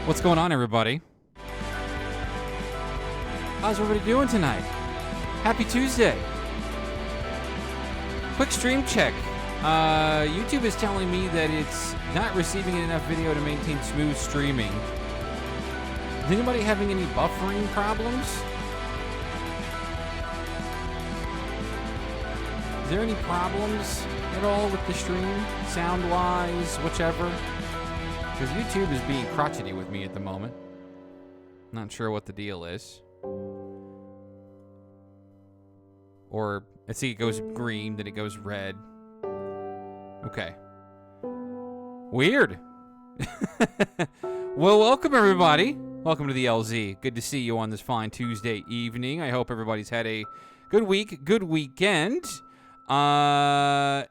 What's going on, everybody? How's everybody doing tonight? Happy Tuesday. Quick stream check. YouTube is telling me that it's not receiving enough video to maintain smooth streaming. Is anybody having any buffering problems? Is there any problems at all with the stream? Sound-wise, whichever? Because YouTube is being crotchety with me at the moment. Not sure what the deal is. Or, I see it goes green, then it goes red. Okay. Weird. Well, welcome everybody. Welcome to the LZ. Good to see you on this fine Tuesday evening. I hope everybody's had a good week, good weekend. Another,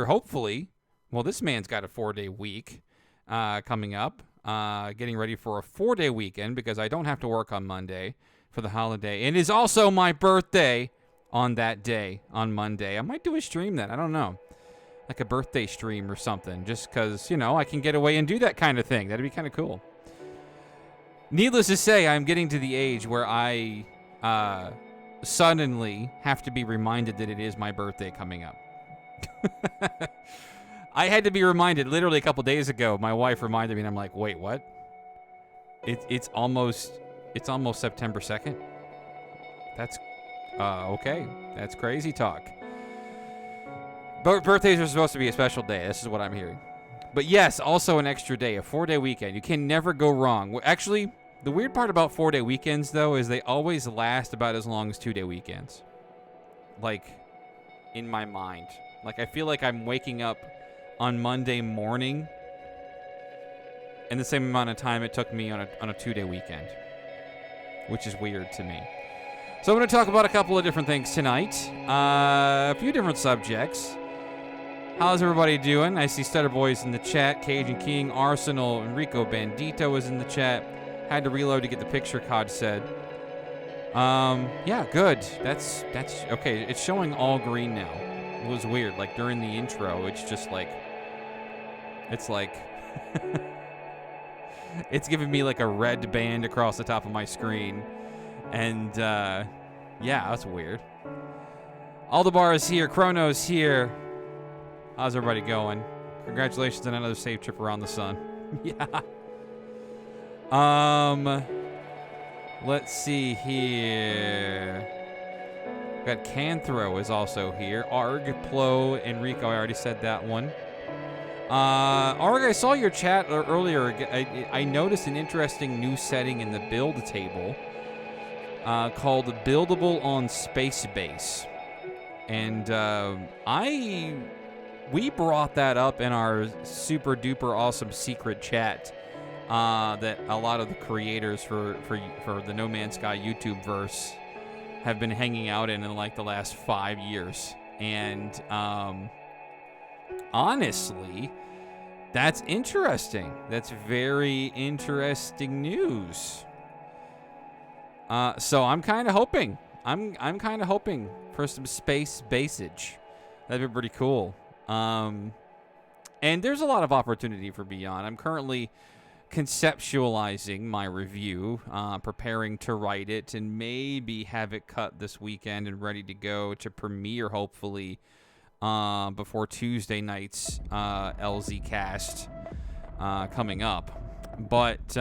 hopefully, well, this man's got a 4-day week coming up. Getting ready for a 4-day weekend because I don't have to work on Monday for the holiday. It is also my birthday on that day, on Monday. I might do a stream then. I don't know. Like a birthday stream or something. Just because, you know, I can get away and do that kind of thing. That'd be kind of cool. Needless to say, I'm getting to the age where I suddenly have to be reminded that it is my birthday coming up. I had to be reminded literally a couple days ago. My wife reminded me, and I'm like, wait, what? It's almost September 2nd? That's, okay. That's crazy talk. But birthdays are supposed to be a special day. This is what I'm hearing. But yes, also an extra day, a 4-day weekend. You can never go wrong. Actually, the weird part about 4-day weekends, though, is they always last about as long as 2-day weekends. Like, in my mind. Like, I feel like I'm waking up on Monday morning in the same amount of time it took me on a 2-day weekend, which is weird to me. So I'm going to talk about a couple of different things tonight, a few different subjects. How's everybody doing? I see Stutter Boys in the chat, Cajun King, Arsenal, Enrico Bandito is in the chat. Had to reload to get the picture, COD said. Yeah, good. That's okay. It's showing all green now. It was weird. Like during the intro, it's just like, it's like, it's giving me like a red band across the top of my screen. And, yeah, that's weird. Aldebar is here. Chrono's here. How's everybody going? Congratulations on another safe trip around the sun. Yeah. Let's see here. We got Canthro is also here. Arg, Plo, Enrico, I already said that one. Arg, I saw your chat earlier. I noticed an interesting new setting in the build table called Buildable on Space Base. And we brought that up in our super duper awesome secret chat that a lot of the creators for the No Man's Sky YouTube verse have been hanging out in like the last 5 years. And honestly, that's interesting. That's very interesting news. So I'm kind of hoping. I'm kind of hoping for some space basage. That'd be pretty cool. And there's a lot of opportunity for Beyond. I'm currently conceptualizing my review, preparing to write it, and maybe have it cut this weekend and ready to go to premiere, hopefully, before Tuesday night's LZ-Cast coming up. But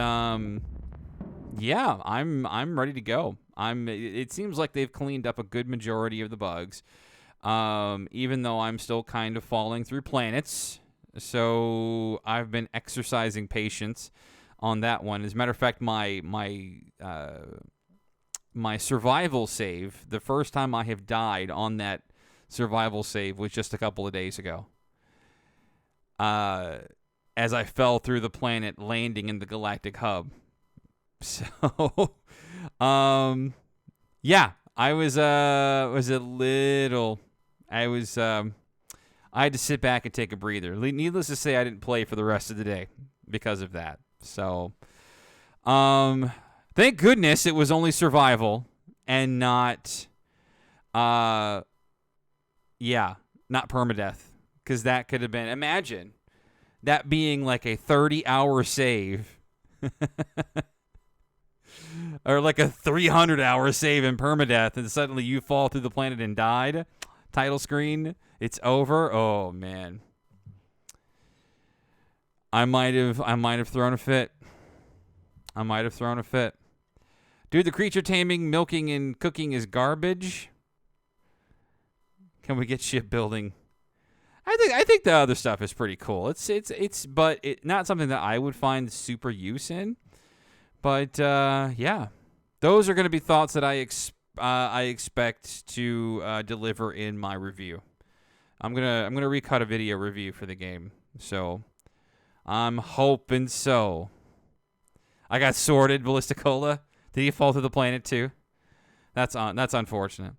yeah, I'm ready to go. It seems like they've cleaned up a good majority of the bugs, even though I'm still kind of falling through planets. So I've been exercising patience on that one. As a matter of fact, my survival save, the first time I have died on that survival save was just a couple of days ago. As I fell through the planet landing in the galactic hub. So, yeah, I had to sit back and take a breather. Needless to say, I didn't play for the rest of the day because of that. So, thank goodness it was only survival and not, not permadeath. Because that could have been, imagine that being like a 30-hour save Or like a 300-hour save in permadeath, and suddenly you fall through the planet and died. Title screen, it's over. Oh man, I might have thrown a fit. Dude, the creature taming, milking, and cooking is garbage. Can we get shipbuilding? I think the other stuff is pretty cool. It's not something that I would find super use in. But yeah, those are going to be thoughts that I expect to deliver in my review. I'm gonna recut a video review for the game, so I'm hoping so. I got sorted, Ballisticola. Did he fall through the planet too? That's unfortunate.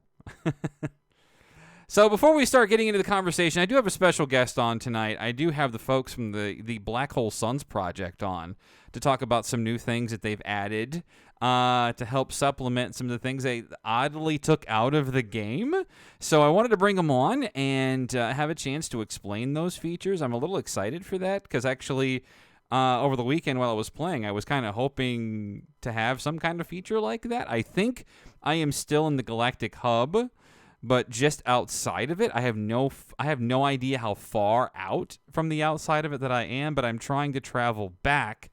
So before we start getting into the conversation, I do have a special guest on tonight. I do have the folks from the Black Hole Suns project on to talk about some new things that they've added to help supplement some of the things they oddly took out of the game. So I wanted to bring them on and have a chance to explain those features. I'm a little excited for that because actually over the weekend while I was playing, I was kind of hoping to have some kind of feature like that. I think I am still in the Galactic Hub, but just outside of it, I have no idea how far out from the outside of it that I am, but I'm trying to travel back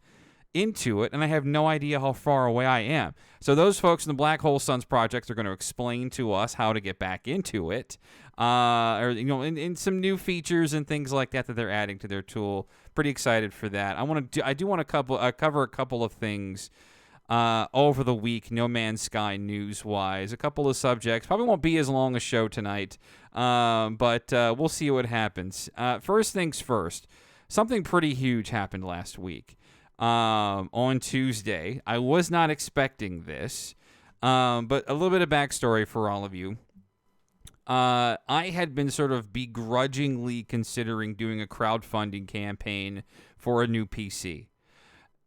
into it, and I have no idea how far away I am. So those folks in the Black Hole Suns projects are going to explain to us how to get back into it, or in some new features and things like that they're adding to their tool. Pretty excited for that. I do want to cover a couple of things over the week, No Man's Sky news-wise. A couple of subjects. Probably won't be as long a show tonight, but we'll see what happens. First things first, something pretty huge happened last week. On Tuesday. I was not expecting this, but a little bit of backstory for all of you. I had been sort of begrudgingly considering doing a crowdfunding campaign for a new PC.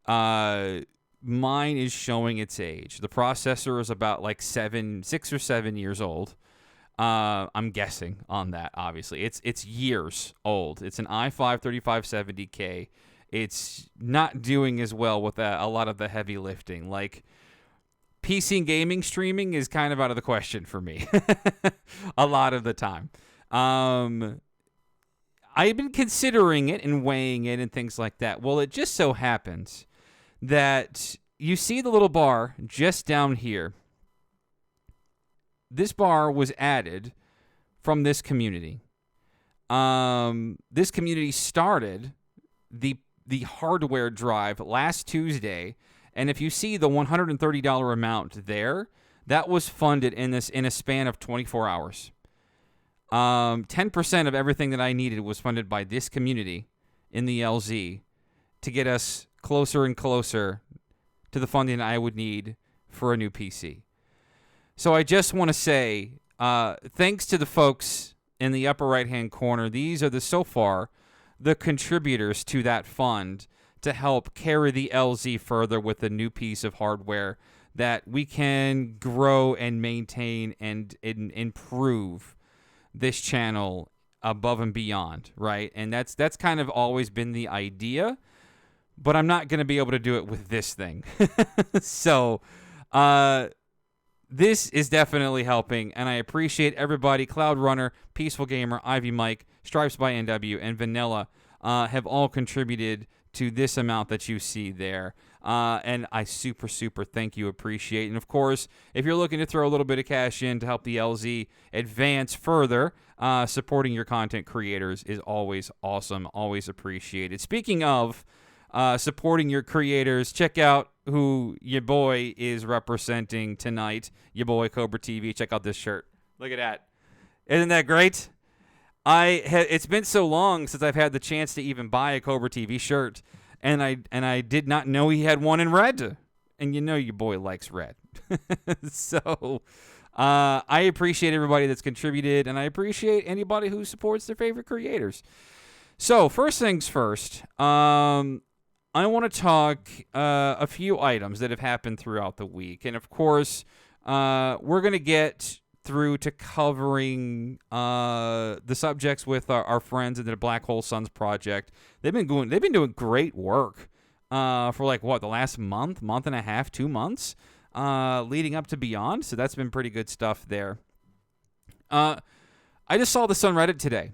Mine is showing its age. The processor is about like 6 or 7 years old. I'm guessing on that, obviously. It's years old. It's an i5 3570K. It's not doing as well with a lot of the heavy lifting. Like, PC and gaming streaming is kind of out of the question for me a lot of the time. I've been considering it and weighing it and things like that. Well, it just so happens that you see the little bar just down here. This bar was added from this community. This community started the hardware drive last Tuesday, and if you see the $130 amount there, that was funded in a span of 24 hours. 10% of everything that I needed was funded by this community in the LZ to get us closer and closer to the funding I would need for a new PC. So I just want to say, thanks to the folks in the upper right-hand corner. These are so far the contributors to that fund to help carry the LZ further with a new piece of hardware that we can grow and maintain and improve this channel above and beyond, right? And that's kind of always been the idea, but I'm not going to be able to do it with this thing. So this is definitely helping, and I appreciate everybody. Cloud Runner, Peaceful Gamer, Ivy Mike, Stripes by NW, and Vanilla have all contributed to this amount that you see there. And I super thank you, appreciate. And of course, if you're looking to throw a little bit of cash in to help the LZ advance further, supporting your content creators is always awesome, always appreciated. Speaking of supporting your creators, check out who your boy is representing tonight. Your boy Cobra TV. Check out this shirt. Look at that. Isn't that great? It's been so long since I've had the chance to even buy a Cobra TV shirt, and I did not know he had one in red. And you know your boy likes red. So I appreciate everybody that's contributed, and I appreciate anybody who supports their favorite creators. So first things first, I want to talk a few items that have happened throughout the week. And, of course, we're going to get through to covering the subjects with our friends in the Black Hole Suns project. They've been doing great work for like what, the last month and a half, 2 months, leading up to Beyond. So that's been pretty good stuff there. I just saw this on Reddit today.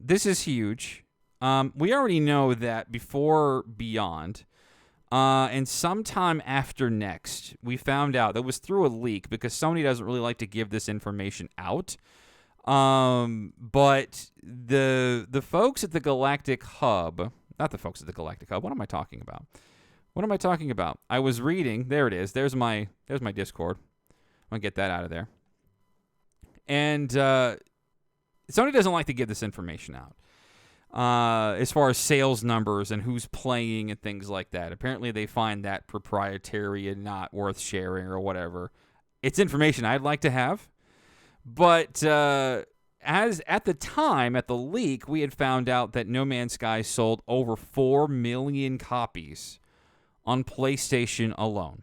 This is huge. We already know that before Beyond, and sometime after next, we found out that was through a leak because Sony doesn't really like to give this information out. But the folks at the Galactic Hub, not the folks at the Galactic Hub. What am I talking about? I was reading. There it is. There's my Discord. I'm gonna get that out of there. And Sony doesn't like to give this information out. As far as sales numbers and who's playing and things like that. Apparently they find that proprietary and not worth sharing or whatever. It's information I'd like to have. But as at the time, at the leak, we had found out that No Man's Sky sold over 4 million copies on PlayStation alone.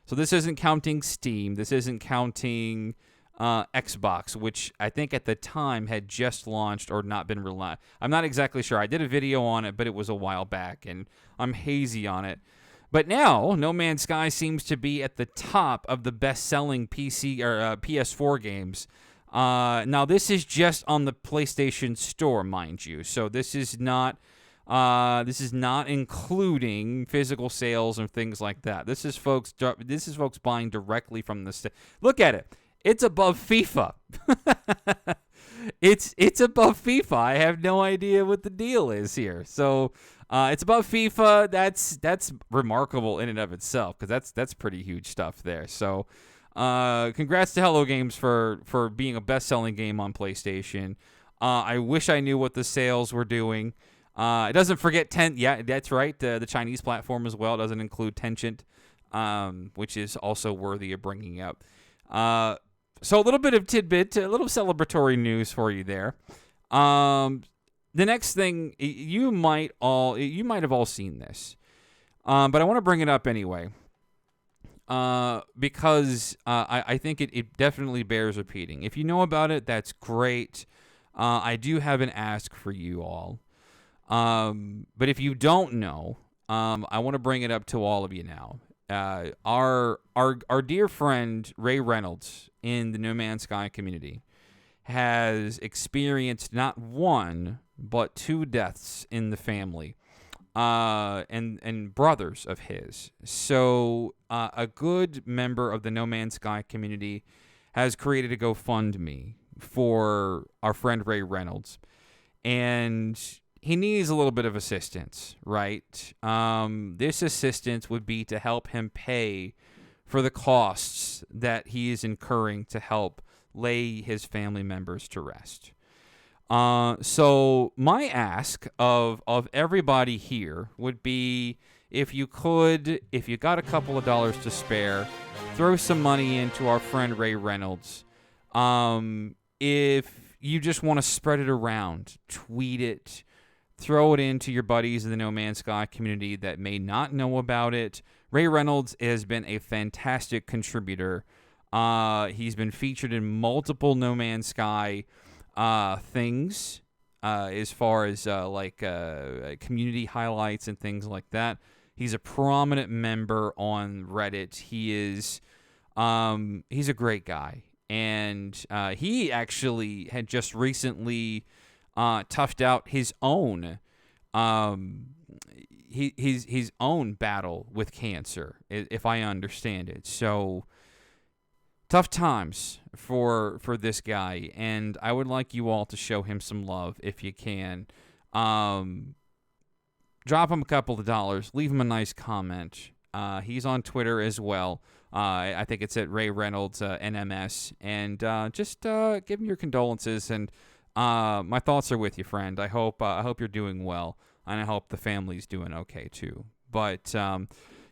So this isn't counting Steam. This isn't counting Xbox, which I think at the time had just launched or not been released. I'm not exactly sure. I did a video on it, but it was a while back, and I'm hazy on it. But now, No Man's Sky seems to be at the top of the best-selling PC or PS4 games. Now, this is just on the PlayStation Store, mind you. So this is not including physical sales and things like that. This is folks buying directly from the. Look at it. It's above FIFA. It's above FIFA. I have no idea what the deal is here. So. It's above FIFA. That's remarkable in and of itself because that's pretty huge stuff there. So, congrats to Hello Games for being a best-selling game on PlayStation. I wish I knew what the sales were doing. It doesn't forget Yeah, that's right. The Chinese platform as well doesn't include Tencent, which is also worthy of bringing up. So a little bit of tidbit, a little celebratory news for you there. The next thing, you might have all seen this, but I want to bring it up anyway, because I think it definitely bears repeating. If you know about it, that's great. I do have an ask for you all, but if you don't know, I want to bring it up to all of you now. Our dear friend Ray Reynolds in the No Man's Sky community has experienced not one but 2 deaths in the family, and brothers of his. So a good member of the No Man's Sky community has created a GoFundMe for our friend Ray Reynolds, and he needs a little bit of assistance, right? This assistance would be to help him pay for the costs that he is incurring to help lay his family members to rest. So my ask of everybody here would be, if you got a couple of dollars to spare, throw some money into our friend Ray Reynolds. If you just want to spread it around, tweet it, throw it into your buddies in the No Man's Sky community that may not know about it. Ray Reynolds has been a fantastic contributor. He's been featured in multiple No Man's Sky things, as far as community highlights and things like that. He's a prominent member on Reddit. He's a great guy, and he actually had just recently toughed out his own his own battle with cancer, if I understand it. So tough times for this guy, and I would like you all to show him some love if you can. Drop him a couple of dollars, leave him a nice comment. He's on Twitter as well. I think it's at Ray Reynolds NMS, and just give him your condolences, and my thoughts are with you, friend. I hope you're doing well, and I hope the family's doing okay too. But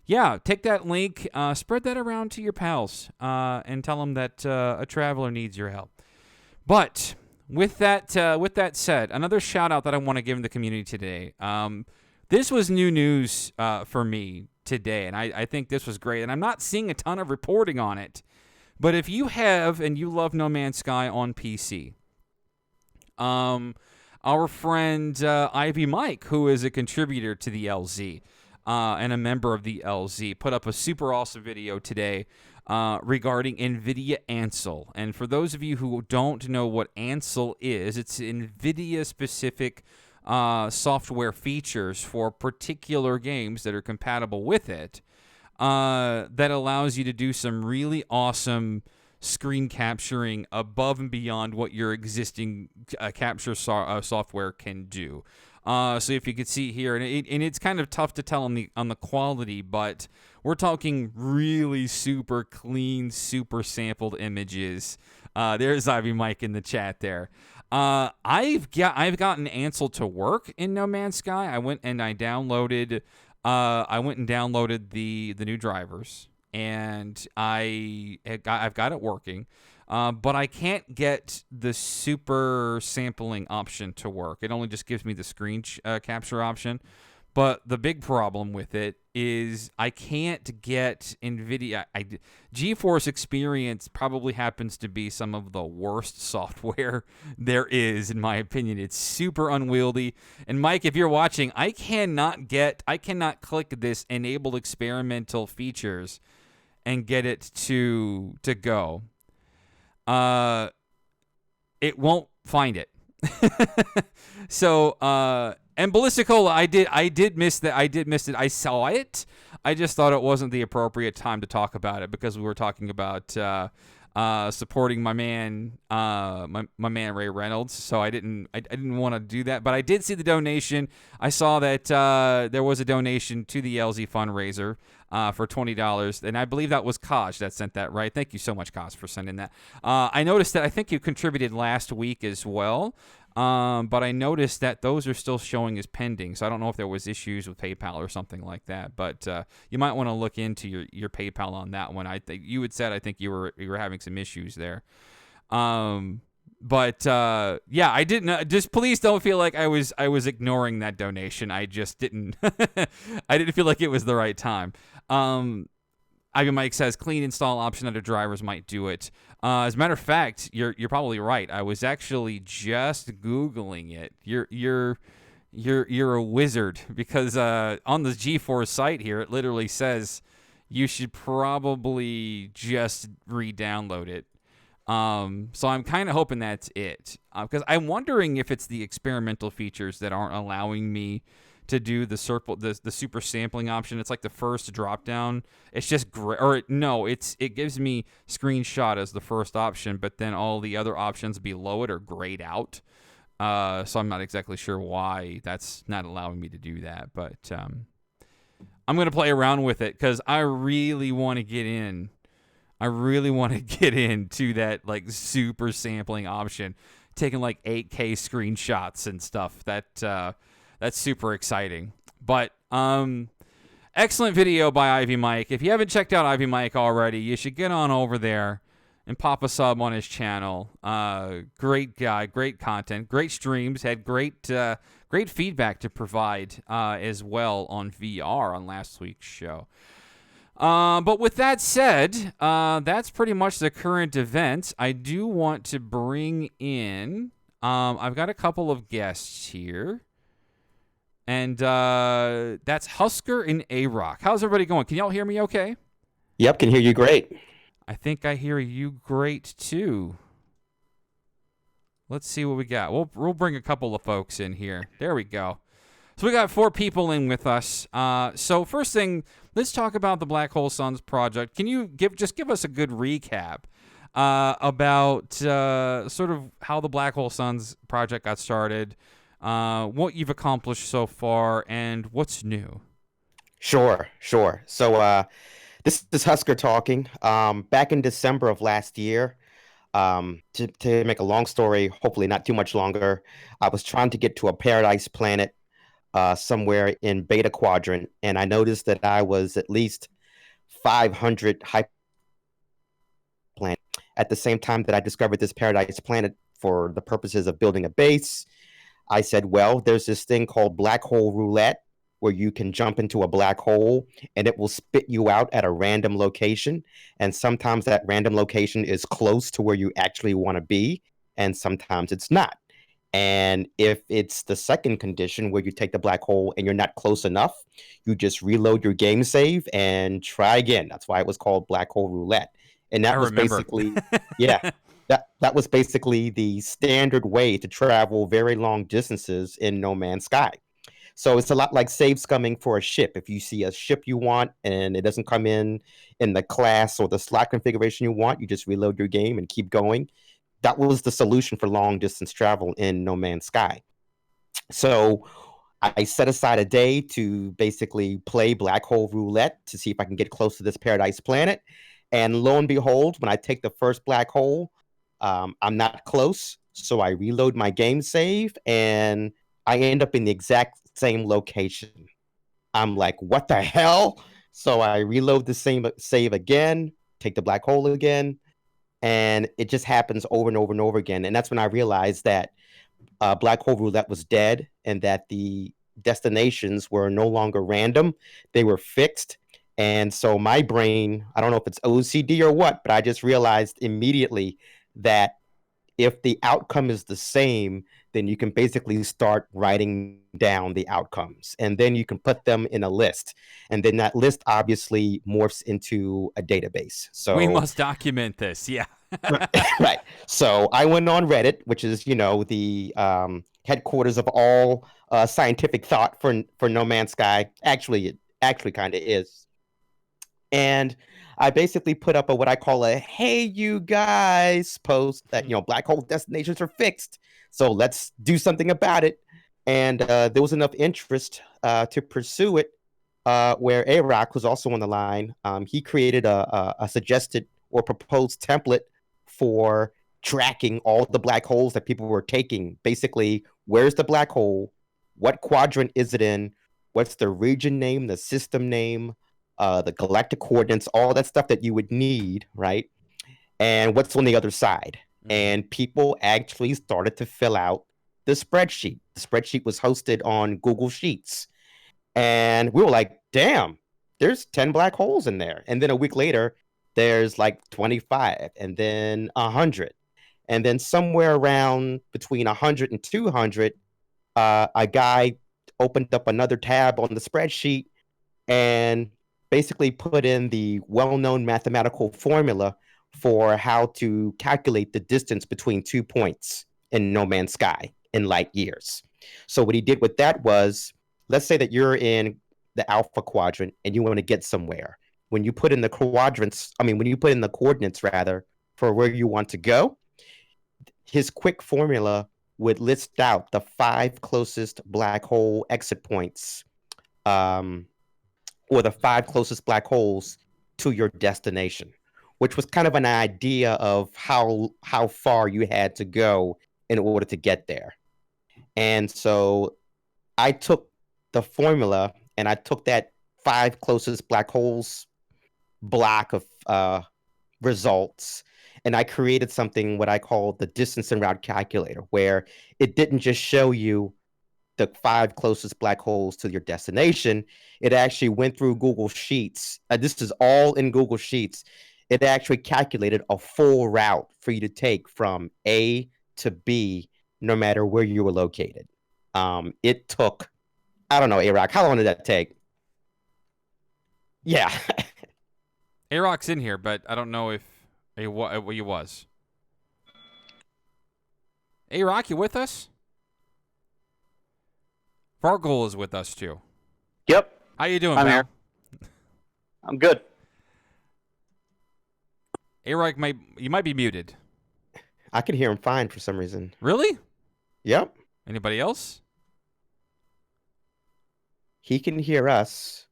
yeah, take that link, spread that around to your pals, and tell them that a traveler needs your help. But with that said, another shout out that I want to give in the community today. This was new news for me today, and I think this was great. And I'm not seeing a ton of reporting on it, but if you have and you love No Man's Sky on PC, our friend Ivy Mike, who is a contributor to the LZ, and a member of the LZ, put up a super awesome video today regarding NVIDIA Ansel. And for those of you who don't know what Ansel is, it's NVIDIA-specific software features for particular games that are compatible with it that allows you to do some really awesome screen capturing above and beyond what your existing capture software can do. So if you could see here, and it's kind of tough to tell on the quality, but we're talking really super clean, super sampled images. There's Ivy Mike in the chat there. I've gotten Ansel to work in No Man's Sky. I went and downloaded the new drivers, and I've got it working. But I can't get the super sampling option to work. It only just gives me the screen capture option. But the big problem with it is I can't get NVIDIA. GeForce Experience probably happens to be some of the worst software there is, in my opinion. It's super unwieldy. And Mike, if you're watching, I cannot click this enable experimental features and get it to go. It won't find it. So, and Ballisticola, I did miss that. I did miss it. I saw it. I just thought it wasn't the appropriate time to talk about it because we were talking about supporting my man, my man Ray Reynolds. So I didn't want to do that. But I did see the donation. I saw that there was a donation to the LZ fundraiser for $20, and I believe that was Kaj that sent that, right? Thank you so much, Kaj, for sending that. I noticed that I think you contributed last week as well, but I noticed that those are still showing as pending, so I don't know if there was issues with PayPal or something like that, but you might want to look into your PayPal on that one. I think you had said I think you were having some issues there. But yeah, I didn't. Just please don't feel like I was ignoring that donation. I just didn't. I didn't feel like it was the right time. Ivy Mike says clean install option under drivers might do it. As a matter of fact, you're probably right. I was actually just Googling it. You're a wizard because on the GeForce site here, it literally says you should probably just re-download it. So I'm kind of hoping that's it, because I'm wondering if it's the experimental features that aren't allowing me to do the super sampling option. It's like the first drop down. It's just it gives me screenshot as the first option, but then all the other options below it are grayed out. So I'm not exactly sure why that's not allowing me to do that, but I'm gonna play around with it because I really want to get in. I really want to get into that like super sampling option, taking like 8K screenshots and stuff. That's super exciting. But excellent video by Ivy Mike. If you haven't checked out Ivy Mike already, you should get on over there and pop a sub on his channel. Great guy, great content, great streams, had great feedback to provide as well on VR on last week's show. But with that said, that's pretty much the current events. I do want to bring in, I've got a couple of guests here. And that's Husker and A-Rock. How's everybody going? Can y'all hear me okay? Yep, can hear you great. I think I hear you great, too. Let's see what we got. We'll bring a couple of folks in here. There we go. So we got 4 people in with us. So first thing, let's talk about the Black Hole Suns project. Can you give us a good recap about sort of how the Black Hole Suns project got started, what you've accomplished so far, and what's new? Sure. So this is Husker talking. Back in December of last year, to make a long story, hopefully not too much longer, I was trying to get to a paradise planet somewhere in Beta Quadrant, and I noticed that I was at least 500 hyper planet. At the same time that I discovered this paradise planet for the purposes of building a base, I said, well, there's this thing called black hole roulette where you can jump into a black hole and it will spit you out at a random location. And sometimes that random location is close to where you actually want to be, and sometimes it's not. And if it's the second condition where you take the black hole and you're not close enough, you just reload your game save and try again. That's why it was called black hole roulette. And I that was remember. basically, yeah, that was basically the standard way to travel very long distances in No Man's Sky. So it's a lot like save scumming for a ship. If you see a ship you want and it doesn't come in the class or the slot configuration you want, you just reload your game and keep going. That was the solution for long distance travel in No Man's Sky. So I set aside a day to basically play black hole roulette to see if I can get close to this paradise planet. And lo and behold, when I take the first black hole, I'm not close. So I reload my game save and I end up in the exact same location. I'm like, what the hell? So I reload the same save again, take the black hole again, and it just happens over and over and over again. And that's when I realized that black hole roulette was dead and that the destinations were no longer random, they were fixed. And so my brain, I don't know if it's OCD or what, but I just realized immediately that if the outcome is the same, then you can basically start writing down the outcomes and then you can put them in a list. And then that list obviously morphs into a database. We So must document this. Yeah. right. So I went on Reddit, which is, the headquarters of all scientific thought for No Man's Sky. Actually, it actually kind of is. And I basically put up what I call a "Hey you guys" post that black hole destinations are fixed, so let's do something about it. And there was enough interest to pursue it. Where A-Rock was also on the line, he created a suggested or proposed template for tracking all the black holes that people were taking. Basically, where's the black hole? What quadrant is it in? What's the region name, the system name, the galactic coordinates, all that stuff that you would need, right? And what's on the other side. And people actually started to fill out the spreadsheet. The spreadsheet was hosted on Google Sheets. And we were like, damn, there's 10 black holes in there. And then a week later, there's like 25, and then 100. And then somewhere around between 100 and 200, a guy opened up another tab on the spreadsheet and basically put in the well-known mathematical formula for how to calculate the distance between 2 points in No Man's Sky in light years. So what he did with that was, let's say that you're in the alpha quadrant and you want to get somewhere. When you put in the when you put in the coordinates rather for where you want to go, his quick formula would list out the 5 closest black hole exit points, um, or the 5 closest black holes to your destination, which was kind of an idea of how far you had to go in order to get there. And so I took the formula and I took that 5 closest black holes block of results, and I created something what I call the distance and route calculator, where it didn't just show you the 5 closest black holes to your destination. It actually went through Google Sheets. This is all in Google Sheets. It actually calculated a full route for you to take from A to B, no matter where you were located. It took, I don't know, A-Rock, how long did that take? Yeah. A-Rock's in here, but I don't know if he was. A-Rock, you with us? Fargul is with us too. Yep. How you doing, I'm pal? here. I'm good. A-Rock, you might be muted. I can hear him fine for some reason. Really? Yep. Anybody else? He can hear us.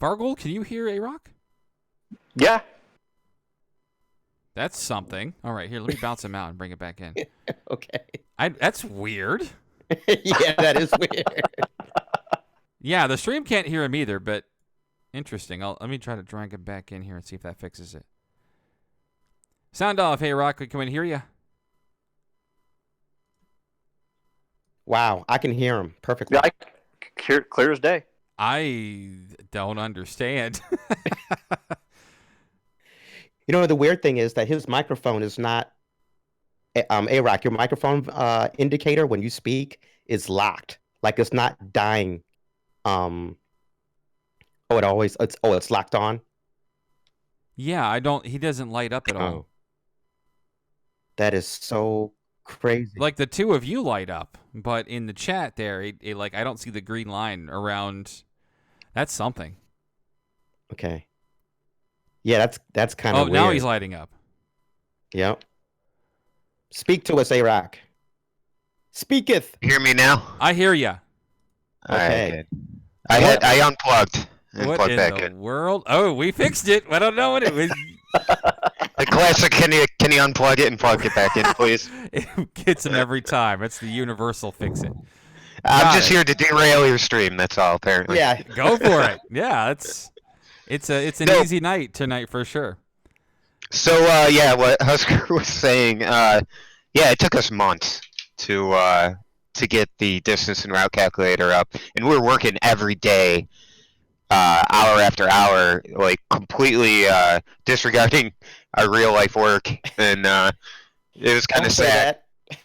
Fargul, can you hear A-Rock? Yeah. That's something. All right, here, let me bounce him out and bring it back in. Okay. That's weird. Yeah, that is weird. Yeah, the stream can't hear him either, but interesting. Let me try to drag him back in here and see if that fixes it. Sound off, hey Rock. Can we hear you? Wow, I can hear him perfectly. Yeah, clear as day. I don't understand. The weird thing is that his microphone is not A-Rock, your microphone indicator when you speak is locked. Like it's not dying. Um, it's locked on. Yeah, he doesn't light up at all. Oh, that is so crazy. Like the two of you light up, but in the chat there, like I don't see the green line around. That's something. Okay. Yeah, that's kind of Oh, weird. now he's lighting up. Yep. Speak to us, A-Rock. Speaketh. Hear me now? I hear ya. All right, Okay. good. I unplugged and What plugged in back the in. world? Oh, we fixed it. I don't know what it was. The classic. Can you unplug it and plug it back in, please? It gets him every time. It's the universal fix it. I'm Got just it. here to derail your stream. That's all, apparently. Yeah. Go for it. Yeah, it's an No. easy night tonight for sure. So yeah, what Husker was saying. Yeah, it took us months to get the distance and route calculator up, and we were working every day, hour after hour, like completely disregarding our real life work, and it was kind Don't of say sad. that.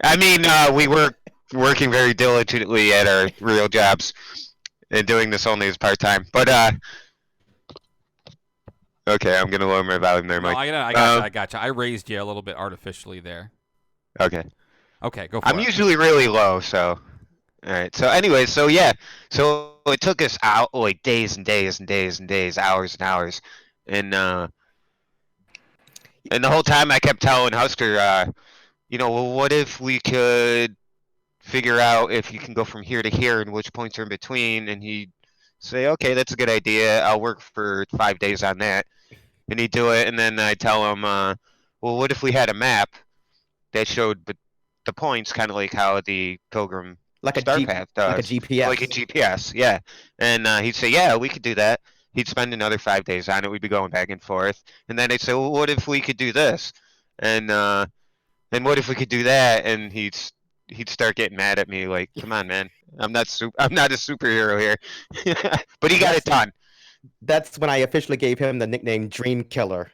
I mean, we were working very diligently at our real jobs and doing this only as part time. But okay, I'm gonna lower my volume there, No, Mike. I gotcha. I raised you a little bit artificially there. Okay. Okay, go for I'm it. usually really low, so all right. So anyway, so yeah, so it took us out like days and days and days and days, hours and hours, and the whole time I kept telling Husker, well, what if we could figure out if you can go from here to here and which points are in between? And he'd say, okay, that's a good idea. I'll work for 5 days on that, and he'd do it. And then I'd tell him, well, what if we had a map that showed the points, kind of like how the Pilgrim Like a Star G- Path does, like a GPS. like a GPS, yeah. And he'd say, yeah, we could do that. He'd spend another 5 days on it. We'd be going back and forth, and then I'd say, well, what if we could do this? And what if we could do that? And he'd start getting mad at me, like, come on, man, I'm not a superhero here. But he got it done. That's when I officially gave him the nickname Dream Killer,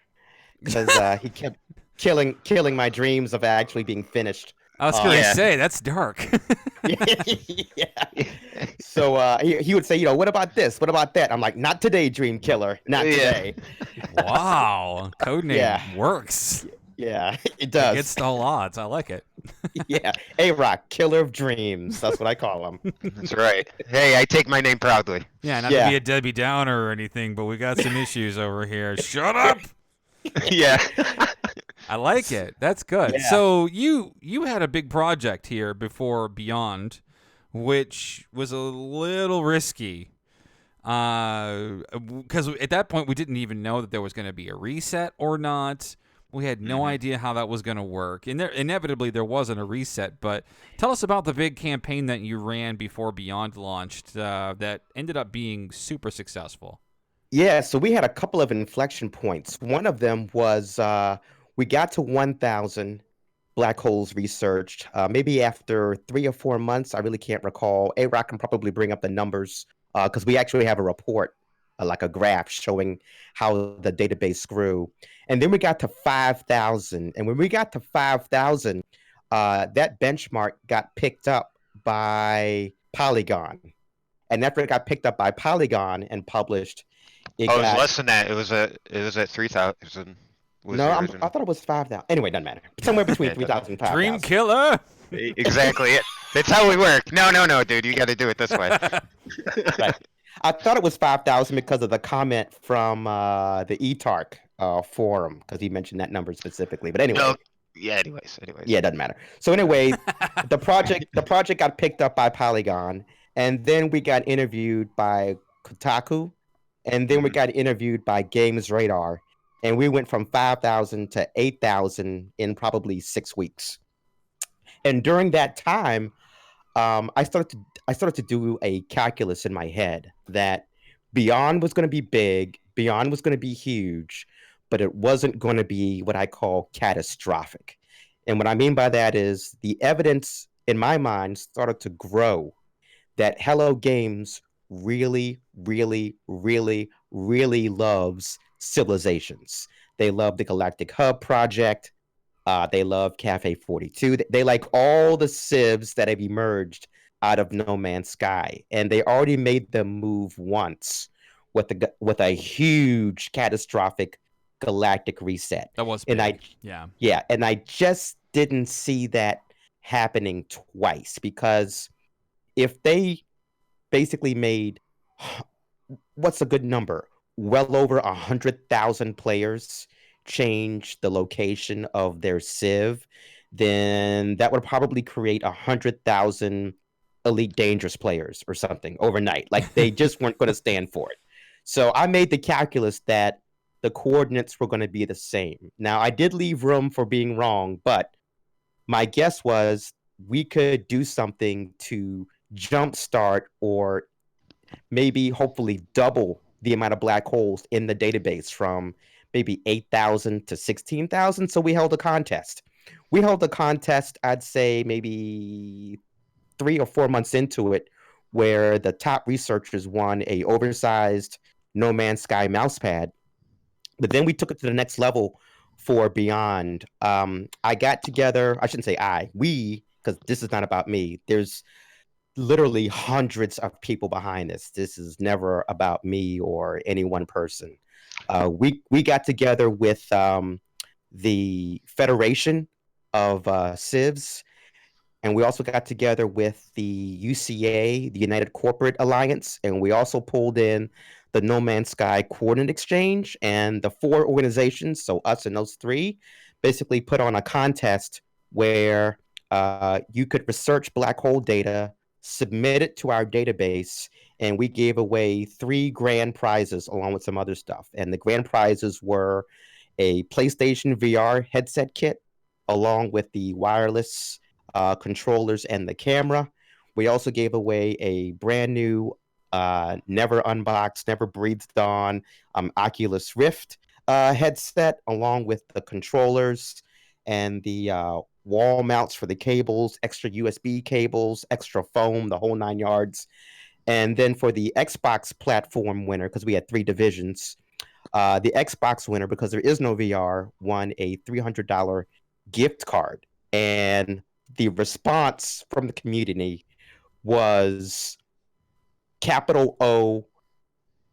because he kept killing my dreams of actually being finished. I was going to Yeah. say that's dark. Yeah. So he would say, what about this? What about that? I'm like, not today, Dream Killer. Not Yeah. today. Wow, codename Yeah. works. Yeah, it does. Against all odds, I like it. Yeah. A-Rock, Killer of Dreams. That's what I call him. That's right. Hey, I take my name proudly. Yeah, not Yeah. to be a Debbie Downer or anything, but we got some issues over here. Shut up. Yeah. I like it. That's good. Yeah. So you had a big project here before Beyond, which was a little risky. Because at that point we didn't even know that there was going to be a reset or not. We had no idea how that was going to work. And inevitably there wasn't a reset, but tell us about the big campaign that you ran before Beyond launched that ended up being super successful. Yeah, so we had a couple of inflection points. One of them was we got to 1,000 black holes researched. Maybe after 3 or 4 months, I really can't recall. A-Rock can probably bring up the numbers because we actually have a report, like a graph showing how the database grew. And then we got to 5,000. And when we got to 5,000, that benchmark got picked up by Polygon. And after it got picked up by Polygon and published, It was less than that. It was at 3,000. I thought it was 5,000. Anyway, doesn't matter. Somewhere between 3,000 and 5,000. Dream Killer. Exactly it. That's how we work. No, dude. You got to do it this way. Right. I thought it was 5,000 because of the comment from the eTark forum, because he mentioned that number specifically. But anyway. No. Yeah. Anyways. Yeah, it doesn't matter. So anyway, the project got picked up by Polygon, and then we got interviewed by Kotaku, and then we got interviewed by Games Radar, and we went from 5,000 to 8,000 in probably 6 weeks. And during that time, I started to do a calculus in my head that Beyond was going to be big, Beyond was going to be huge, but it wasn't going to be what I call catastrophic. And what I mean by that is the evidence in my mind started to grow that Hello Games really, really, really, really loves civilizations. They love the Galactic Hub project. They love Cafe 42. They like all the civs that have emerged out of No Man's Sky, and they already made the move once with a huge catastrophic galactic reset. That was And big. Yeah. yeah, and I just didn't see that happening twice because if they basically made what's a good number? Well over 100,000 players change the location of their civ, then that would probably create 100,000 elite dangerous players or something overnight. Like they just weren't going to stand for it. So I made the calculus that the coordinates were going to be the same. Now I did leave room for being wrong, but my guess was we could do something to jumpstart or maybe hopefully double the amount of black holes in the database from maybe 8,000 to 16,000. So we held a contest. We held a contest, I'd say maybe 3 or 4 months into it, where the top researchers won a oversized No Man's Sky mousepad. But then we took it to the next level for Beyond. I got together, I shouldn't say we, because this is not about me. There's literally hundreds of people behind this. This is never about me or any one person. We got together with the Federation of Civs, and we also got together with the UCA, the United Corporate Alliance, and we also pulled in the No Man's Sky Coordinate Exchange, and the 4 organizations, so us and those 3, basically put on a contest where you could research black hole data, submit it to our database, and we gave away 3 grand prizes along with some other stuff. And the grand prizes were a PlayStation VR headset kit along with the wireless controllers and the camera. We also gave away a brand new, never unboxed, never breathed on Oculus Rift headset along with the controllers and the wall mounts for the cables, extra USB cables, extra foam, the whole 9 yards. And then for the Xbox platform winner, because we had 3 divisions, the Xbox winner, because there is no VR, won a $300 gift card. And the response from the community was capital O,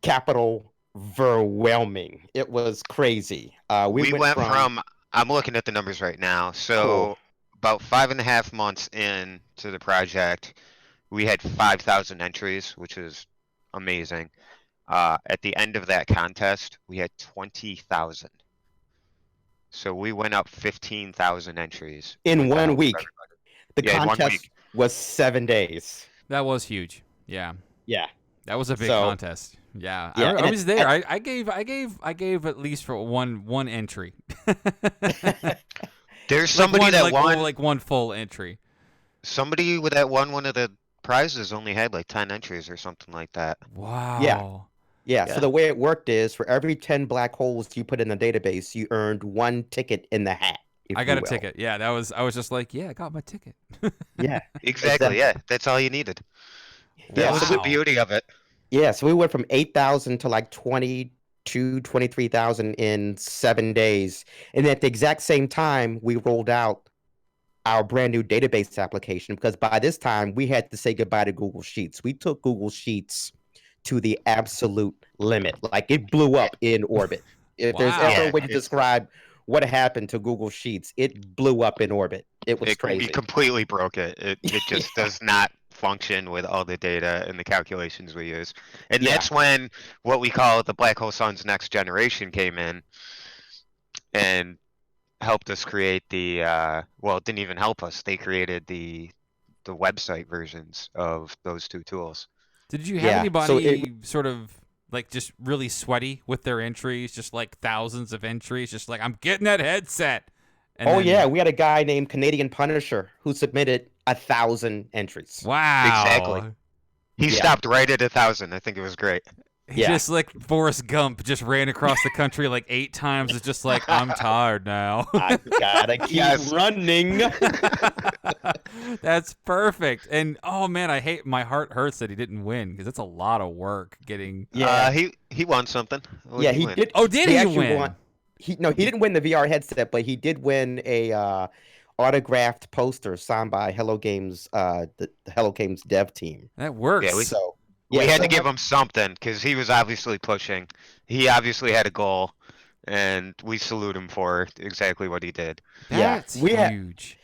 capital overwhelming. It was crazy. We went from, I'm looking at the numbers right now. So Cool. about 5.5 months into the project, we had 5,000 entries, which is amazing. At the end of that contest, we had 20,000. So we went up 15,000 entries in with the 1 help of week. everybody. The Yeah, in 1 contest week. was 7 days. That was huge. Yeah. Yeah. That was a big So- contest. Yeah. Yeah, I and was there. I gave at least for one entry. There's somebody that won. like one full entry. Somebody with that won one of the prizes only had like 10 entries or something like that. Wow. Yeah, Yeah. so the way it worked is for every 10 black holes you put in the database, you earned 1 ticket in the hat. if I you got a will. ticket. Yeah, I was just like, yeah, I got my ticket. Yeah. Exactly. Yeah, that's all you needed. That Yeah, was so the beauty of it. Yeah, so we went from 8,000 to like 23,000 in 7 days. And at the exact same time, we rolled out our brand new database application because by this time we had to say goodbye to Google Sheets. We took Google Sheets to the absolute limit. Like it blew up in orbit. If there's ever Wow. a way to describe what happened to Google Sheets, it blew up in orbit. It was We crazy. completely broke it. It just does not function with all the data and the calculations we use. And Yeah. that's when what we call the Black Hole Sun's next generation came in and helped us create the well, it didn't even help us. They created the website versions of those 2 tools. Did you have Yeah, so anybody sort of like just really sweaty with their entries, just like thousands of entries, just like I'm getting that headset? And Oh then- yeah, we had a guy named Canadian Punisher who submitted 1,000 entries. Wow. Exactly. He Yeah. stopped right at 1,000. I think it was great. He Yeah. just like Forrest Gump just ran across the country like 8 times. It's just like I'm tired now. I gotta keep Yes. running. That's perfect. And oh man, my heart hurts that he didn't win because that's a lot of work getting. Yeah. He won something. What Yeah, did he win? did. Oh, did he actually win? won- he didn't win the VR headset, but he did win a autographed poster signed by Hello Games, the Hello Games dev team. That Yeah, works. So we yeah, had to so give him something because he was obviously pushing. He obviously had a goal, and we salute him for exactly what he did. yeah, That's huge.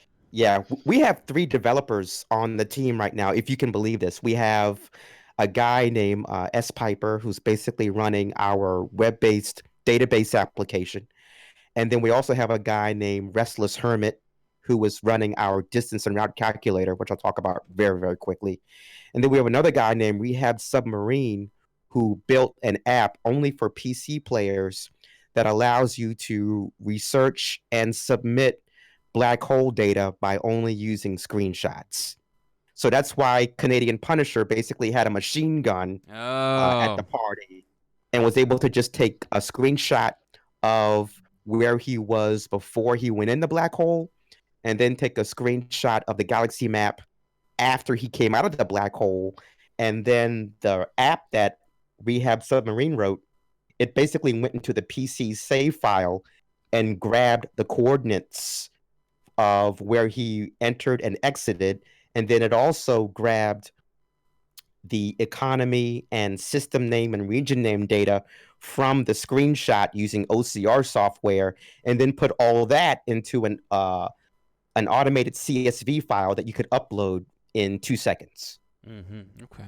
we have 3 developers on the team right now. If you can believe this, we have a guy named S Piper who's basically running our web-based database application. And then we also have a guy named Restless Hermit who was running our distance and route calculator, which I'll talk about very, very quickly. And then we have another guy named Rehab Submarine who built an app only for PC players that allows you to research and submit black hole data by only using screenshots. So that's why Canadian Punisher basically had a machine gun at the Oh, party and was able to just take a screenshot of where he was before he went in the black hole, and then take a screenshot of the galaxy map after he came out of the black hole. And then the app that Rehab Submarine wrote, it basically went into the PC save file and grabbed the coordinates of where he entered and exited. And then it also grabbed the economy and system name and region name data from the screenshot using OCR software, and then put all that into an automated CSV file that you could upload in 2 seconds. okay.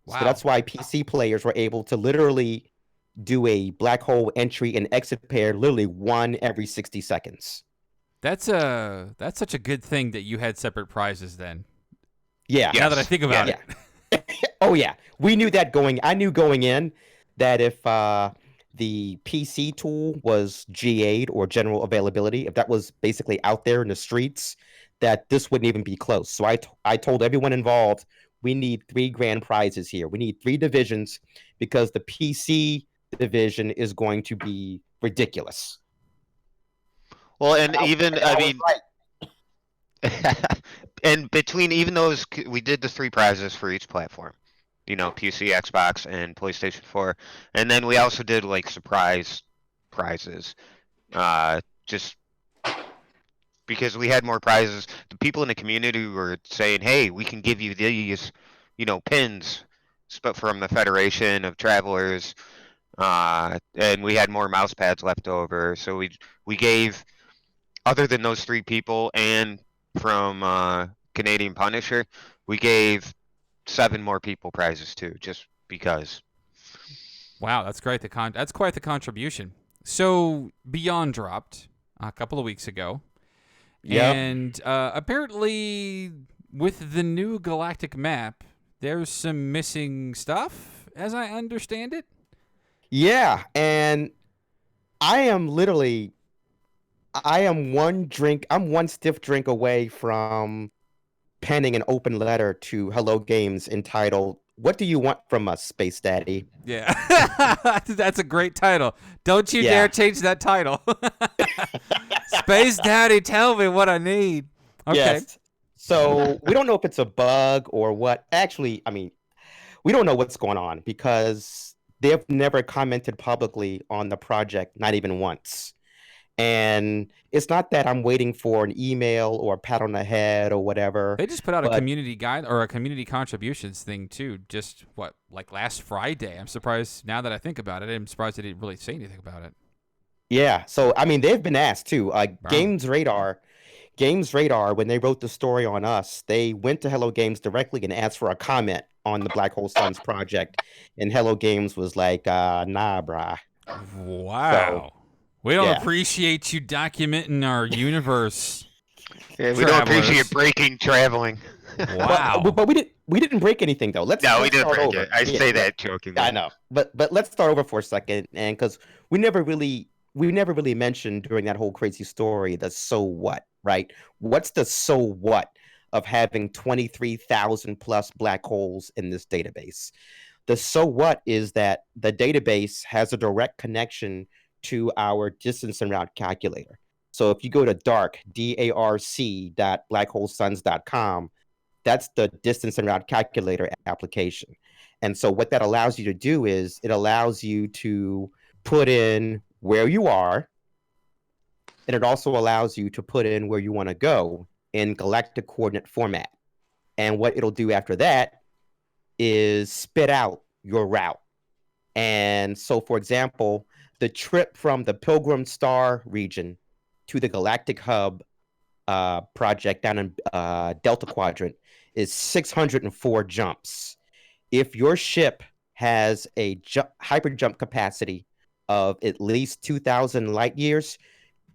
So Wow. that's why PC players were able to literally do a black hole entry and exit pair literally one every 60 seconds. That's such a good thing that you had separate prizes then. Yeah. Now that I think about Yeah. it. Oh yeah. I knew going in that if the PC tool was GA'd or general availability, if that was basically out there in the streets, that this wouldn't even be close. So I told everyone involved, we need 3 grand prizes here. We need 3 divisions because the PC division is going to be ridiculous. Well, and I- even and I I was mean, right. and between even those, we did the 3 prizes for each platform. You know, PC, Xbox, and PlayStation 4, and then we also did like surprise prizes. Just because we had more prizes, the people in the community were saying, "Hey, we can give you these, pins, from the Federation of Travelers." And we had more mouse pads left over, so we gave, other than those 3 people and from Canadian Punisher, we gave 7 more people prizes too, just because. Wow, that's great. That's quite the contribution. So Beyond dropped a couple of weeks ago, Yep. and apparently with the new galactic map, there's some missing stuff, as I understand it. Yeah, and I am literally I'm one stiff drink away from penning an open letter to Hello Games entitled "What do you want from us, Space Daddy?" Yeah, that's a great title. Don't you Yeah. dare change that title. Space Daddy, tell me what I need. Okay. Yes. So we don't know if it's a bug or what. Actually, I mean, we don't know what's going on because they've never commented publicly on the project, not even once. And it's not that I'm waiting for an email or a pat on the head or whatever, They just put out a but community guide or a community contributions thing too. Just like last Friday. I'm surprised now that I think about it. I'm surprised they didn't really say anything about it. yeah. So I mean, they've been asked too. Wow. Games Radar, when they wrote the story on us, they went to Hello Games directly and asked for a comment on the Black Hole Suns project, and Hello Games was like, "Nah, brah." So Wow. We don't yeah, appreciate you documenting our universe. Yeah, we don't appreciate Travelers. breaking traveling. Wow. but we didn't break anything though. No, we Let's didn't start break over. it. I Yeah, say that jokingly. I know, but let's start over for a second, and because we never really mentioned during that whole crazy story the so what, right? What's the so what of having 23,000 plus black holes in this database? The so what is that the database has a direct connection to our distance and route calculator. So if you go to dark.blackholesuns.com, that's the distance and route calculator application. And so what that allows you to do is it allows you to put in where you are, and it also allows you to put in where you want to go in galactic coordinate format. And what it'll do after that is spit out your route. And so, for example, the trip from the Pilgrim Star region to the Galactic Hub project down in Delta Quadrant is 604 jumps. If your ship has a hyper jump capacity of at least 2,000 light years,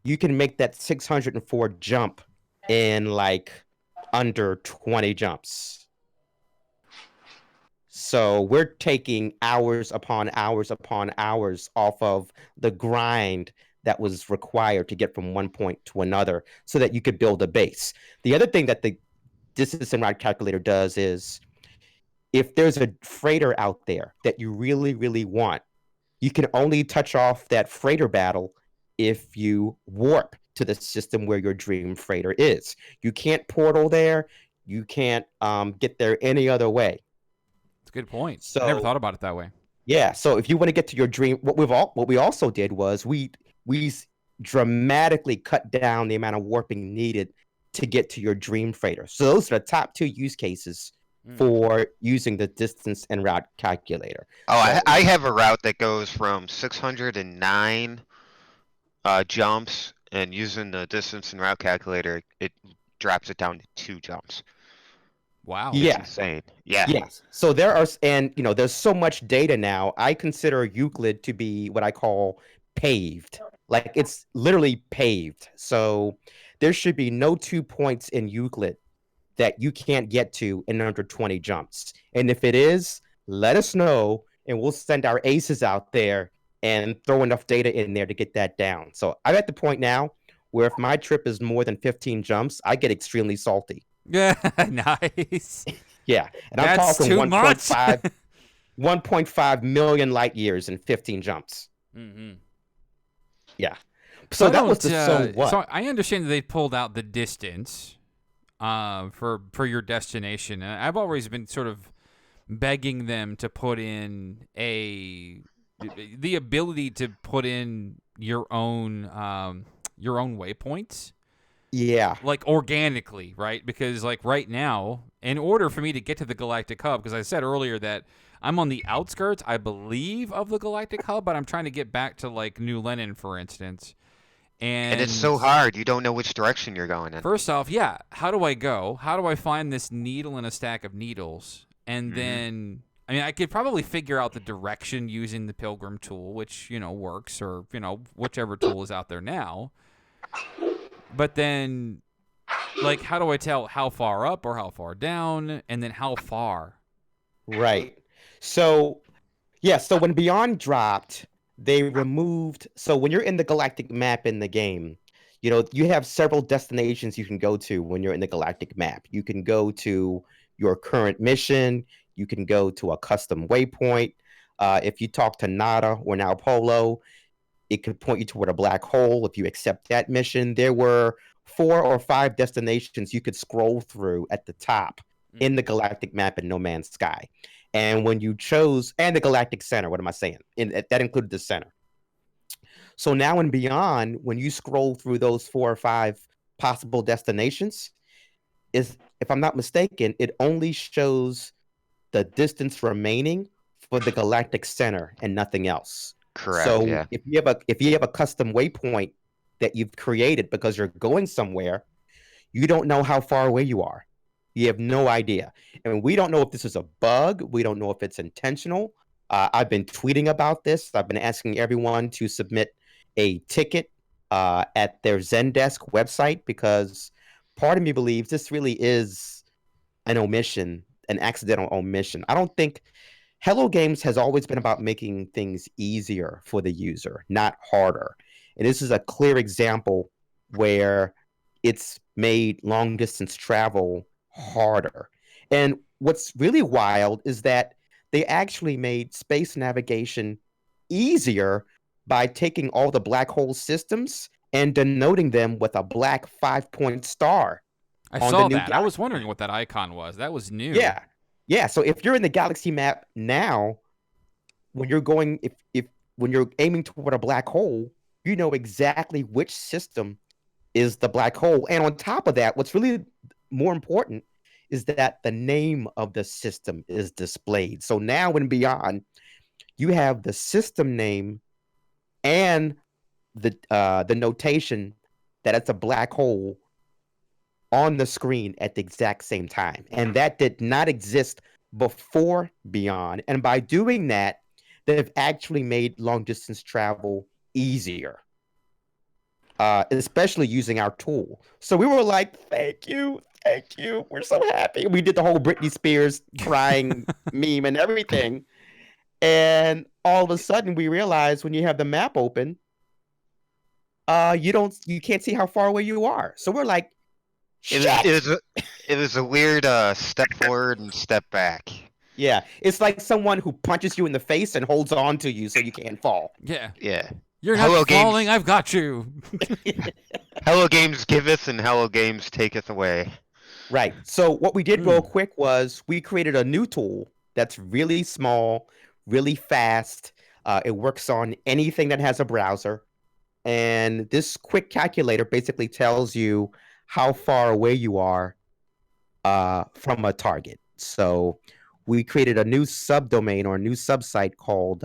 you can make that 604 jump in like under 20 jumps. So we're taking hours upon hours upon hours off of the grind that was required to get from one point to another so that you could build a base. The other thing that the distance and route calculator does is if there's a freighter out there that you really, really want, you can only touch off that freighter battle if you warp to the system where your dream freighter is. You can't portal there. You can't get there any other way. It's a good point. So, I never thought about it that way. Yeah, so if you want to get to your dream, what we also did was we dramatically cut down the amount of warping needed to get to your dream freighter. So those are the top two use cases for using the distance and route calculator. Oh, So- I have a route that goes from 609 jumps, and using the distance and route calculator, it drops it down to 2 jumps. Wow. It's Yeah. insane. Yeah. Yes. So there are, and there's so much data now. I consider Euclid to be what I call paved. Like it's literally paved. So there should be no 2 points in Euclid that you can't get to in under 20 jumps. And if it is, let us know and we'll send our aces out there and throw enough data in there to get that down. So I'm at the point now where if my trip is more than 15 jumps, I get extremely salty. Yeah, nice. Yeah, and I'm That's talking too much. 1.5 million light years in 15 jumps. Mm-hmm. Yeah. So I that was don't, the so what? So I understand that they pulled out the distance for your destination, and I've always been sort of begging them to put in the ability to put in your own waypoints. Yeah. Like organically, right? Because like right now, in order for me to get to the Galactic Hub, because I said earlier that I'm on the outskirts, I believe, of the Galactic Hub, but I'm trying to get back to like New Lenin, for instance. And it's so hard. You don't know which direction you're going in. First off, yeah, how do I go? How do I find this needle in a stack of needles? And then, I mean, I could probably figure out the direction using the Pilgrim tool, which, works, or, whichever tool is out there now. But then, like, how do I tell how far up or how far down, and then how far? Right. So, yeah, so when Beyond dropped, they removed, so when you're in the galactic map in the game, you have several destinations you can go to when you're in the galactic map. You can go to your current mission, you can go to a custom waypoint. If you talk to Nada or now Polo, it could point you toward a black hole if you accept that mission. There were 4 or 5 destinations you could scroll through at the top in the galactic map in No Man's Sky. And when you chose, and the galactic center, what am I saying? That included the center. So now in Beyond, when you scroll through those 4 or 5 possible destinations, if I'm not mistaken, it only shows the distance remaining for the galactic center and nothing else. Correct. So yeah. if you have a custom waypoint that you've created because you're going somewhere, you don't know how far away you are. You have no idea. And we don't know if this is a bug. We don't know if it's intentional. I've been tweeting about this. I've been asking everyone to submit a ticket at their Zendesk website because part of me believes this really is an omission, an accidental omission. I don't think Hello Games has always been about making things easier for the user, not harder. And this is a clear example where it's made long distance travel harder. And what's really wild is that they actually made space navigation easier by taking all the black hole systems and denoting them with a black 5-point star. I saw that. I was wondering what that icon was. That was new. Yeah. Yeah, so if you're in the galaxy map now, when you're going, when you're aiming toward a black hole, you know exactly which system is the black hole. And on top of that, what's really more important is that the name of the system is displayed. So now in Beyond, you have the system name and the notation that it's a black hole on the screen at the exact same time. And that did not exist before Beyond. And by doing that, they've actually made long distance travel easier, especially using our tool. So we were like, thank you. Thank you. We're so happy. We did the whole Britney Spears crying meme and everything. And all of a sudden we realized when you have the map open, you can't see how far away you are. So we're like, It shit. it was a weird step forward and step back. Yeah, it's like someone who punches you in the face and holds on to you so you can't fall. Yeah. Yeah. You're not Hello, games. falling. I've got you. Hello Games giveth and Hello Games taketh away. Right. So what we did real quick was we created a new tool that's really small, really fast. It works on anything that has a browser. And this quick calculator basically tells you how far away you are from a target. So we created a new subdomain or a new subsite called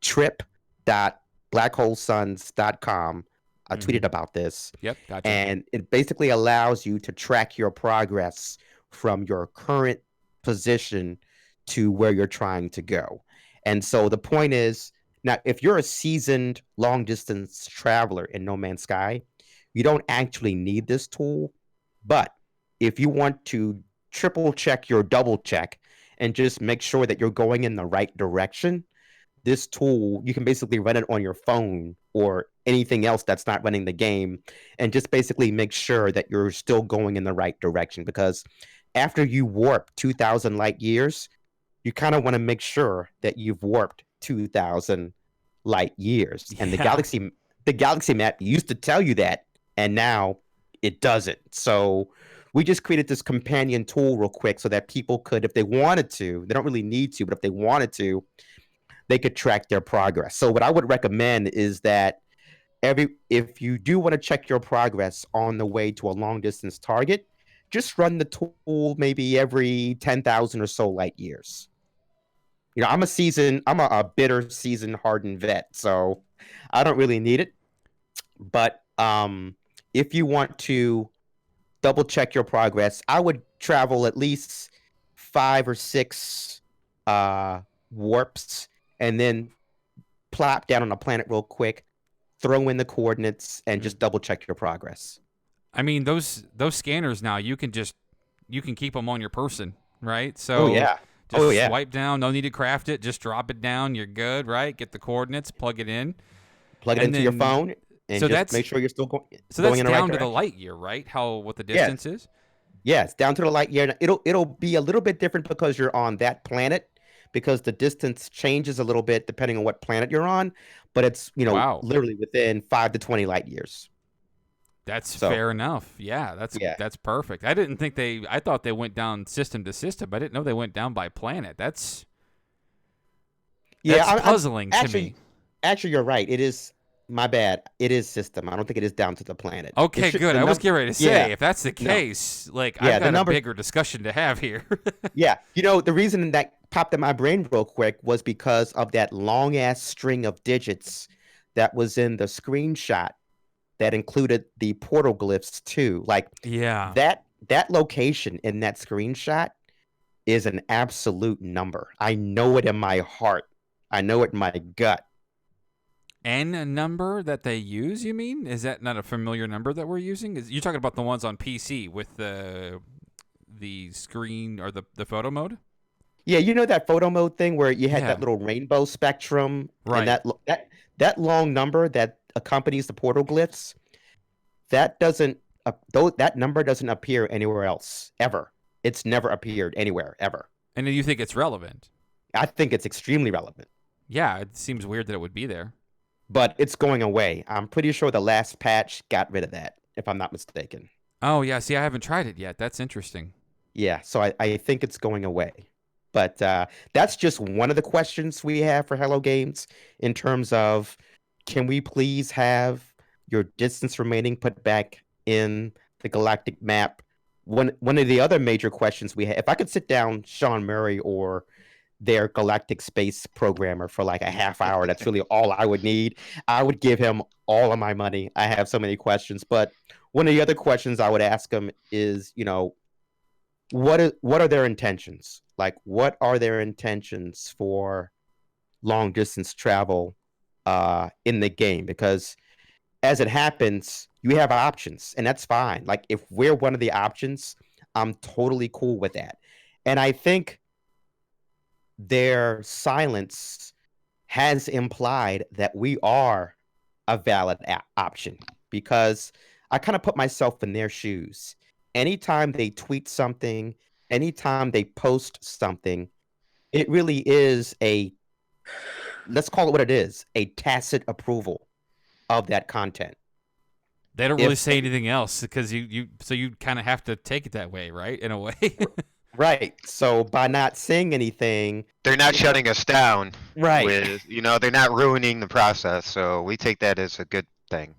trip.blackholesuns.com. I tweeted about this. Yep, gotcha. And it basically allows you to track your progress from your current position to where you're trying to go. And so the point is, now, if you're a seasoned long distance traveler in No Man's Sky, you don't actually need this tool. But if you want to triple check your double check and just make sure that you're going in the right direction, this tool, you can basically run it on your phone or anything else that's not running the game and just basically make sure that you're still going in the right direction. Because after you warp 2,000 light years, you kind of want to make sure that you've warped 2,000 light years. And the galaxy map used to tell you that, and now it doesn't. So we just created this companion tool real quick so that people could, if they wanted to, they don't really need to, but if they wanted to, they could track their progress. So what I would recommend is that if you do want to check your progress on the way to a long distance target, just run the tool maybe every 10,000 or so light years. You know, I'm a bitter seasoned hardened vet, so I don't really need it. But if you want to double check your progress, I would travel at least 5 or 6 warps and then plop down on a planet real quick, throw in the coordinates, and just double check your progress. I mean, those scanners now, you can keep them on your person, right? So just swipe down, no need to craft it, just drop it down, you're good, right? Get the coordinates, plug it in. Plug it into your phone, and so just make sure you're still going So that's in the down right to the direction. light year, right? What the distance is? Yes, down to the light year. It'll be a little bit different because you're on that planet, because the distance changes a little bit depending on what planet you're on, but it's, Wow. literally within 5 to 20 light years. That's fair enough. Yeah, that's perfect. I thought they went down system to system. I didn't know they went down by planet. That's puzzling to me. Actually, you're right. It is, my bad. It is system. I don't think it is down to the planet. Okay, good. I was getting ready to say, if that's the case, I've got a bigger discussion to have here. Yeah. The reason that popped in my brain real quick was because of that long ass string of digits that was in the screenshot that included the portal glyphs too. That location in that screenshot is an absolute number. I know it in my heart. I know it in my gut. And a number that they use, you mean? Is that not a familiar number that we're using? You're talking about the ones on PC with the screen or the photo mode? Yeah, that photo mode thing where you had that little rainbow spectrum, right? And that long number that accompanies the portal glyphs, that number doesn't appear anywhere else ever. It's never appeared anywhere ever. And you think it's relevant? I think it's extremely relevant. Yeah, it seems weird that it would be there. But it's going away. I'm pretty sure the last patch got rid of that, if I'm not mistaken. Oh, yeah. See, I haven't tried it yet. That's interesting. Yeah, so I think it's going away. But that's just one of the questions we have for Hello Games in terms of can we please have your distance remaining put back in the galactic map? One of the other major questions we have, if I could sit down Sean Murray or their galactic space programmer for like a half hour, that's really all I would need. I would give him all of my money. I have so many questions, but one of the other questions I would ask him is, what are their intentions? Like, what are their intentions for long distance travel in the game? Because as it happens, you have options, and that's fine. Like, if we're one of the options, I'm totally cool with that. And I think their silence has implied that we are a valid option, because I kind of put myself in their shoes. Anytime they tweet something, anytime they post something, it really is let's call it what it is, a tacit approval of that content. They don't really say anything else because you kind of have to take it that way, right? In a way. Right. So by not saying anything, They're not shutting us down. right. They're not ruining the process. So we take that as a good thing.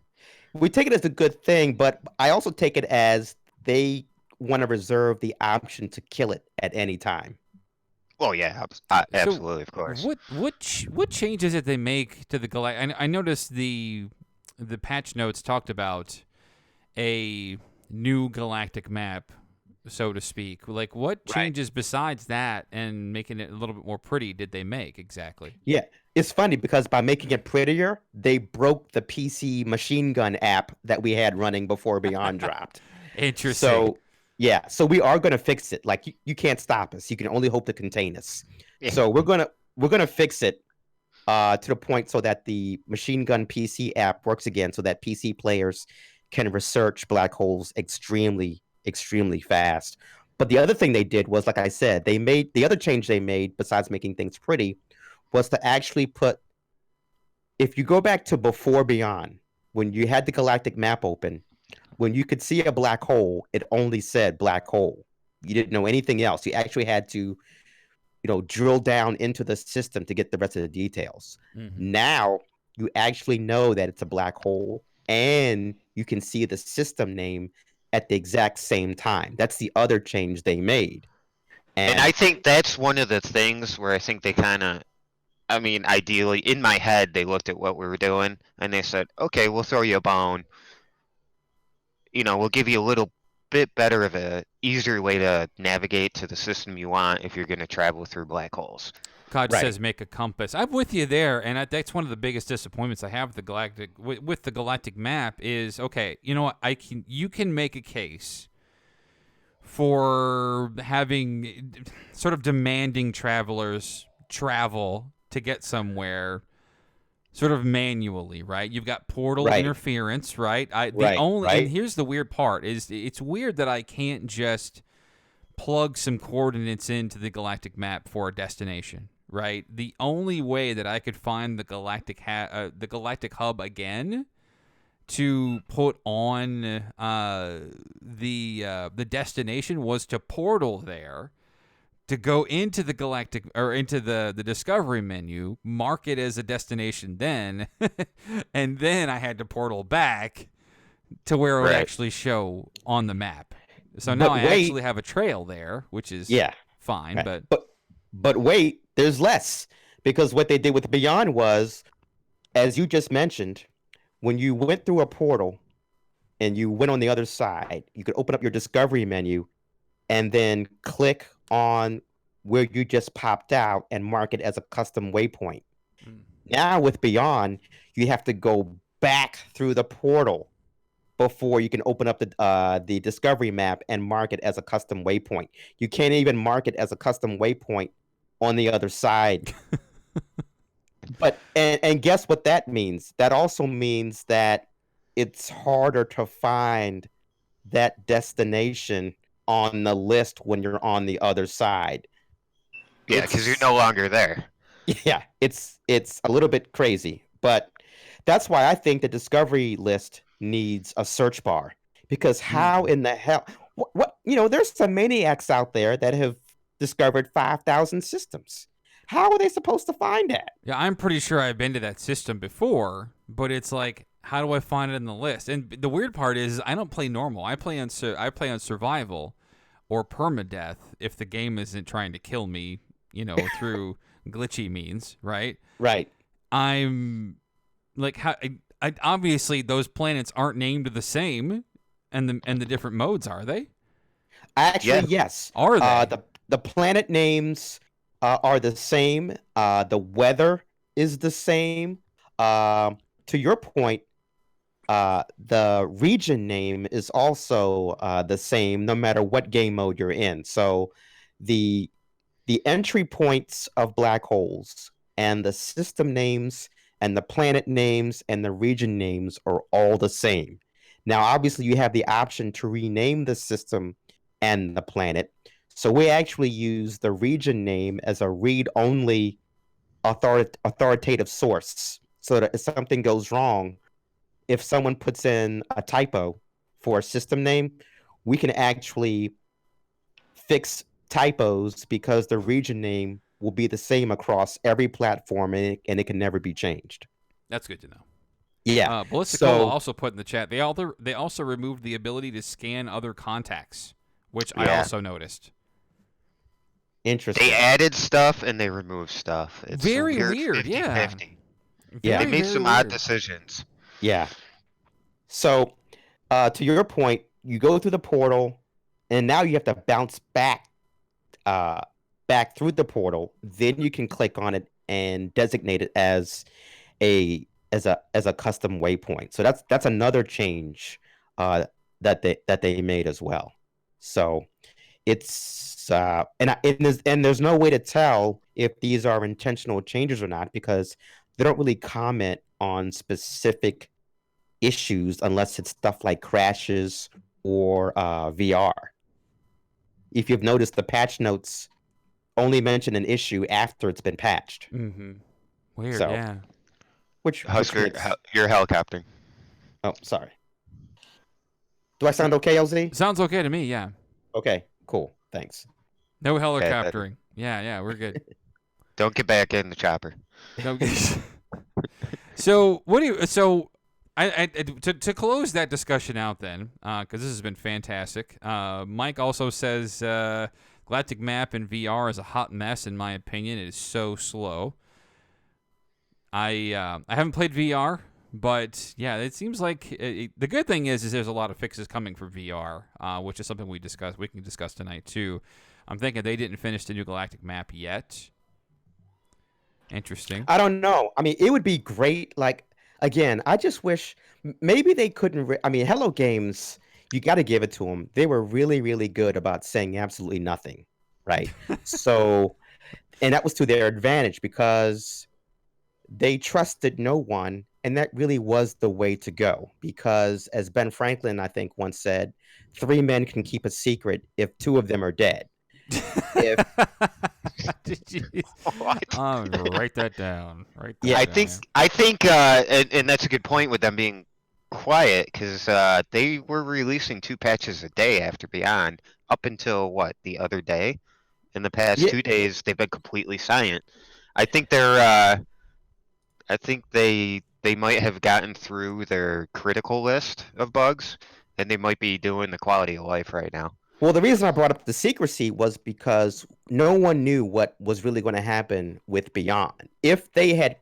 We take it as a good thing, but I also take it as they want to reserve the option to kill it at any time. Well, yeah, absolutely, of course. What changes did they make to the galactic? I noticed the patch notes talked about a new galactic map, so to speak. Like, what changes besides that and making it a little bit more pretty did they make exactly? Yeah, it's funny because by making it prettier, they broke the PC machine gun app that we had running before Beyond dropped. Interesting. So, yeah, so we are going to fix it. Like, you can't stop us. You can only hope to contain us. Yeah. So we're gonna fix it to the point so that the machine gun PC app works again, so that PC players can research black holes extremely, extremely fast. But the other thing they did was, like I said, the other change they made besides making things pretty was to actually put, if you go back to before Beyond, when you had the galactic map open, when you could see a black hole, it only said black hole. You didn't know anything else. You actually had to, drill down into the system to get the rest of the details. Mm-hmm. Now you actually know that it's a black hole, and you can see the system name at the exact same time. That's the other change they made. And I think that's one of the things where I think they kind of, ideally, in my head, they looked at what we were doing and they said, okay, we'll throw you a bone. We'll give you a little bit better of a easier way to navigate to the system you want if you're going to travel through black holes. Cod says make a compass. I'm with you there, and that's one of the biggest disappointments I have with the galactic map is, okay, you know what, you can make a case for having sort of demanding travelers travel to get somewhere sort of manually, right? You've got portal interference, right? And here's the weird part is it's weird that I can't just plug some coordinates into the galactic map for a destination, right? The only way that I could find the galactic hub again to put on the destination was to portal there, to go into the galactic or into the discovery menu, mark it as a destination then, and then I had to portal back to where it would actually show on the map. So now I actually have a trail there, which is fine. Right. But wait, there's less, because what they did with Beyond was, as you just mentioned, when you went through a portal and you went on the other side, you could open up your discovery menu and then click on where you just popped out and mark it as a custom waypoint. Now with Beyond, you have to go back through the portal before you can open up the discovery map and mark it as a custom waypoint. You can't even mark it as a custom waypoint on the other side. But and guess what that means? That also means that it's harder to find that destination on the list when you're on the other side. Yeah, because you're no longer there. Yeah, it's a little bit crazy, but that's why I think the discovery list needs a search bar, because how in the hell what there's some maniacs out there that have discovered 5,000 systems. How are they supposed to find that? Yeah, I'm pretty sure I've been to that system before, but it's like, how do I find it in the list? And the weird part is I don't play normal. I play on survival or permadeath if the game isn't trying to kill me, through glitchy means, right? Right. I'm like, how? Obviously those planets aren't named the same, and the different modes, are they? Actually, yes. Are they? The planet names are the same. The weather is the same. To your point, the region name is also the same no matter what game mode you're in. So the entry points of black holes and the system names and the planet names and the region names are all the same. Now, obviously, you have the option to rename the system and the planet. So we actually use the region name as a read-only authoritative source. So that if something goes wrong, if someone puts in a typo for a system name, we can actually fix typos because the region name will be the same across every platform and it can never be changed. That's good to know. Yeah. Ballistic So Cola also put in the chat. They also removed the ability to scan other contacts, which I Yeah. also noticed. interesting. They added stuff and they removed stuff. It's a Very weird weird, yeah. 50-50. Yeah. They Very, made very some odd weird. decisions. Yeah. So, to your point, you go through the portal, and now you have to bounce back through the portal. Then you can click on it and designate it as a custom waypoint. So that's another change that they made as well. So it's and there's no way to tell if these are intentional changes or not because they don't really comment on specific issues unless it's stuff like crashes or VR. If you've noticed, the patch notes only mention an issue after it's been patched. Mm-hmm. Weird, So, yeah. which Husker, makes... you're helicoptering. Oh, sorry. Do I sound okay, LZ? Sounds okay to me, yeah. Okay, cool. Thanks. No Okay, helicoptering. Yeah, we're good. Don't get back in the chopper. No. So what do you? So I to close that discussion out then, because this has been fantastic. Mike also says Galactic Map in VR is a hot mess in my opinion. It is so slow. I haven't played VR, but yeah, it seems like the good thing is there's a lot of fixes coming for VR, which is something we can discuss tonight too. I'm thinking they didn't finish the new Galactic Map yet. Interesting. I don't know. I mean, it would be great. Like, again, I just wish maybe they couldn't. I mean, Hello Games, you got to give it to them. They were really, really good about saying absolutely nothing, right? So, and that was to their advantage because they trusted no one. And that really was the way to go. Because as Ben Franklin, I think, once said, 3 men can keep a secret if 2 of them are dead. If What? Write that down. Write that Yeah, down. I think, and that's a good point with them being quiet because they were releasing 2 patches a day after Beyond up until what, the other day. In the past Yeah. 2 days, they've been completely silent. I think I think they might have gotten through their critical list of bugs, and they might be doing the quality of life right now. Well, the reason I brought up the secrecy was because no one knew what was really going to happen with Beyond. If they had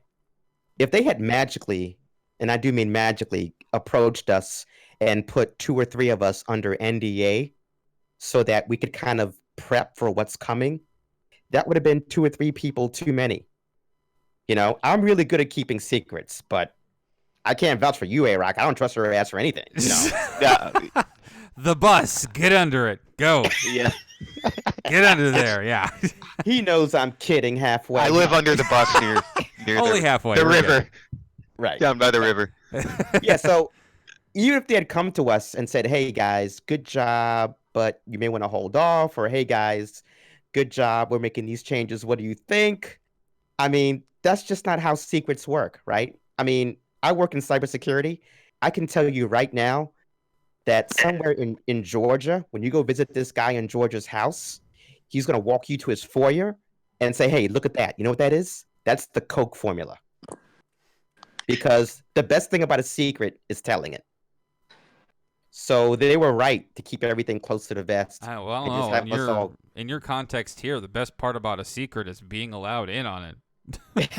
magically, and I do mean magically, approached us and put 2 or 3 of us under NDA so that we could kind of prep for what's coming, that would have been 2 or 3 people too many. I'm really good at keeping secrets, but I can't vouch for you, A-Rock. I don't trust her ass for anything. Yeah, The bus. Get under it. Go. yeah. Get under there. Yeah. He knows I'm kidding halfway. I live under the bus near Only the, halfway. the We're good. river, Right. down by the river. Yeah, so even if they had come to us and said, hey guys, good job, but you may want to hold off, or hey guys, good job, we're making these changes, what do you think? I mean, that's just not how secrets work, right? I mean, I work in cybersecurity. I can tell you right now that somewhere in Georgia, when you go visit this guy in Georgia's house, he's going to walk you to his foyer and say, hey, look at that. You know what that is? That's the Coke formula. because the best thing about a secret is telling it. So they were right to keep everything close to the vest Well, and just no, have us all. in your context here, the best part about a secret is being allowed in on it.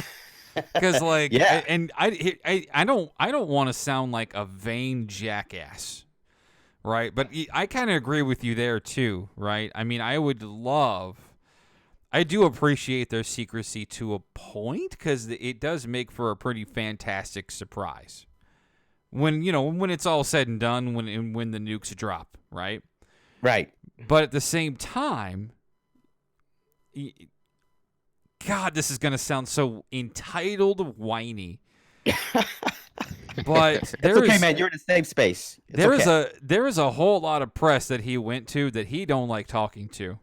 Because like, Yeah. I don't want to sound like a vain jackass, right? But I kind of agree with you there too, right? I mean, I do appreciate their secrecy to a point because it does make for a pretty fantastic surprise when when it's all said and done, when the nukes drop, right? Right. But at the same time, God, this is gonna sound so entitled, whiny. But It's okay, man. You're in a safe space. It's okay. there is a whole lot of press that he went to that he don't like talking to.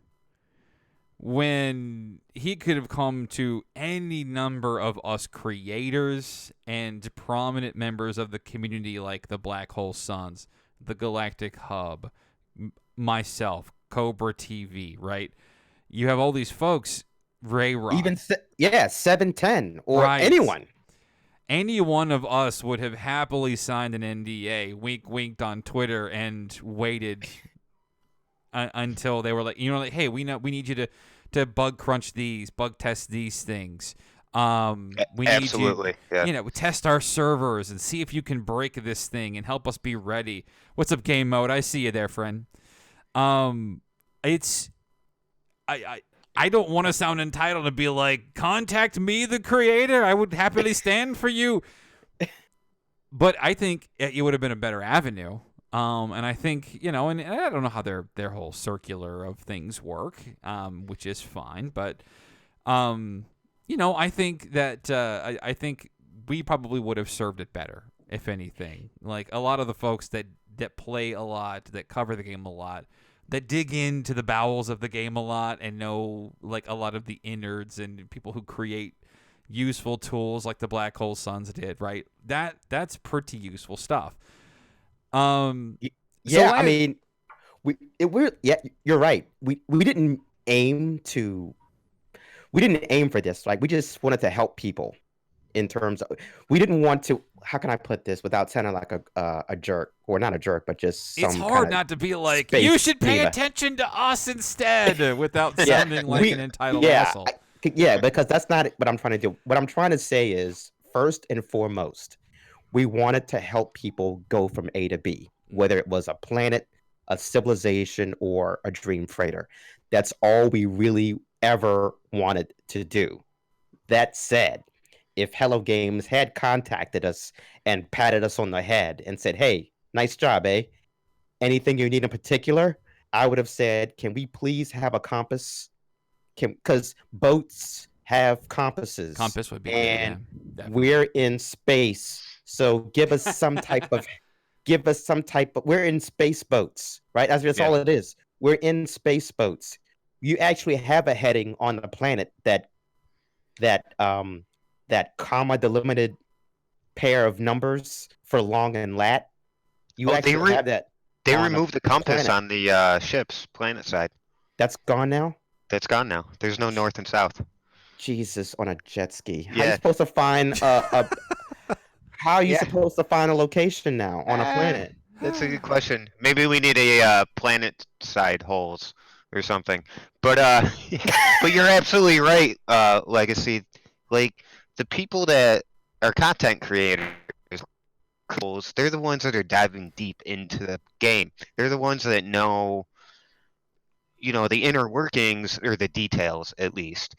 When he could have come to any number of us creators and prominent members of the community like the Black Hole Suns, the Galactic Hub, myself, Cobra TV, right? You have all these folks, Ray Rock. Even 710 or Right. anyone. Any one of us would have happily signed an NDA, winked on Twitter, and waited until they were like, like, hey, we need you to bug crunch these, bug test these things. We Absolutely, need you, yeah. test our servers and see if you can break this thing and help us be ready. What's up, game mode? I see you there, friend. It's I don't want to sound entitled to be like, contact me, the creator. I would happily stand for you. But I think it would have been a better avenue. And I think, and I don't know how their whole circular of things work, which is fine. But, I think that I think we probably would have served it better, if anything. Like a lot of the folks that play a lot, that cover the game a lot, that dig into the bowels of the game a lot and know like a lot of the innards and people who create useful tools like the Black Hole Suns did, right? That's pretty useful stuff. I mean, you're right. We didn't aim for this. Like we just wanted to help people in terms of, we didn't want to, how can I put this without sounding like a jerk, or not a jerk, but just some it's hard not to be like, space you should pay diva. attention to us instead without sounding like an entitled asshole. Because that's not what I'm trying to do. What I'm trying to say is, first and foremost, we wanted to help people go from A to B, whether it was a planet, a civilization, or a dream freighter. That's all we really ever wanted to do. That said, if Hello Games had contacted us and patted us on the head and said, hey, nice job, eh? Anything you need in particular? I would have said, can we please have a compass? Because boats have compasses. Compass would be and good, yeah, we're in space. So give us some type of, we're in space boats, right? That's all it is. We're in space boats. You actually have a heading on the planet that comma delimited pair of numbers for long and lat. You actually have that. They removed the compass on the ship's planet side. That's gone now? That's gone now. There's no north and south. Jesus, on a jet ski. How Yeah. are you supposed to find how are you supposed to find a location now on a planet? That's a good question. Maybe we need a planet side holes or something. But but you're absolutely right, Legacy. Like the people that are content creators, they're the ones that are diving deep into the game. They're the ones that know, the inner workings or the details at least.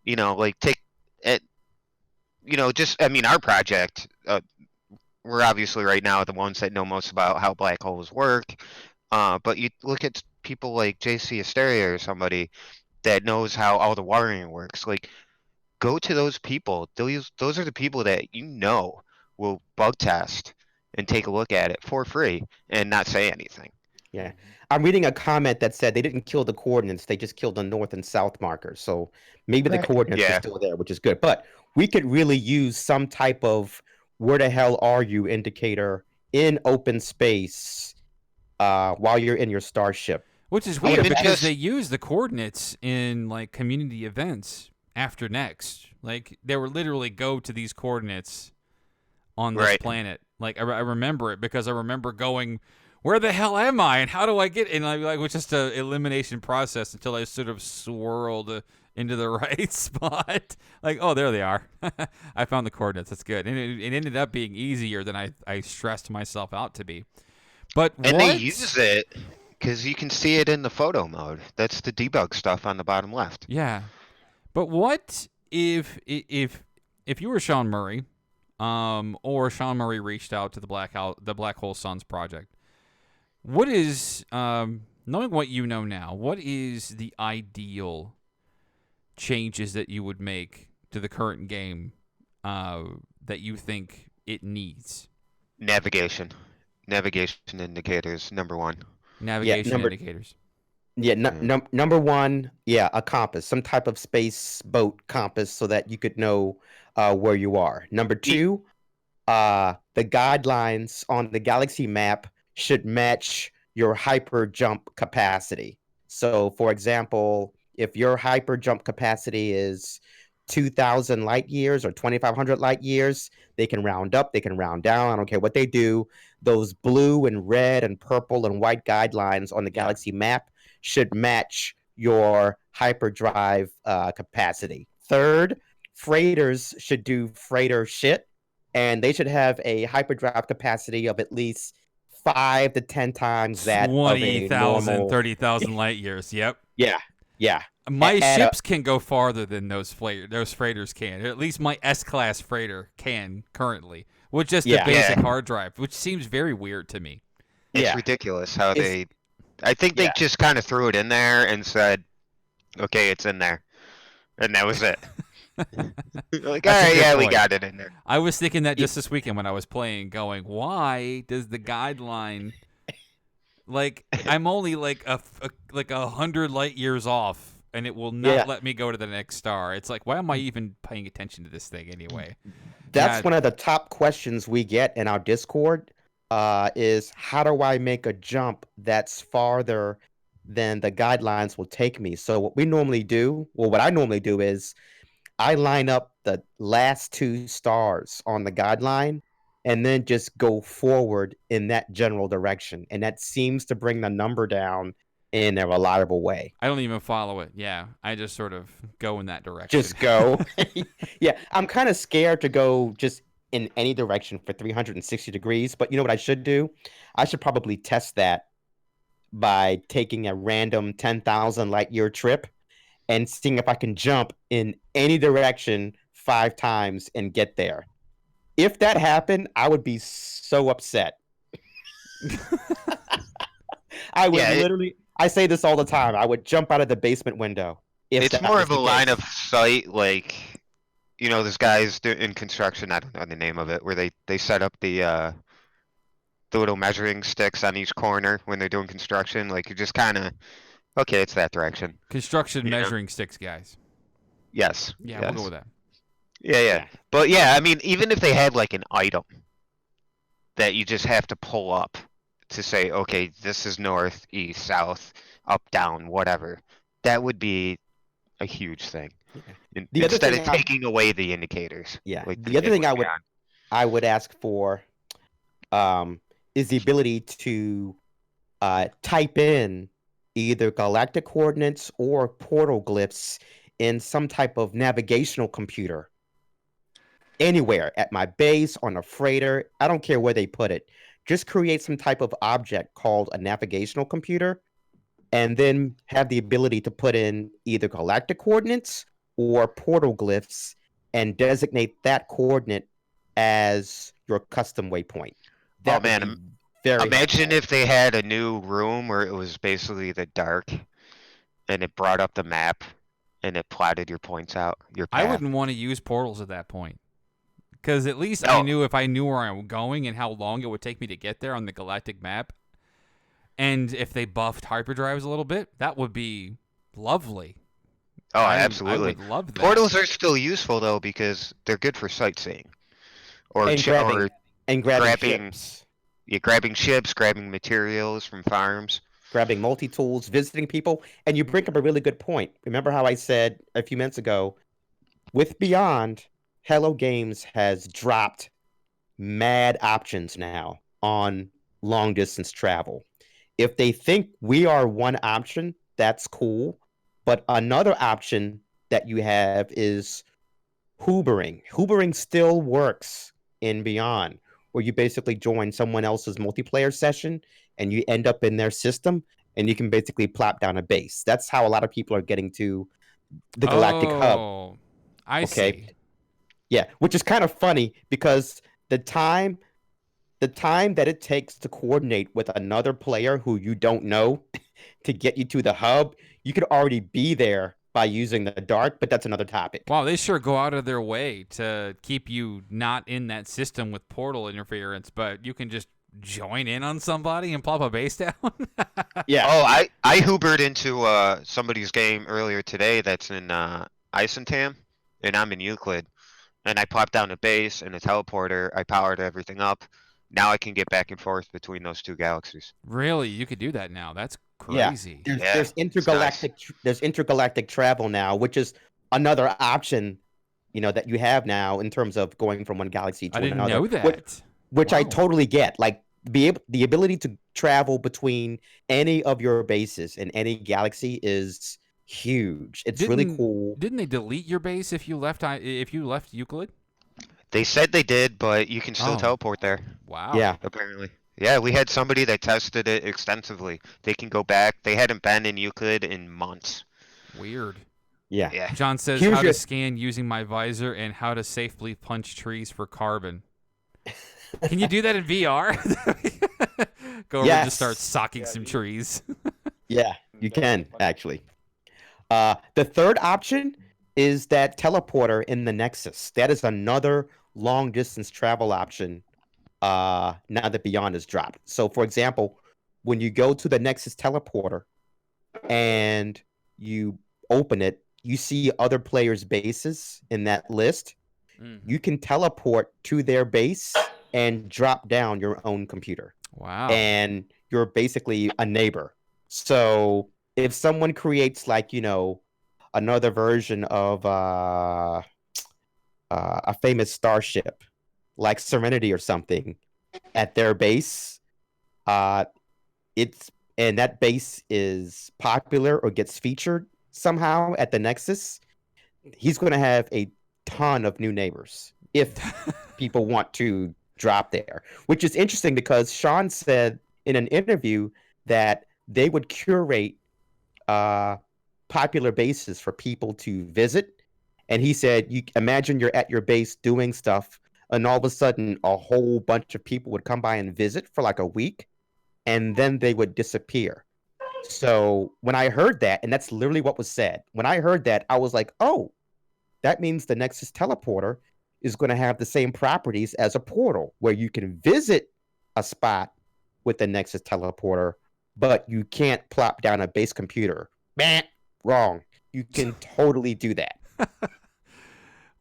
Like our project. We're obviously right now the ones that know most about how black holes work. But you look at people like JC Asteria or somebody that knows how all the wiring works. Like, go to those people. Those are the people that will bug test and take a look at it for free and not say anything. Yeah. I'm reading a comment that said they didn't kill the coordinates, they just killed the north and south markers. So maybe the coordinates are still there, which is good. But we could really use some type of where the hell are you indicator in open space while you're in your starship. Which is weird because they use the coordinates in like community events after next. Like they were literally go to these coordinates on this Right. planet. Like I remember it because I remember going, where the hell am I and how do I get? And it was just a elimination process until I sort of swirled into the right spot. Like, oh, there they are. I found the coordinates. That's good. And it ended up being easier than I stressed myself out to be. But And what? they use it because you can see it in the photo mode. That's the debug stuff on the bottom left. Yeah. But what if you were Sean Murray, or Sean Murray reached out to the Black Hole Suns project? What is, knowing what you know now, what is the ideal changes that you would make to the current game that you think it needs? Navigation indicators, number one. Navigation indicators. Yeah, Yeah. number one, a compass, some type of space boat compass, so that you could know where you are. Number two, the guidelines on the galaxy map should match your hyper jump capacity. So, for example, if your hyper jump capacity is 2,000 light years or 2,500 light years, they can round up, they can round down. I don't care what they do. Those blue and red and purple and white guidelines on the galaxy map should match your hyperdrive capacity. Third, freighters should do freighter shit, and they should have a hyperdrive capacity of at least 5 to 10 times that of a 20,000, normal. 30,000 light years. Yep. Yeah. My At a- ships can go farther than those freighters can. Or at least my S-class freighter can currently, with just a Yeah. basic Yeah. hard drive, which seems very weird to me. It's Yeah. ridiculous how It's- I think they yeah. just kind of threw it in there and said, okay, it's in there. And that was it. Like, That's a alright, good yeah, we point. got it in there. I was thinking that just this weekend when I was playing, going, why does the guideline, like, I'm only like a 100 light years off, and it will not Yeah. let me go to the next star. It's like, why am I even paying attention to this thing anyway? That's Yeah. one of the top questions we get in our Discord, is how do I make a jump that's farther than the guidelines will take me? So what I normally do is I line up the last 2 stars on the guideline and then just go forward in that general direction. And that seems to bring the number down in a reliable way. I don't even follow it. Yeah, I just sort of go in that direction. Just go. Yeah, I'm kind of scared to go just in any direction for 360 degrees, but you know what I should do? I should probably test that by taking a random 10,000 light year trip and seeing if I can jump in any direction 5 times and get there. If that happened, I would be so upset. I would Yeah, literally, I say this all the time, I would jump out of the basement window. If It's that more was of a the line case. of sight, like, this guy's in construction, I don't know the name of it, where they set up the little measuring sticks on each corner when they're doing construction. Like, you just kind of, okay, it's that direction. Construction Yeah. measuring sticks, guys. Yes. Yeah, yes. we'll go with that. Yeah. But yeah, I mean, even if they had like an item that you just have to pull up to say, okay, this is north, east, south, up, down, whatever, that would be a huge thing. The other Instead thing of I- taking away the indicators. Yeah. like The they other did thing with Neon. I would ask for is the ability to type in either galactic coordinates or portal glyphs in some type of navigational computer. Anywhere, at my base, on a freighter, I don't care where they put it. Just create some type of object called a navigational computer, and then have the ability to put in either galactic coordinates or portal glyphs and designate that coordinate as your custom waypoint. That man, would be very Imagine helpful. if they had a new room where it was basically the dark and it brought up the map and it plotted your points out, your path. I wouldn't want to use portals at that point. Because at least I No. knew if I knew where I'm going and how long it would take me to get there on the galactic map, and if they buffed hyperdrives a little bit, that would be lovely. Oh, I absolutely. would love that. Portals are still useful though because they're good for sightseeing. Or, And grabbing grabbing- ships, you're grabbing ships, grabbing materials from farms. grabbing multi-tools, visiting people. And you bring up a really good point. Remember how I said a few minutes ago, with Beyond, Hello Games has dropped mad options now on long distance travel. If they think we are one option, that's cool. But another option that you have is Hoobering. Hoobering still works in Beyond, where you basically join someone else's multiplayer session and you end up in their system and you can basically plop down a base. That's how a lot of people are getting to the Galactic Hub. Oh, I Okay. see. Yeah, which is kind of funny because the time that it takes to coordinate with another player who you don't know to get you to the hub, you could already be there by using the dark, but that's another topic. Wow, they sure go out of their way to keep you not in that system with portal interference, but you can just join in on somebody and plop a base down. Yeah. Oh, I Hoobered into somebody's game earlier today that's in Isentam, and I'm in Euclid. And I popped down a base and a teleporter. I powered everything up. Now I can get back and forth between those two galaxies. Really? You could do that now. That's Yeah. crazy. Yeah, There's intergalactic travel now, which is another option, that you have now in terms of going from one galaxy to I didn't another. know that. Which I Wow. totally get. Like the ability to travel between any of your bases in any galaxy is huge. It's really cool. Didn't they delete your base if you left Euclid? They said they did, but you can still Oh. teleport there, Wow. Yeah. apparently. Yeah, we had somebody that tested it extensively. They can go back. They hadn't been in Euclid in months. Weird. Yeah. Yeah. John says Here's how your- to scan using my visor and how to safely punch trees for carbon. Can you do that in VR? Go over and just start Yes. socking some trees. Yeah, you can actually. The third option is that teleporter in the Nexus. That is another long distance travel option. Now that Beyond is dropped. So, for example, when you go to the Nexus teleporter and you open it, you see other players' bases in that list. You can teleport to their base and drop down your own computer. Wow. And you're basically a neighbor. So if someone creates another version of a famous starship like Serenity or something at their base, and that base is popular or gets featured somehow at the Nexus, he's going to have a ton of new neighbors if people want to drop there, which is interesting because Sean said in an interview that they would curate popular bases for people to visit. And he said, you imagine you're at your base doing stuff, and all of a sudden a whole bunch of people would come by and visit for like a week, and then they would disappear. So when I heard that, and that's literally what was said, when I heard that, I was like, oh, that means the Nexus teleporter is going to have the same properties as a portal, where you can visit a spot with the Nexus teleporter, but you can't plop down a base computer. Bah, wrong. You can totally do that.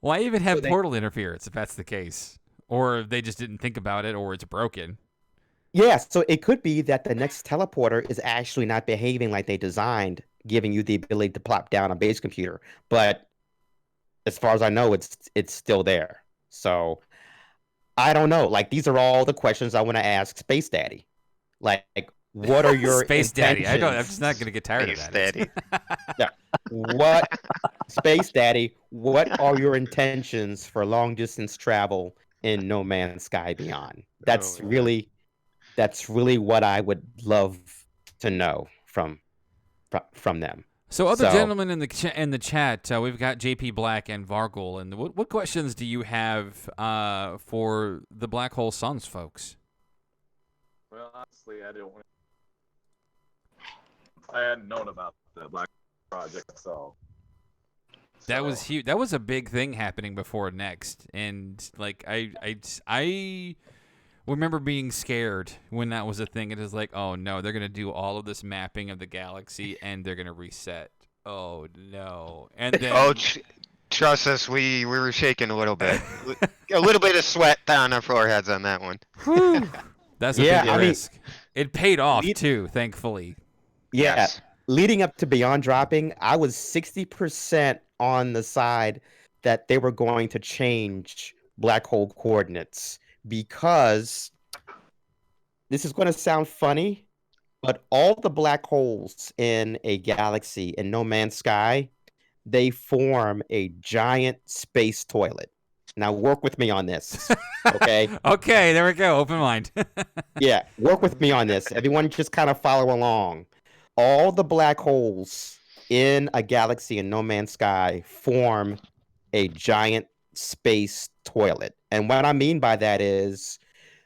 Why even have So they- portal interference if that's the case? Or they just didn't think about it, or it's broken. Yeah, so it could be that the Nexus teleporter is actually not behaving like they designed, giving you the ability to plop down a base computer. But as far as I know, it's still there. So I don't know. Like, these are all the questions I want to ask Space Daddy. Like, what are your Space Daddy? I'm intentions? just not gonna get tired Space of that. Daddy. What Space Daddy, what are your intentions for long distance travel in No Man's Sky Beyond? That's Oh, man. really what I would love to know from them. So, other So- gentlemen in the chat, we've got JP Black and Vargul. And what questions do you have for the Black Hole Suns folks? Well, honestly, I hadn't known about the Black Project, so. That was huge. That was a big thing happening before Next, and like I remember being scared when that was a thing. It is like, oh no, they're gonna do all of this mapping of the galaxy, and they're gonna reset. Oh no! And then Oh, trust us, we were shaking a little bit. A little bit of sweat down our foreheads on that one. whew, that's a Yeah, big I mean- risk. It paid off Lead- too, thankfully. Yeah, Yes. leading up to Beyond dropping, I was 60% on the side that they were going to change black hole coordinates because this is going to sound funny, but all the black holes in a galaxy in No Man's Sky, they form a giant space toilet. Now work with me on this, okay? Okay, there we go. Open mind. Yeah, work with me on this. Everyone just kind of follow along. All the black holes in a galaxy in No Man's Sky form a giant space toilet. And what I mean by that is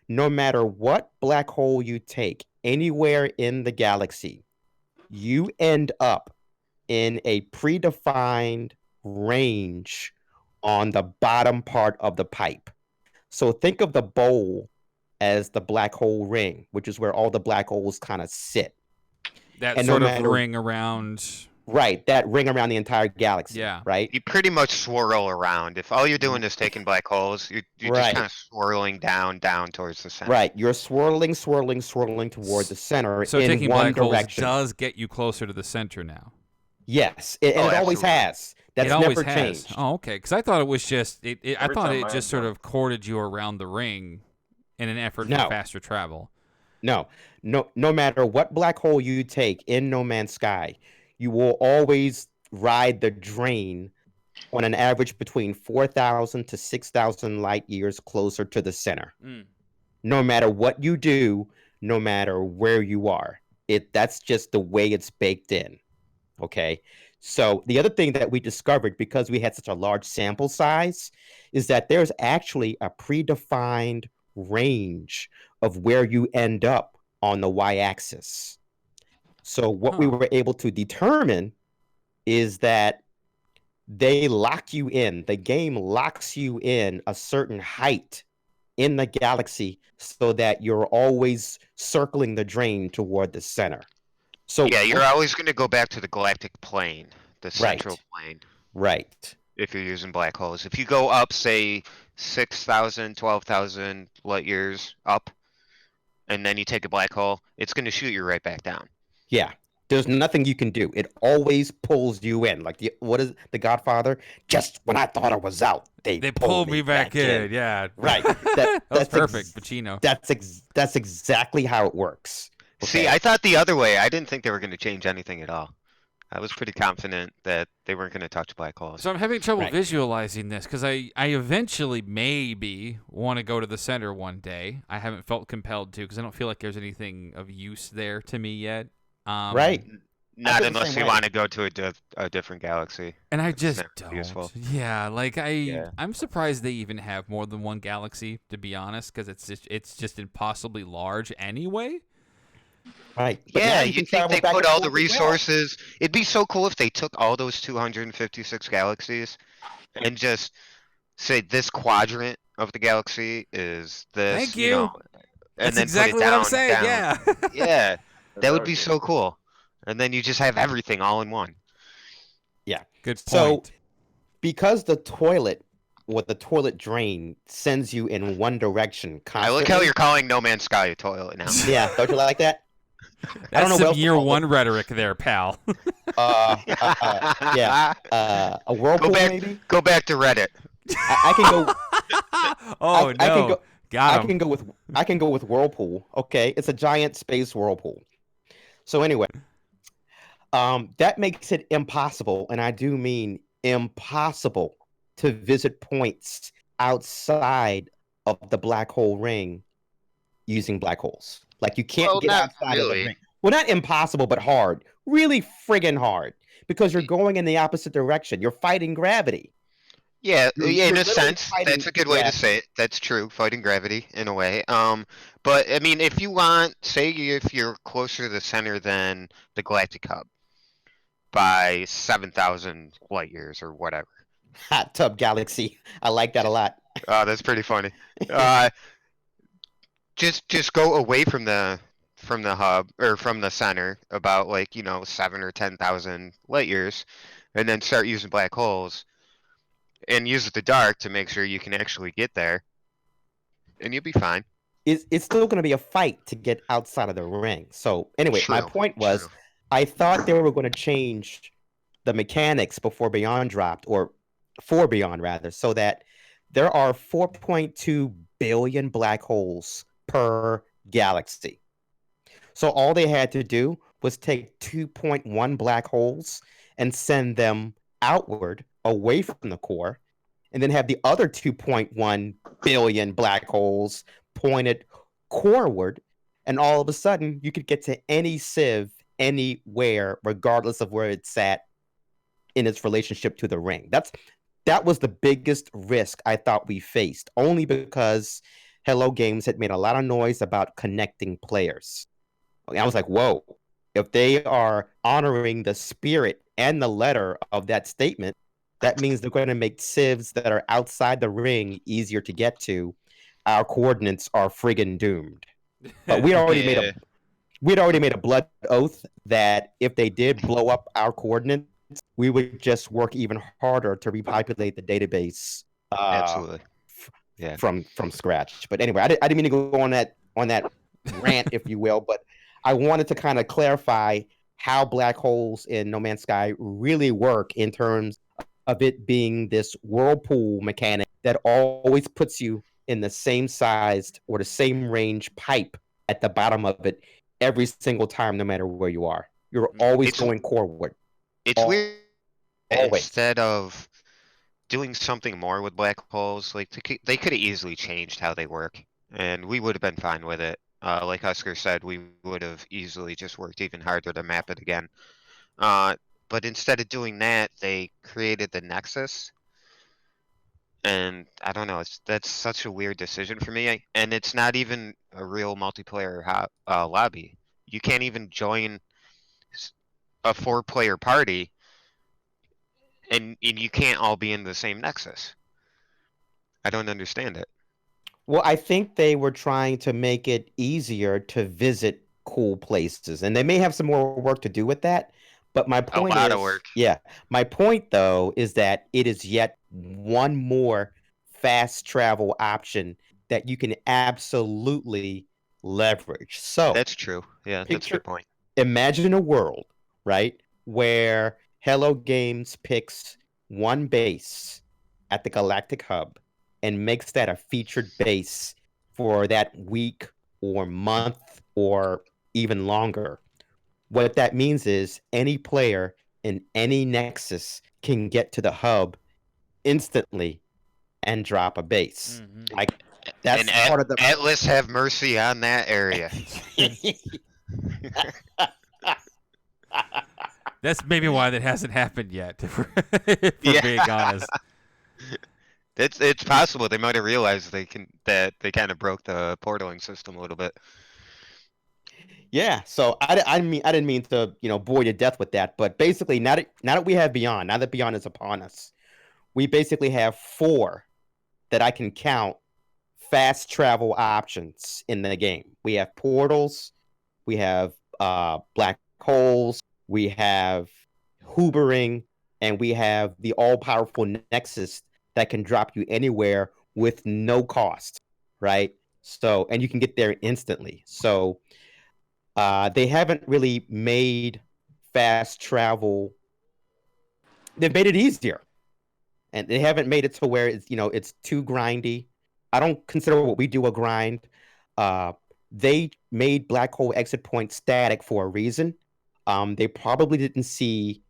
no matter what black hole you take anywhere in the galaxy, you end up in a predefined range on the bottom part of the pipe. So think of the bowl as the black hole ring, which is where all the black holes kind of sit. That And no sort of matter ring around. right, that ring around the entire galaxy. Yeah. Right. You pretty much swirl around. If all you're doing is taking black holes, you're just Right. kind of swirling down towards the center. Right. You're swirling toward the center So in taking one black holes direction. does get you closer to the center now. Yes, and Oh, it always absolutely. has. That's it always never has. changed. Oh, okay. Because I thought it was just. I Every thought time it I just had sort of courted you around the ring, in an effort for No. faster travel. No, no matter what black hole you take in No Man's Sky, you will always ride the drain on an average between 4,000 to 6,000 light years closer to the center. Mm. No matter what you do, no matter where you are, that's just the way it's baked in. Okay. So the other thing that we discovered because we had such a large sample size is that there's actually a predefined range of where you end up on the y-axis. So what we Huh. were able to determine is that they lock you in, the game locks you in a certain height in the galaxy so that you're always circling the drain toward the center. So Yeah, you're always going to go back to the galactic plane, the central plane, right. if you're using black holes. If you go up, say, 6,000, 12,000 light years up, and then you take a black hole, it's going to shoot you right back down. Yeah. There's nothing you can do. It always pulls you in. Like what is The Godfather? Just when I thought I was out, they pulled me back in. Yeah. Right. That was that's perfect, Pacino. That's exactly how it works. See, Okay? I thought the other way. I didn't think they were going to change anything at all. I was pretty confident that they weren't going to touch black holes. So I'm having trouble Right. visualizing this because I eventually maybe want to go to the center one day. I haven't felt compelled to because I don't feel like there's anything of use there to me yet. Right. Not feel the unless same you way. want to go to a different galaxy. And I It's just never don't. useful. Yeah, like Yeah. I'm surprised they even have more than one galaxy, to be honest, because it's just impossibly large anyway. Right. But now Yeah, you can you'd think travel they back put and all the forth as well. resources. It'd be so cool if they took all those 256 galaxies and just say this quadrant of the galaxy is this, Thank you you. know, and That's then exactly put it what down, I'm saying. down. Yeah. Yeah, that would be That's so cool. And then you just have everything all in one. Good So point. because the toilet drain sends you in one direction I constantly. like how you're calling No Man's Sky a toilet now. Yeah, don't you like that? That's know what some else to year call it. one rhetoric there, pal. Yeah. A whirlpool back- maybe. Go back to Reddit. I can go. Oh I no. can go. Got I him. can go with whirlpool. Okay, it's a giant space whirlpool. So anyway, that makes it impossible, and I do mean impossible, to visit points outside of the black hole ring using black holes. Like you can't Well, get not outside of the really. ring. Well, not impossible, but hard. Really friggin' hard because you're going in the opposite direction. You're fighting gravity. Yeah, You're yeah, in a literally sense, fighting that's a good way to gravity. say it. That's true, fighting gravity in a way. But I mean, if you want, say if you're closer to the center than the galactic hub by 7,000 light years or whatever. Hot tub galaxy. I like that a lot. Oh, that's pretty funny. Just go away from the hub or from the center about 7 or 10,000 light years, and then start using black holes. And use the dark to make sure you can actually get there, and you'll be fine. It's still going to be a fight to get outside of the ring. So anyway, my True, point was, true. I thought they were going to change the mechanics before Beyond dropped, or for Beyond rather, so that there are 4.2 billion black holes per galaxy. So all they had to do was take 2.1 black holes and send them outward away from the core, and then have the other 2.1 billion black holes pointed coreward, and all of a sudden you could get to any sieve anywhere, regardless of where it's at in its relationship to the ring. That was the biggest risk I thought we faced, only because Hello Games had made a lot of noise about connecting players. I was like, whoa, if they are honoring the spirit and the letter of that statement, that means they're going to make civs that are outside the ring easier to get to. Our coordinates are friggin' doomed. But we'd already made a blood oath that if they did blow up our coordinates, we would just work even harder to repopulate the database Absolutely. Yeah. from scratch. But anyway, I didn't mean to go on that rant, if you will, but I wanted to kind of clarify how black holes in No Man's Sky really work in terms of it being this whirlpool mechanic that always puts you in the same sized or the same range pipe at the bottom of it every single time, no matter where you are. You're always going coreward. It's weird. Always. Instead of doing something more with black holes, like they could have easily changed how they work, and we would have been fine with it. Like Husker said, we would have easily just worked even harder to map it again. But instead of doing that, they created the Nexus. And I don't know, that's such a weird decision for me. And it's not even a real multiplayer lobby. You can't even join a 4-player party, and you can't all be in the same Nexus. I don't understand it. Well, I think they were trying to make it easier to visit cool places, and they may have some more work to do with that. But my point lot is, of work. yeah, my point though is that it is yet one more fast travel option that you can absolutely leverage. So That's true. Yeah, that's a good point. imagine a world, right, where Hello Games picks one base at the Galactic Hub and makes that a featured base for that week or month or even longer. What that means is any player in any Nexus can get to the hub instantly and drop a base. Mhm. Like that's And part of the Atlas have mercy on that area. That's maybe why that hasn't happened yet, if we're being honest. It's possible they might have realized they kind of broke the portaling system a little bit. Yeah, so I didn't mean to bore you to death with that, but basically now that we have Beyond, now that Beyond is upon us, we basically have 4 that I can count fast travel options in the game. We have portals, we have black holes, we have hoovering, and we have the all-powerful Nexus that can drop you anywhere with no cost, right? So, and you can get there instantly. So they haven't really made fast travel. They've made it easier, and they haven't made it to where it's too grindy. I don't consider what we do a grind. They made black hole exit point static for a reason. They probably didn't see.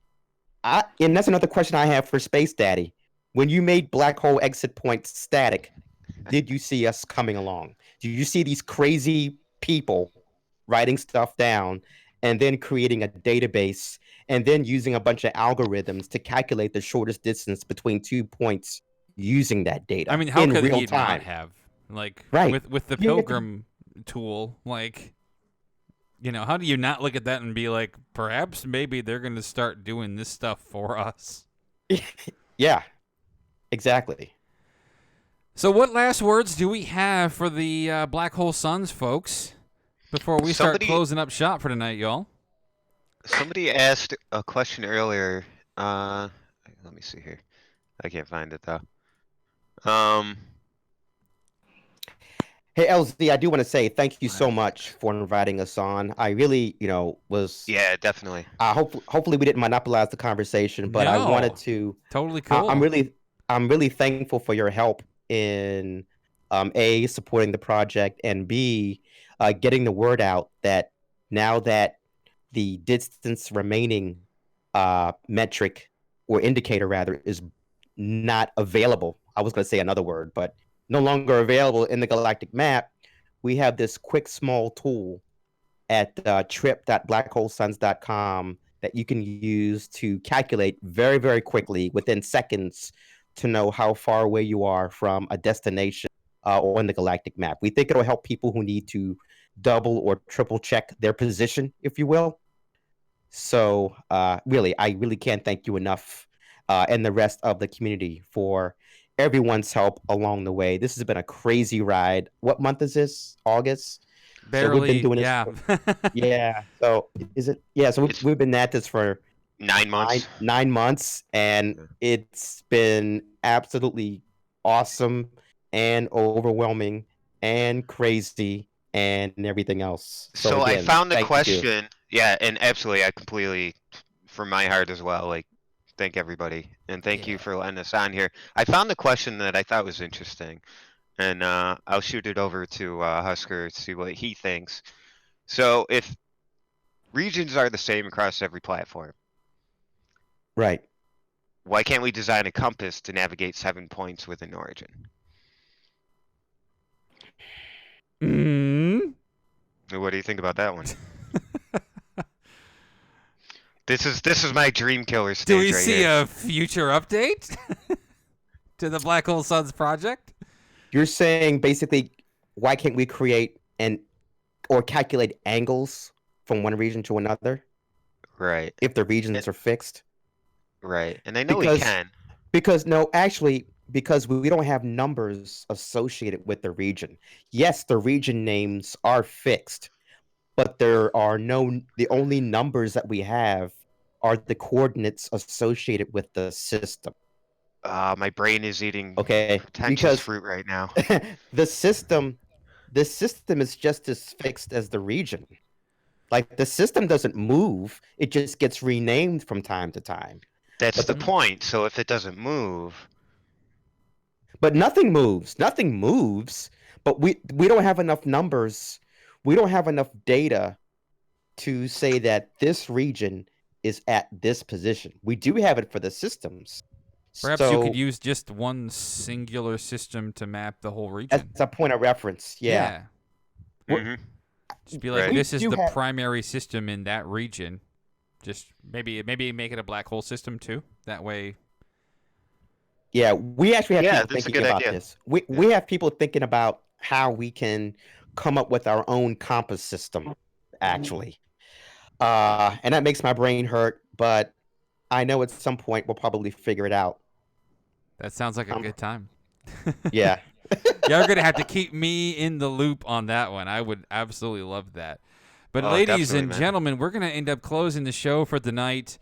And that's another question I have for Space Daddy. When you made black hole exit point static, did you see us coming along? Did you see these crazy people writing stuff down and then creating a database and then using a bunch of algorithms to calculate the shortest distance between 2 points using that data? I mean, how in could real he time? not have? Like, Right. with the Pilgrim tool, like, how do you not look at that and be like, perhaps maybe they're going to start doing this stuff for us? Yeah, exactly. So what last words do we have for the Black Hole Suns, folks, before we start closing up shop for tonight, y'all? Somebody asked a question earlier. Let me see here. I can't find it though. Hey, LZ, I do want to say thank you so much for inviting us on. I really, was. Yeah, definitely. Hopefully we didn't monopolize the conversation, but I wanted to. Totally cool. I'm really thankful for your help in A, supporting the project, and B, getting the word out that now that the distance remaining metric or indicator rather is not available. I was going to say another word, but no longer available in the galactic map. We have this quick, small tool at trip.blackholesuns.com that you can use to calculate very, very quickly within seconds to know how far away you are from a destination on the galactic map. We think it'll help people who need to double or triple check their position, if you will. So really, I really can't thank you enough and the rest of the community for everyone's help along the way. This has been a crazy ride. What month is this? August? So we've been Barely, doing this. yeah. Yeah. So is it? Yeah. So It's we've been at this for 9 months. 9 months, and Yeah. it's been absolutely awesome and overwhelming and crazy and everything else. So I again, found the thank you. question. Yeah, and absolutely, I completely, from my heart as well, like, thank everybody. And thank you Yeah. for letting us on here. I found the question that I thought was interesting. And I'll shoot it over to Husker to see what he thinks. So if regions are the same across every platform, Right. why can't we design a compass to navigate 7 points within origin? Mm. What do you think about that one? This is my dream killer stage Do we right see here. a future update to the Black Hole Suns project? You're saying basically, why can't we create or calculate angles from one region to another Right, if the regions are fixed? right. And I know we Because can. no, actually, because we don't have numbers associated with the region. Yes, the region names are fixed, but there are the only numbers that we have are the coordinates associated with the system. My brain is eating Okay, pretentious because fruit right now. the system is just as fixed as the region. Like the system doesn't move, it just gets renamed from time to time. That's But the the point. So if it doesn't move, but nothing moves. Nothing moves. But we don't have enough numbers. We don't have enough data to say that this region is at this position. We do have it for the systems. Perhaps you could So use just one singular system to map the whole as region. a point of reference, yeah. Yeah. We're- hmm Just be like, Right. this is We do the have- primary system in that region. Just maybe make it a black hole system too. That way. Yeah, we actually have Yeah, people that's a thinking good about idea. this. We have people thinking about how we can come up with our own compass system, actually. And that makes my brain hurt, but I know at some point we'll probably figure it out. That sounds like a Um, good time. Yeah. You're gonna have to keep me in the loop on that one. I would absolutely love that. But Oh, ladies definitely, and man. gentlemen, we're gonna end up closing the show for the night.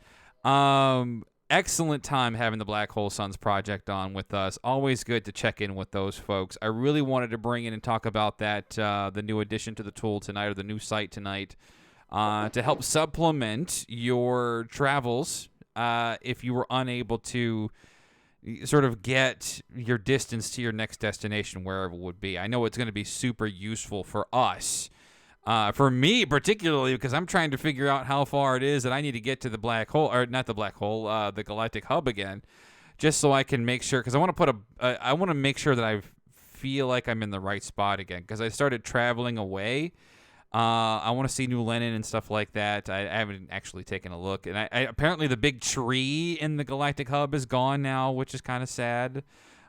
Excellent time having the Black Hole Suns project on with us. Always good to check in with those folks. I really wanted to bring in and talk about that the new addition to the tool tonight, or the new site tonight, to help supplement your travels if you were unable to sort of get your distance to your next destination, wherever it would be. I know it's going to be super useful for us. For me, particularly, because I'm trying to figure out how far it is that I need to get to the black hole, or not the black hole, the galactic hub again, just so I can make sure, because I want to I want to make sure that I feel like I'm in the right spot again, because I started traveling away. I want to see New Lenin and stuff like that. I haven't actually taken a look, and I apparently the big tree in the galactic hub is gone now, which is kind of sad.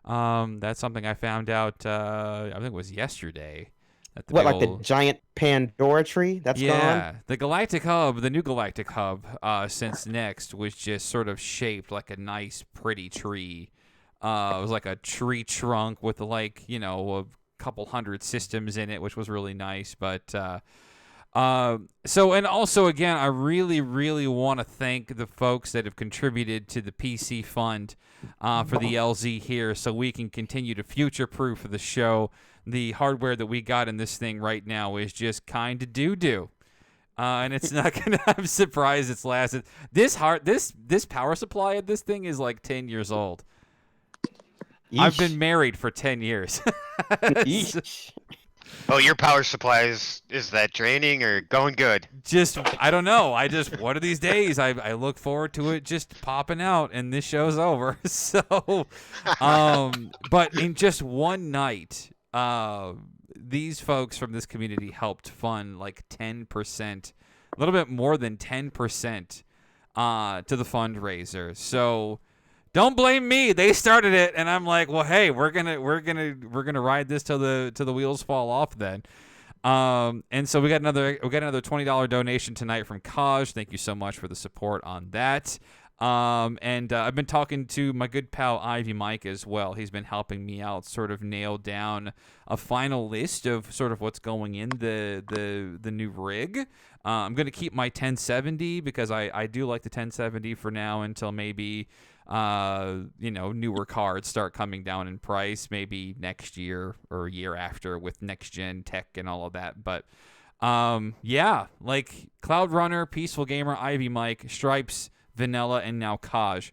That's something I found out. I think it was yesterday. That the What, big like old- the giant Pandora tree that's gone? yeah, the galactic hub, the new galactic hub, since next was just sort of shaped like a nice, pretty tree. It was like a tree trunk with like a couple hundred systems in it, which was really nice. But so, and also again, I really, really want to thank the folks that have contributed to the PC fund for the LZ here, so we can continue to future-proof the show. The hardware that we got in this thing right now is just kind of doo-doo. And it's not gonna. I'm surprised it's lasted. This power supply of this thing is like 10 years old. I've been married for 10 years. Yeesh. Oh, your power supply is that draining or going good? Just I don't know. One of these days I look forward to it just popping out and this show's over. So but in just one night, these folks from this community helped fund like 10%, a little bit more than 10% to the fundraiser. So don't blame me. They started it, and I'm like, well, hey, we're gonna ride this till the wheels fall off then. And so we got another $20 donation tonight from Kaj. Thank you so much for the support on that. And I've been talking to my good pal Ivy Mike as well. He's been helping me out, sort of nail down a final list of sort of what's going in the new rig. I'm gonna keep my 1070 because I do like the 1070 for now until maybe newer cards start coming down in price, maybe next year or a year after with next gen tech and all of that. But yeah, like Cloud Runner, Peaceful Gamer, Ivy Mike, Stripes, Vanilla, and now Kaj,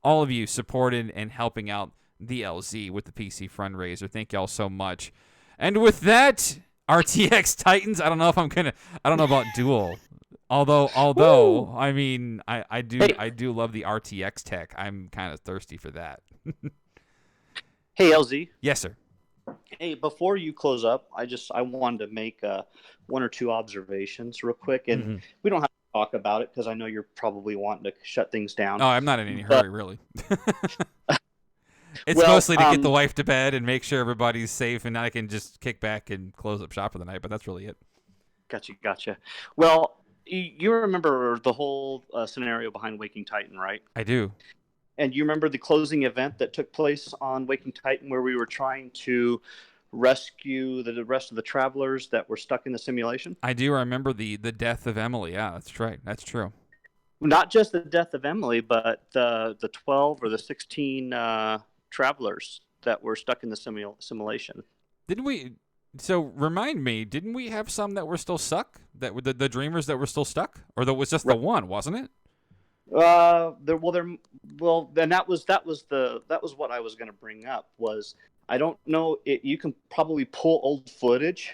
all of you supported and helping out the LZ with the PC fundraiser. Thank y'all so much. And with that, RTX Titans. I don't know about dual. Although I mean, I do love the RTX tech. I'm kind of thirsty for that. Hey, LZ. Yes, sir. Hey, before you close up, I wanted to make one or two observations real quick, and we don't have to talk about it because I know you're probably wanting to shut things down. Oh, I'm not in any hurry, really. It's mostly to get the wife to bed and make sure everybody's safe, and I can just kick back and close up shop for the night. But that's really it. Gotcha. Well, you remember the whole scenario behind Waking Titan, right? I do. And you remember the closing event that took place on Waking Titan where we were trying to rescue the rest of the travelers that were stuck in the simulation? I do remember the death of Emily. Yeah, that's right. That's true. Not just the death of Emily, but the 12 or the 16 travelers that were stuck in the simulation. Didn't we? So remind me, didn't we have some that were still stuck? That were the dreamers that were still stuck, or that was just the one, wasn't it? Then that was what I was going to bring up. Was I don't know. You can probably pull old footage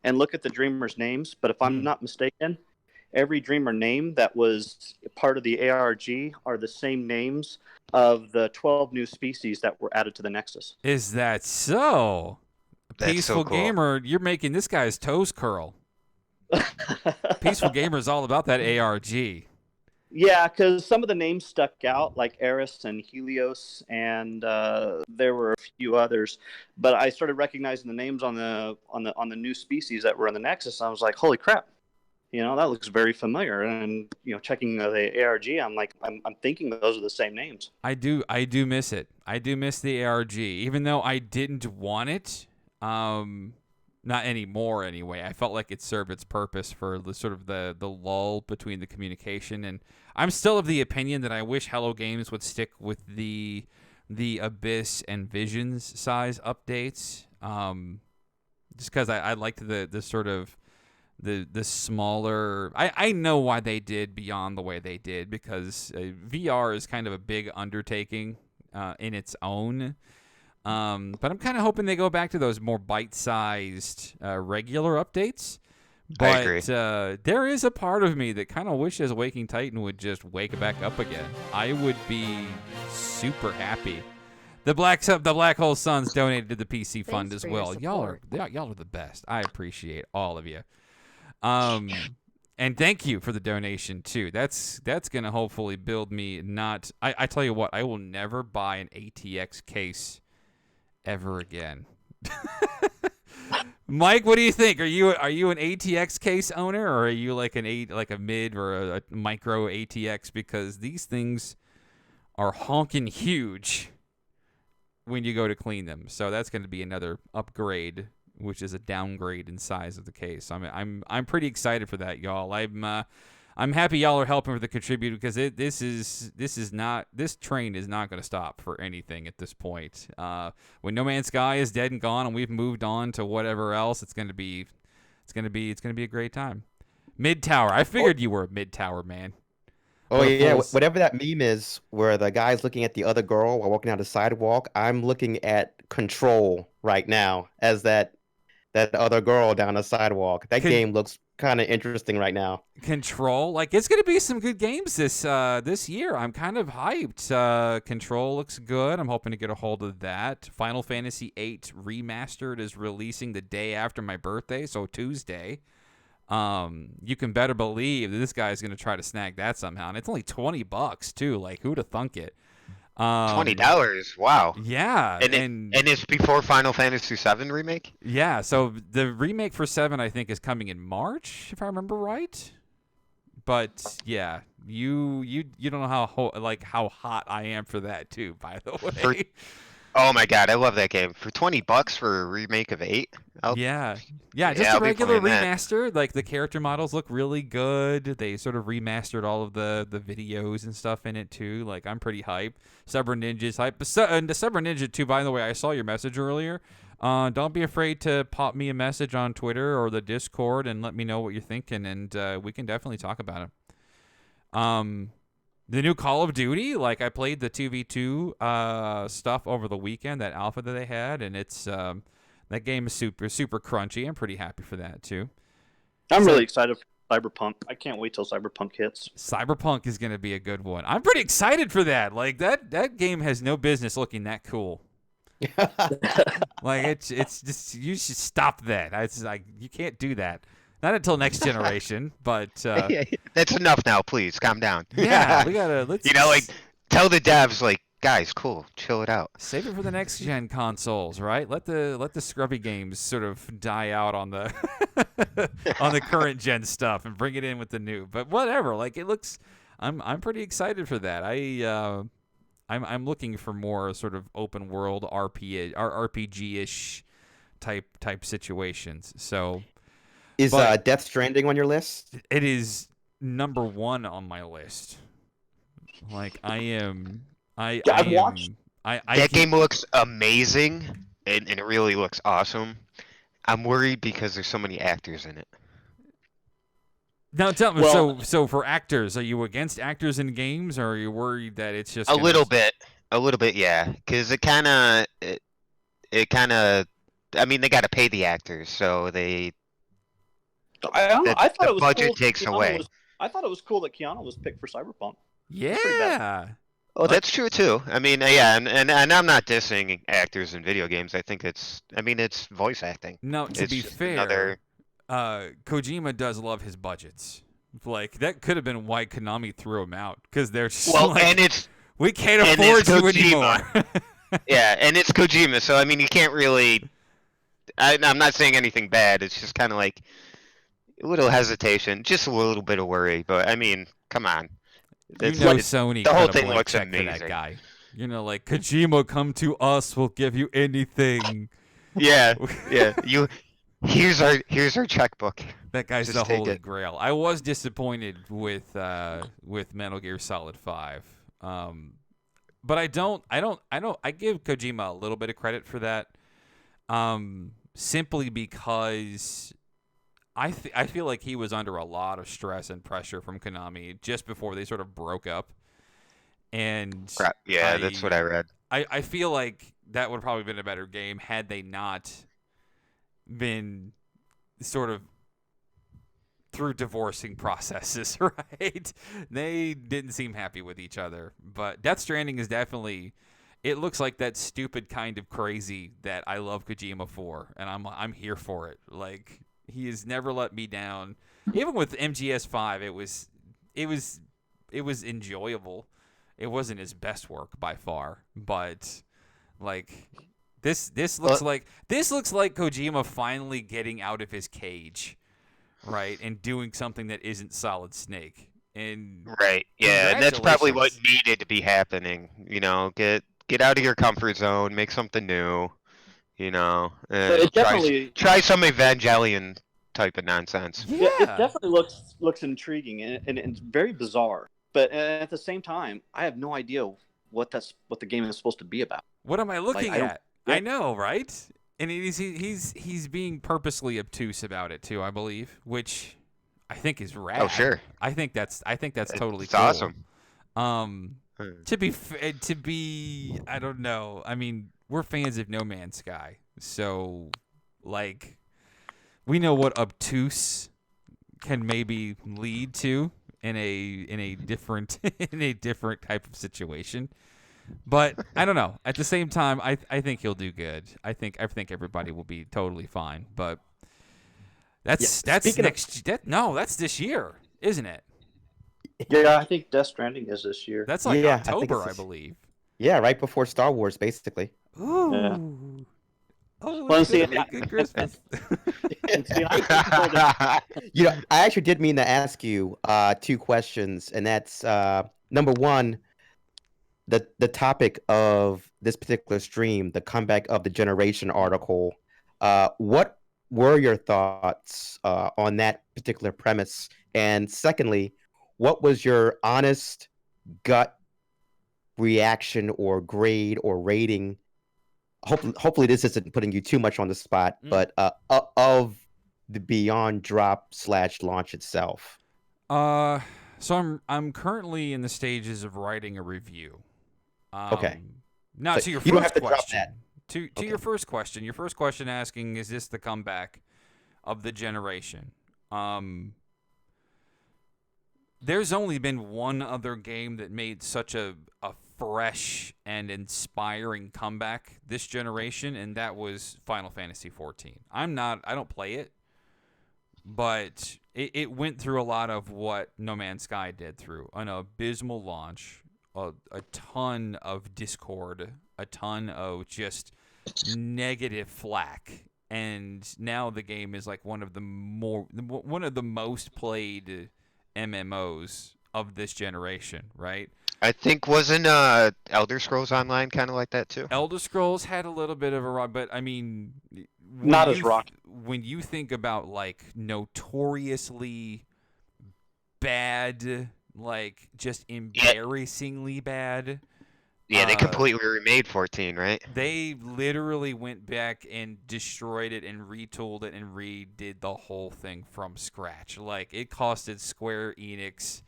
and look at the dreamers' names, but if I'm not mistaken, every dreamer name that was part of the ARG are the same names of the 12 new species that were added to the Nexus. Is that so? That's Peaceful so cool. Gamer, you're making this guy's toes curl. Peaceful Gamer is all about that ARG. Yeah, because some of the names stuck out, like Eris and Helios, and there were a few others. But I started recognizing the names on the new species that were in the Nexus. And I was like, "Holy crap! That looks very familiar." And checking the ARG, I'm like, I'm thinking those are the same names. I do miss it. I do miss the ARG, even though I didn't want it. Not anymore anyway. I felt like it served its purpose for the sort of the lull between the communication, and I'm still of the opinion that I wish Hello Games would stick with the Abyss and Visions size updates. Just because I liked the sort of the smaller. I know why they did Beyond the way they did, because VR is kind of a big undertaking in its own. But I'm kind of hoping they go back to those more bite-sized regular updates. But I agree. There is a part of me that kind of wishes Waking Titan would just wake back up again. I would be super happy. The Black Hole Suns donated to the PC fund as well. Y'all are the best. I appreciate all of you. And thank you for the donation too. That's gonna hopefully build me. I tell you what, I will never buy an ATX case ever again. Mike, what do you think? Are you an ATX case owner, or are you like a mid or a micro ATX? Because these things are honking huge when you go to clean them. So that's going to be another upgrade, which is a downgrade in size of the case. I'm pretty excited for that, y'all. I'm happy y'all are helping with the contribute, because this train is not going to stop for anything at this point. When No Man's Sky is dead and gone and we've moved on to whatever else, it's going to be a great time. Mid Tower. I figured you were a Mid Tower man. Oh Or yeah, pulls. whatever that meme is, where the guy's looking at the other girl while walking down the sidewalk. I'm looking at Control right now as that other girl down the sidewalk. That Con- game looks kind of interesting right now. Control, like it's gonna be some good games this year. I'm kind of hyped. Control looks good. I'm hoping to get a hold of that. Final Fantasy VIII Remastered is releasing the day after my birthday, so Tuesday. You can better believe that this guy's gonna try to snag that somehow, and it's only $20 too. Like, who'd have thunk it? $20. Wow. Yeah, And and it's before Final Fantasy VII remake. yeah. So the remake for 7, I think, is coming in March, if I remember right. But yeah, you don't know how hot I am for that too. By the For- way, Oh my god, I love that game. For $20 for a remake of 8. yeah, just Yeah, a I'll be regular playing that. remaster. Like the character models look really good. They sort of remastered all of the videos and stuff in it too. Like I'm pretty hyped. Cyber Ninja's hype. And the Cyber Ninja too. By the way, I saw your message earlier. Don't be afraid to pop me a message on Twitter or the Discord and let me know what you're thinking, and we can definitely talk about it. The new Call of Duty, like I played the 2v2 stuff over the weekend, that alpha that they had, and it's that game is super crunchy. I'm pretty happy for that too. I'm So- really excited for Cyberpunk. I can't wait till Cyberpunk hits. Cyberpunk is going to be a good one. I'm pretty excited for that. Like that game has no business looking that cool. Like it's just, you should stop that. It's like you can't do that. Not until next generation, but That's enough now, please. Calm down. yeah, we gotta let's Tell the devs, like, guys, cool, chill it out. save it for the next gen consoles, right? Let the scrubby games sort of die out on the on the current gen stuff and bring it in with the new. But whatever, like it looks, I'm pretty excited for that. I'm looking for more sort of open world RPG-ish type situations. So Is But- Death Stranding on your list? it is number 1 on my list. Like Yeah, I've watched- I That keep- game looks amazing, and it really looks awesome. I'm worried because there's so many actors in it. Now tell me, Well- so for actors, are you against actors in games, or are you worried that it's just A gonna- little bit, yeah. Because it kind of, I mean, they got to pay the actors, so they. I don't know. I thought the it was budget cool that takes Keanu away. I thought it was cool that Keanu was picked for Cyberpunk. pretty Yeah. Oh, that's true too. I mean, yeah, and I'm not dissing actors in video games. I think it's voice acting. No, to It's be just fair, another- Kojima does love his budgets. Like that could have been why Konami threw him out, because they're just Well, like, and it's we can't and afford it's you Kojima. anymore. yeah, and it's Kojima, so I mean, you can't really. I'm not saying anything bad. It's just kind of like a little hesitation, just a little bit of worry. But I mean, come on. You It's know, like- Sony the whole cut a thing blank looks check for that amazing. guy. You know, like Kojima, come to us. We'll give you anything. yeah, yeah. Here's our checkbook. That guy's Just the take holy it. grail. I was disappointed with Metal Gear Solid 5. But I give Kojima a little bit of credit for that. Simply because I feel like he was under a lot of stress and pressure from Konami just before they sort of broke up. And Yeah, that's what I read. I feel like that would have probably been a better game had they not been sort of through divorcing processes, right? They didn't seem happy with each other. But Death Stranding is definitely, it looks like that stupid kind of crazy that I love Kojima for, and I'm here for it. Like, he has never let me down. Even with MGS5, it was enjoyable. It wasn't his best work by far, but like this looks like Kojima finally getting out of his cage, right, and doing something that isn't Solid Snake. And Right. Yeah, and that's probably what Congratulations. needed to be happening. You know, get out of your comfort zone, make something new. You know, But it definitely try some Evangelion type of nonsense. Yeah, it definitely looks intriguing and it's very bizarre. But at the same time, I have no idea what the game is supposed to be about. What am I looking I don't- at? yeah. I know, right? And he's being purposely obtuse about it too, I believe, which I think is rad. Oh, sure. I think that's totally It's cool. awesome. To be, I don't know. I mean, we're fans of No Man's Sky, so like, we know what obtuse can maybe lead to in a different in a different type of situation. But I don't know. At the same time, I think he'll do good. I think everybody will be totally fine. But that's speaking next. That's this year, isn't it? Yeah, I think Death Stranding is this year. That's like Yeah, I think October, it's I this- believe. Yeah, right before Star Wars, basically. Ooh. Yeah. Oh, Well, it's see, gonna be a good Christmas. And see, I think for the- I actually did mean to ask you two questions, and that's number one, the topic of this particular stream, the comeback of the generation article. What were your thoughts on that particular premise? And secondly, what was your honest gut reaction or grade or rating? Hopefully this isn't putting you too much on the spot, but of the Beyond drop / launch itself. So I'm currently in the stages of writing a review. Okay. Now So to your you don't have first to drop question. that. To Okay. your first question asking, is this the comeback of the generation? There's only been one other game that made such a fresh and inspiring comeback this generation, and that was Final Fantasy XIV. I don't play it, but it went through a lot of what No Man's Sky did through. An abysmal launch, a ton of discord, a ton of just negative flack, and now the game is like one of the most played MMOs of this generation, right? I think wasn't Elder Scrolls Online kind of like that too? Elder Scrolls had a little bit of a run, but I mean, Not as rocky. when you think about like notoriously bad, like just embarrassingly bad. Yeah, they completely remade 14, right? They literally went back and destroyed it and retooled it and redid the whole thing from scratch. Like, it costed Square Enix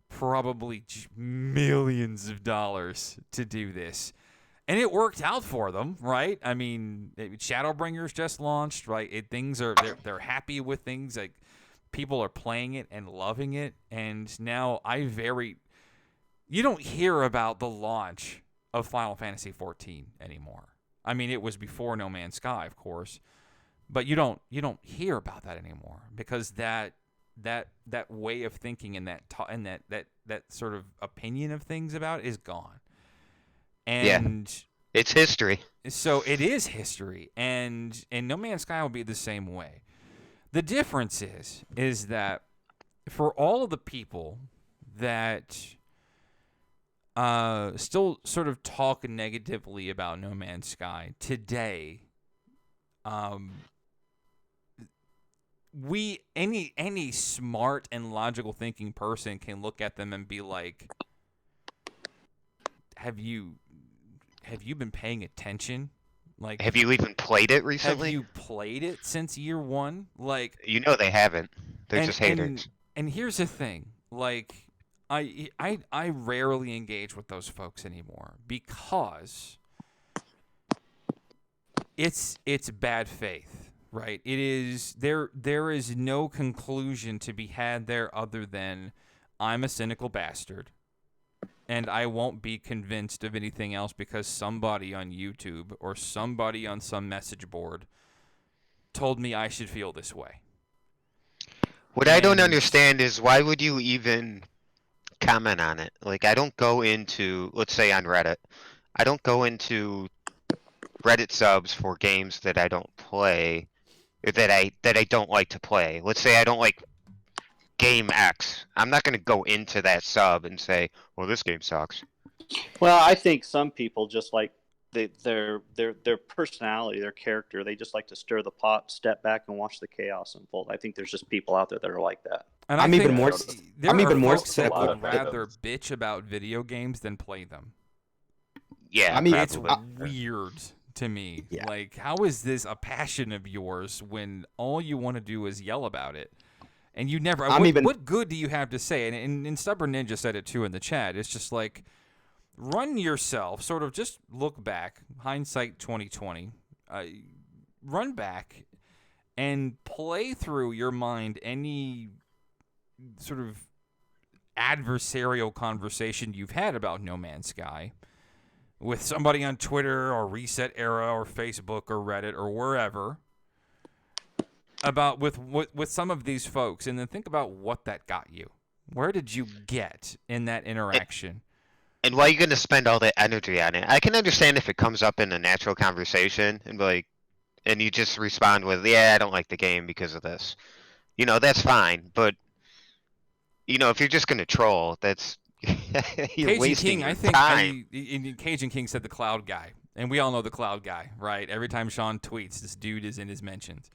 probably millions of dollars to do this. And it worked out for them, right? I mean, Shadowbringers just launched, right? They're happy with things. Like, people are playing it and loving it. And now you don't hear about the launch of Final Fantasy XIV anymore. I mean, it was before No Man's Sky, of course, but you don't hear about that anymore because that way of thinking and that sort of opinion of things about it is gone. And it's history. So it is history, and No Man's Sky will be the same way. The difference is that for all of the people that still sort of talk negatively about No Man's Sky today, any smart and logical thinking person can look at them and be like, have you been paying attention? Like, have you even played it recently? Have you played it since year one? Like, they haven't. They're just haters. And here's the thing, like, I rarely engage with those folks anymore because it's bad faith, right? It is there is no conclusion to be had there other than I'm a cynical bastard and I won't be convinced of anything else because somebody on YouTube or somebody on some message board told me I should feel this way. What I don't understand is why would you even comment on it? Like, I don't go into, let's say on Reddit, I don't go into Reddit subs for games that I don't play, or that I don't like to play. Let's say I don't like game X. I'm not going to go into that sub and say, well, this game sucks. Well, I think some people just like their personality, their character. They just like to stir the pot, step back, and watch the chaos unfold. I think there's just people out there that are like that. And I'm even more. There I'm are even more folks that cynical. would rather bitch about video games than play them. Yeah, I mean, It's probably. weird to me. Yeah. Like, how is this a passion of yours when all you want to do is yell about it? And you never. What good do you have to say? And Stubborn Ninja said it too in the chat. It's just like, run yourself. Sort of just look back. Hindsight 2020. Run back and play through your mind any sort of adversarial conversation you've had about No Man's Sky with somebody on Twitter or Reset Era or Facebook or Reddit or wherever about with some of these folks, and then think about what that got you. Where did you get in that interaction? And why are you going to spend all that energy on it? I can understand if it comes up in a natural conversation and and you just respond with, yeah, I don't like the game because of this. That's fine. But, if you're just going to troll, that's, you're Cajun wasting King, your time. Cajun King said the cloud guy. And we all know the cloud guy, right? Every time Sean tweets, this dude is in his mentions.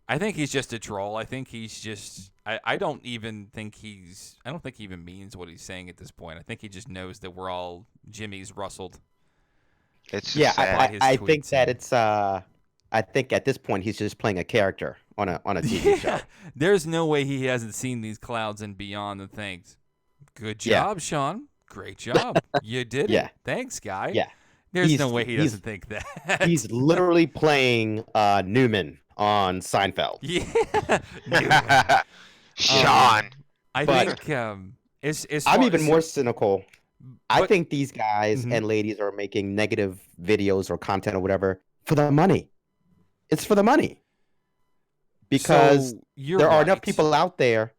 I think he's just a troll. I think he's just. I don't think he even means what he's saying at this point. I think he just knows that we're all Jimmy's rustled. It's just sad. I think that it's. I think at this point he's just playing a character on a TV show. There's no way he hasn't seen these clouds and beyond and thinks, "Good job, Sean. Great job. You did it. Thanks, guy." Yeah. There's no way he doesn't think that. He's literally playing Newman on Seinfeld. Yeah. Sean. I think I'm even more cynical. I think these guys and ladies are making negative videos or content or whatever for the money. It's for the money. Because there are enough people out there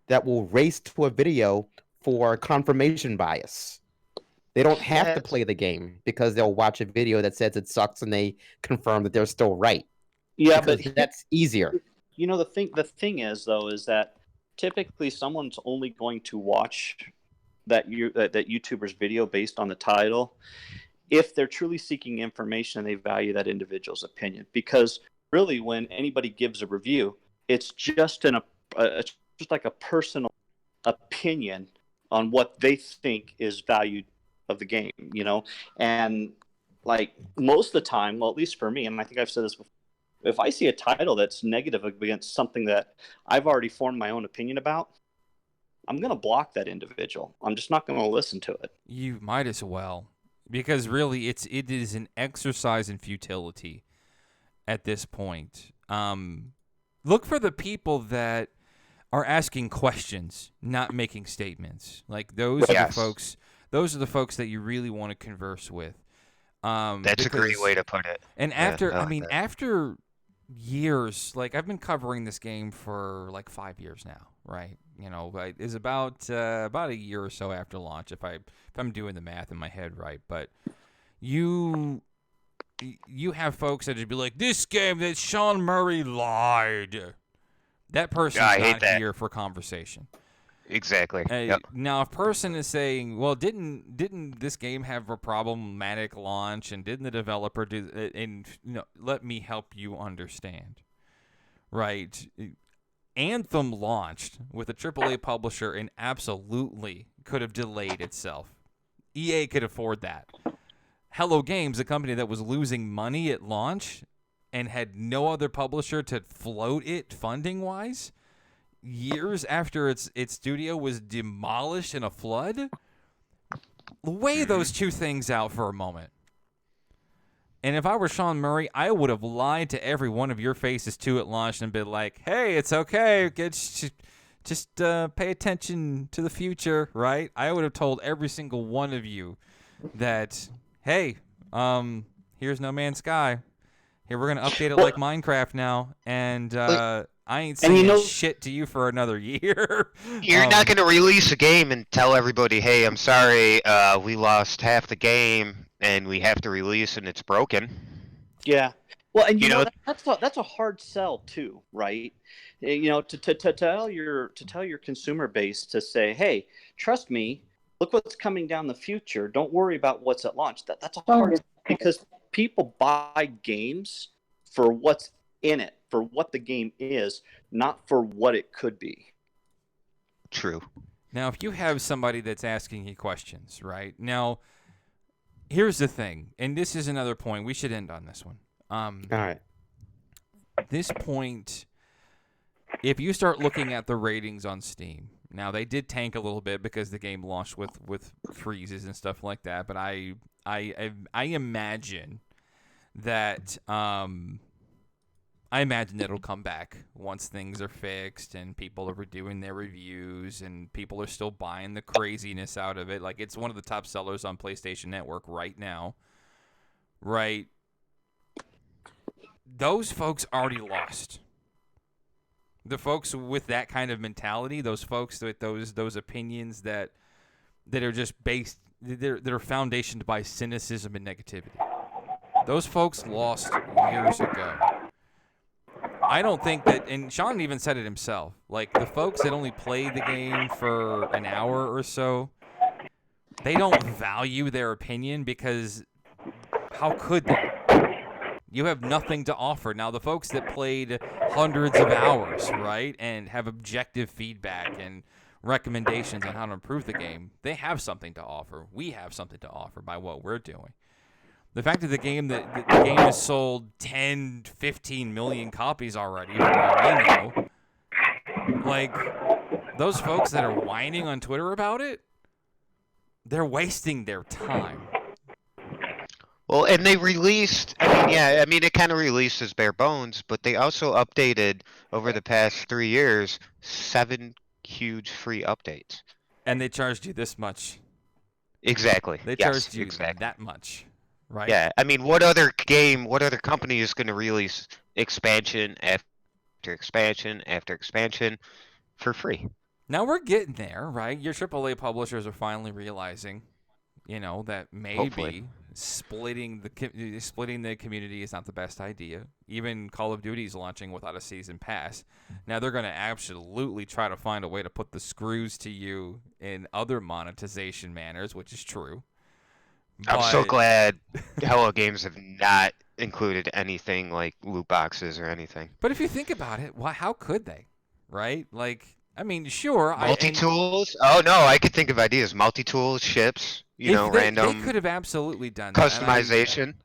that will race to a video for confirmation bias. They don't have to play the game because they'll watch a video that says it sucks and they confirm that they're still right. Yeah, because but that's easier. The thing is though is that typically someone's only going to watch that YouTuber's video based on the title if they're truly seeking information and they value that individual's opinion. Because really, when anybody gives a review, it's just like a personal opinion on what they think is valued of the game, and like most of the time, well, at least for me, and I think I've said this before, if I see a title that's negative against something that I've already formed my own opinion about, I'm going to block that individual. I'm just not going to listen to it. You might as well, because really it is an exercise in futility at this point. Look for the people that are asking questions, not making statements. Like those are the folks. Those are the folks that you really want to converse with. That's a great way to put it. And after years, like I've been covering this game for like 5 years now, right? It's about a year or so after launch, if I'm doing the math in my head right. But you have folks that would be like, this game that Sean Murray lied. That person's not here for conversation. Exactly. Now, if a person is saying, well, didn't this game have a problematic launch, and didn't the developer do? And let me help you understand. Right, Anthem launched with a AAA publisher and absolutely could have delayed itself. EA could afford that. Hello Games, a company that was losing money at launch and had no other publisher to float it funding-wise, years after its studio was demolished in a flood. Weigh those two things out for a moment. And if I were Sean Murray, I would have lied to every one of your faces too at launch and been like, hey, it's okay. Just pay attention to the future, right? I would have told every single one of you that, hey, here's No Man's Sky. Here, we're going to update it like Minecraft now. And I ain't saying shit to you for another year. You're not going to release a game and tell everybody, hey, I'm sorry, we lost half the game and we have to release and it's broken. Yeah. Well, and that's a hard sell too, right? To tell your consumer base to say, hey, trust me, look what's coming down the future. Don't worry about what's at launch. That's a hard sell because people buy games for what's in it, for what the game is, not for what it could be. True. Now, if you have somebody that's asking you questions, right? Now, here's the thing, and this is another point. We should end on this one. All right. This point, if you start looking at the ratings on Steam, now they did tank a little bit because the game launched with freezes and stuff like that. But I imagine that it'll come back once things are fixed and people are redoing their reviews and people are still buying the craziness out of it. Like, it's one of the top sellers on PlayStation Network right now. Right? Those folks already lost. The folks with that kind of mentality, those folks with those opinions that are just based, they're foundationed by cynicism and negativity. Those folks lost years ago. I don't think that, and Sean even said it himself, like the folks that only play the game for an hour or so, they don't value their opinion because how could they? You have nothing to offer. Now, the folks that played hundreds of hours, right, and have objective feedback and recommendations on how to improve the game, they have something to offer. We have something to offer by what we're doing. The fact that the game has sold 10, 15 million copies already, for all we know, like, those folks that are whining on Twitter about it, they're wasting their time. Well, and they released, it kind of released as bare bones, but they also updated over the past 3 years 7 huge free updates. And they charged you this much. Exactly. They Yes, charged you exactly. that much, right? Yeah, I mean, what other company is going to release expansion after expansion after expansion for free? Now we're getting there, right? Your AAA publishers are finally realizing, that maybe Hopefully. splitting the community is not the best idea. Even Call of Duty is launching without a season pass. Now they're going to absolutely try to find a way to put the screws to you in other monetization manners, which is true. I'm so But- glad Hello Games have not included anything like loot boxes or anything. But if you think about it, how could they, right? Like, I mean, sure. Multi-tools? Oh no, I could think of ideas. Multi-tools, ships, random They could have absolutely done that. And customization.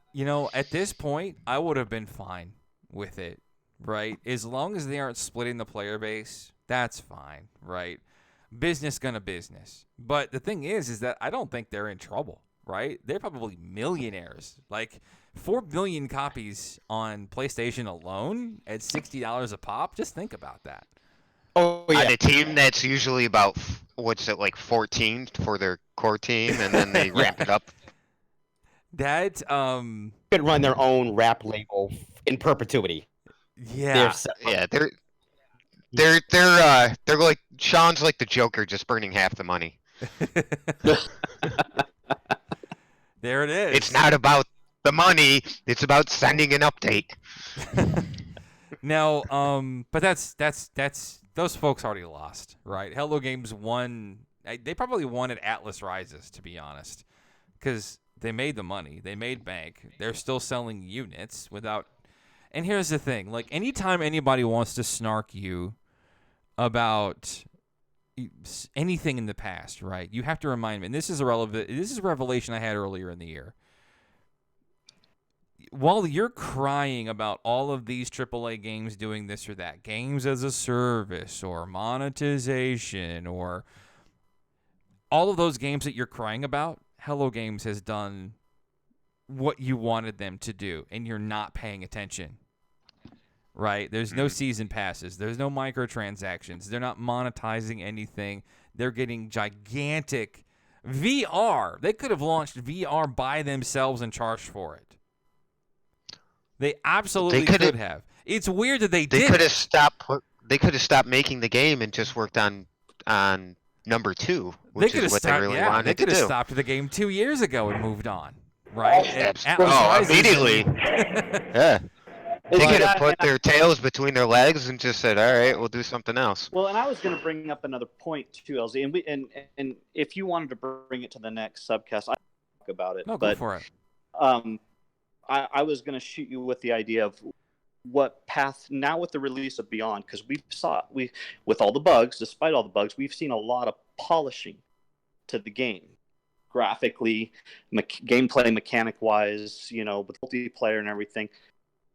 at this point, I would have been fine with it, right? As long as they aren't splitting the player base, that's fine, right? Business gonna business. But the thing is that I don't think they're in trouble, right? They're probably millionaires. Like, 4 billion copies on PlayStation alone at $60 a pop. Just think about that. Oh On yeah. a team that's usually about, 14 for their core team, and then they ramp it up. That Could run their own rap label in perpetuity. yeah. They're set up. Yeah, they're like Sean's like the Joker, just burning half the money. There it is. It's not about the money; it's about sending an update. Now, but that's those folks already lost, right? Hello Games won. They probably won at Atlas Rises, to be honest, because they made the money, they made bank. They're still selling units without. And here's the thing: like, anytime anybody wants to snark you about anything in the past, right? You have to remind me. And this is a revelation I had earlier in the year. While you're crying about all of these AAA games doing this or that, games as a service or monetization or all of those games that you're crying about, Hello Games has done what you wanted them to do, and you're not paying attention, right? There's no season passes. There's no microtransactions. They're not monetizing anything. They're getting gigantic VR. They could have launched VR by themselves and charged for it. They absolutely could have. It's weird that they They could didn't. have stopped. They could have stopped making the game and just worked on number 2, which is what they really wanted They to could have do. stopped the game 2 years ago and moved on, right? Absolutely. Atlas Rises Immediately. Yeah. They Well, could yeah, have put and their tails between their legs and just said, "All right, we'll do something else." Well, and I was going to bring up another point too, LZ, and if you wanted to bring it to the next subcast, I'd talk about it. No, go but for it. I was going to shoot you with the idea of what path now with the release of Beyond, because we with all the bugs, despite all the bugs, we've seen a lot of polishing to the game, graphically, gameplay mechanic wise, with multiplayer and everything.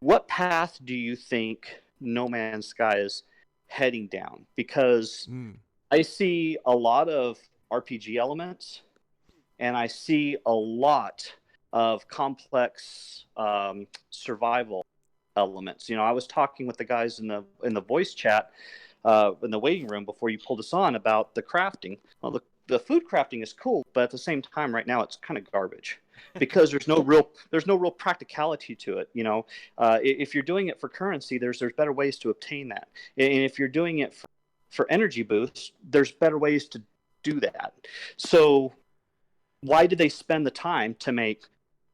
What path do you think No Man's Sky is heading down, because Mm. I see a lot of RPG elements, and I see a lot of complex survival elements. You know, I was talking with the guys in the voice chat in the waiting room before you pulled us on about the crafting. Well, the food crafting is cool, but at the same time, right now it's kind of garbage because there's no real practicality to it. You know, if you're doing it for currency, there's better ways to obtain that, and if you're doing it for energy boosts, there's better ways to do that. So why did they spend the time to make,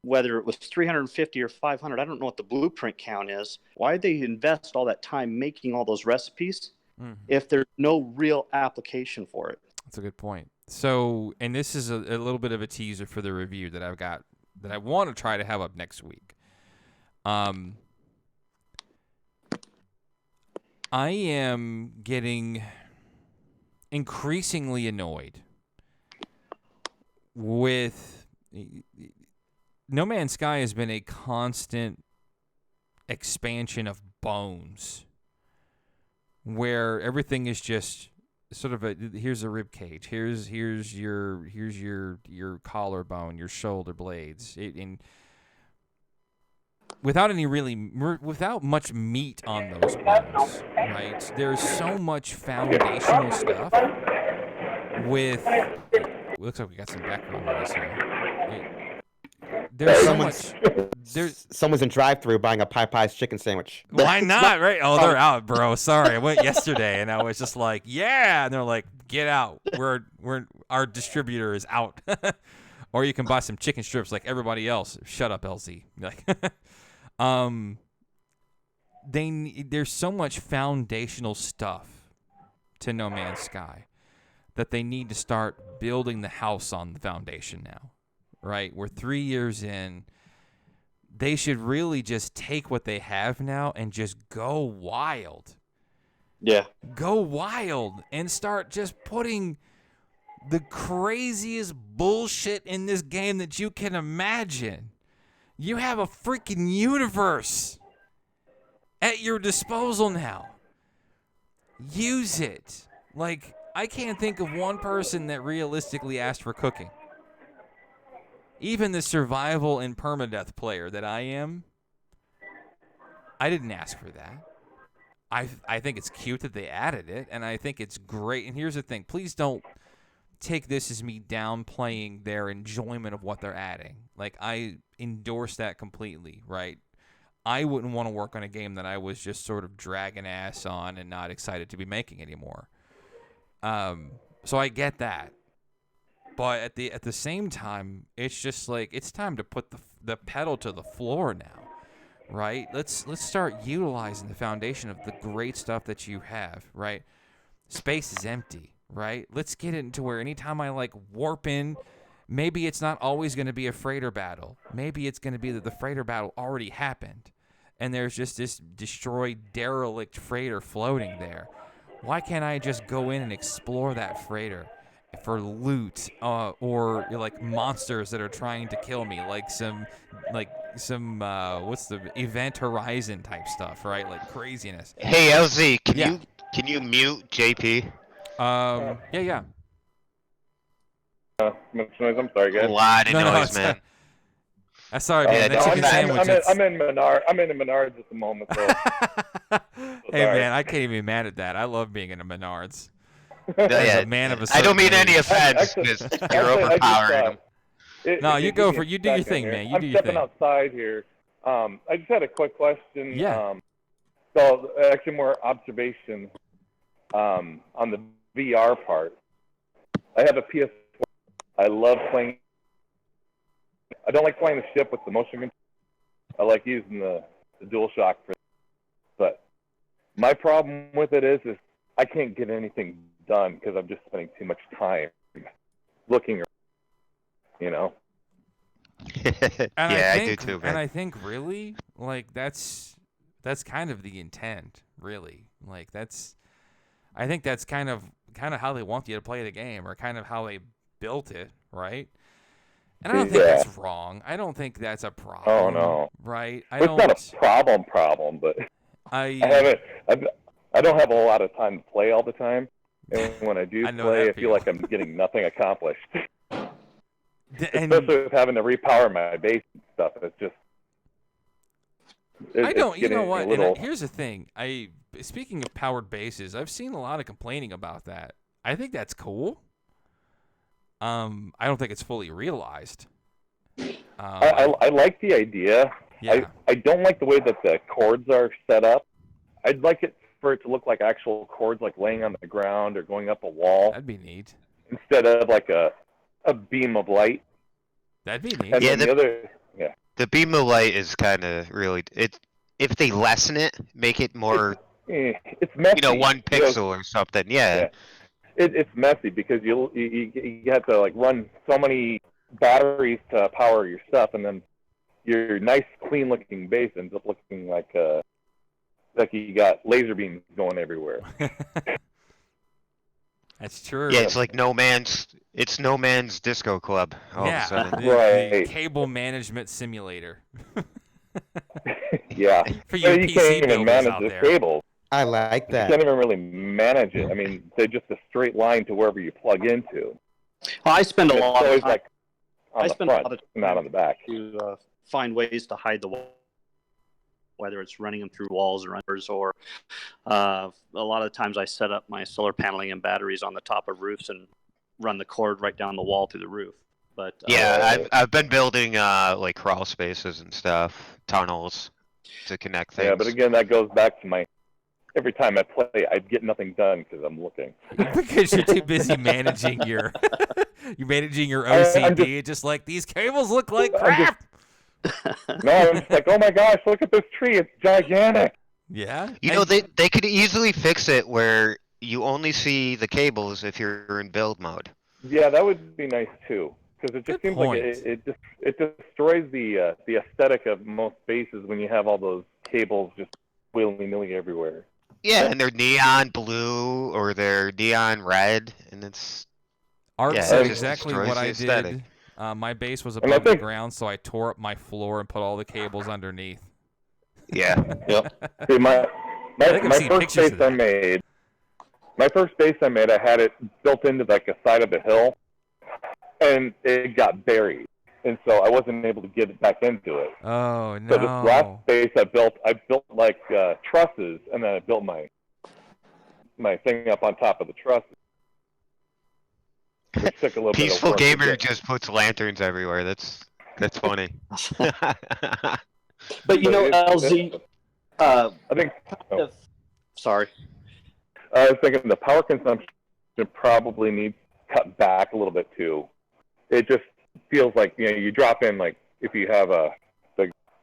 whether it was 350 or 500, I don't know what the blueprint count is. Why did they invest all that time making all those recipes if there's no real application for it? That's a good point. So, and this is a little bit of a teaser for the review that I've got that I want to try to have up next week. I am getting increasingly annoyed with No Man's Sky has been a constant expansion of bones where everything is just sort of here's a rib cage, here's your collarbone, your shoulder blades, and without much meat on those bones, right? There's so much foundational stuff with. It looks like we got some background noise here. There's so much. Someone's in drive-through buying a Popeye's chicken sandwich. Why not, right? Oh, they're out, bro. Sorry, I went yesterday, and I was just like, yeah, and they're like, get out. Our distributor is out, or you can buy some chicken strips like everybody else. Shut up, LZ. Like, there's so much foundational stuff to No Man's Sky that they need to start building the house on the foundation now, right? We're 3 years in. They should really just take what they have now and just go wild. Yeah. Go wild and start just putting the craziest bullshit in this game that you can imagine. You have a freaking universe at your disposal now. Use it. Like, I can't think of one person that realistically asked for cooking. Even the survival and permadeath player that I am, I didn't ask for that. I think it's cute that they added it, and I think it's great. And here's the thing. Please don't take this as me downplaying their enjoyment of what they're adding. Like, I endorse that completely, right? I wouldn't want to work on a game that I was just sort of dragging ass on and not excited to be making anymore. So I get that. But at the same time, it's just like it's time to put the pedal to the floor now, right? Let's start utilizing the foundation of the great stuff that you have, right? Space is empty, right? Let's get it into where anytime I like warp in, maybe it's not always going to be a freighter battle. Maybe it's going to be that the freighter battle already happened, and there's just this destroyed derelict freighter floating there. Why can't I just go in and explore that freighter for loot, or like monsters that are trying to kill me, like some what's the Event Horizon type stuff, right? Like craziness. Hey LZ, Yeah. can you mute JP? Yeah. Much noise. I'm sorry, A guys. lot of No, noise, man. Sorry, man. Yeah, That chicken sandwich. I'm in Menards at the moment, so. Hey, sorry. man, I can't even be mad at that. I love being in a Menards. No, As yeah, a man of a I don't mean certain any age. offense, because you're overpowering them. No, you go for you do your thing, man. You do your I'm stepping thing. outside here. I just had a quick question. Yeah. So actually more observation on the VR part. I have a PS4. I love playing. I don't like playing the ship with the motion control. I like using the DualShock for. But my problem with it is I can't get anything done because I'm just spending too much time looking. You know. And Yeah, I do think, too, man. And I think really, like that's kind of the intent, really. Like I think that's kind of how they want you to play the game, or kind of how they built it, right? And I don't think that's wrong. I don't think that's a problem. Oh no. Right? It's not a problem, but I I don't have a whole lot of time to play all the time, and when I do I know play, that I feel feeling. like I'm getting nothing accomplished. And Especially with having to repower my base and stuff. It's just. I don't. It's You know getting what? a little. And here's the thing. Speaking of powered bases, I've seen a lot of complaining about that. I think that's cool. I don't think it's fully realized. I like the idea. Yeah. I don't like the way that the cords are set up. I'd like it for it to look like actual cords, like laying on the ground or going up a wall, That'd be neat. instead of like a beam of light. That'd be neat. And Yeah, then the other, yeah, The beam of light is kind of really it. If they lessen it, make it more, it's messy. 1 pixel or something. Yeah. Yeah. It's messy because you have to like run so many batteries to power your stuff, and then your nice clean looking base ends up looking like you got laser beams going everywhere. That's true. Yeah, it's like no man's disco club all of a sudden. the Right. cable management simulator. Yeah. For So you you PC can't even builders manage out the there. cable. I like You that. can't even really manage it. I mean, they're just a straight line to wherever you plug into. Well, I spend a And lot it's of always time like on I the spend a front, lot of not time on the back. to find ways to hide the wall, whether it's running them through walls or unders, or a lot of times I set up my solar paneling and batteries on the top of roofs and run the cord right down the wall through the roof. But Yeah, I've been building like crawl spaces and stuff, tunnels to connect things. Yeah, but again, that goes back to my. Every time I play, I get nothing done because I'm looking. Because you're too busy managing your you're managing your I'm OCD. Just like these cables look like I'm crap. No, I'm just like, oh my gosh, look at this tree. It's gigantic. Yeah. They could easily fix it where you only see the cables if you're in build mode. Yeah, that would be nice too, because it just Good seems like point. it destroys the aesthetic of most bases when you have all those cables just willy nilly everywhere. Yeah, and they're neon blue or they're neon red, and it's Art yeah, said it just exactly destroys what the I aesthetic. did. My base was I above the think- ground, so I tore up my floor and put all the cables underneath. Yeah. Yep. See, my think I've seen first pictures base of I that. made. My first base I made, I had it built into like a side of a hill, and it got buried, and so I wasn't able to get it back into it. Oh So this last no. base I built like trusses, and then I built my thing up on top of the trusses. Which took a little Peaceful bit of work to Gamer get. just puts lanterns everywhere. That's funny. But you know, LZ, I think. sorry. I was thinking the power consumption probably needs cut back a little bit too. It just feels like you drop in like if you have the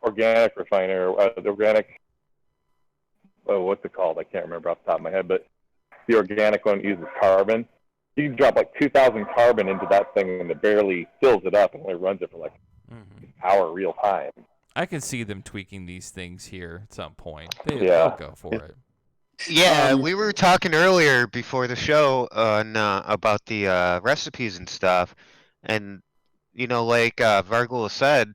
organic refiner, the organic. Oh, what's it called? I can't remember off the top of my head, but the organic one uses carbon. You can drop like 2,000 carbon into that thing, and it barely fills it up, and only runs it for like an hour real time. I can see them tweaking these things here at some point. They'll go for it. Yeah, we were talking earlier before the show on about the recipes and stuff, and like Vargul said,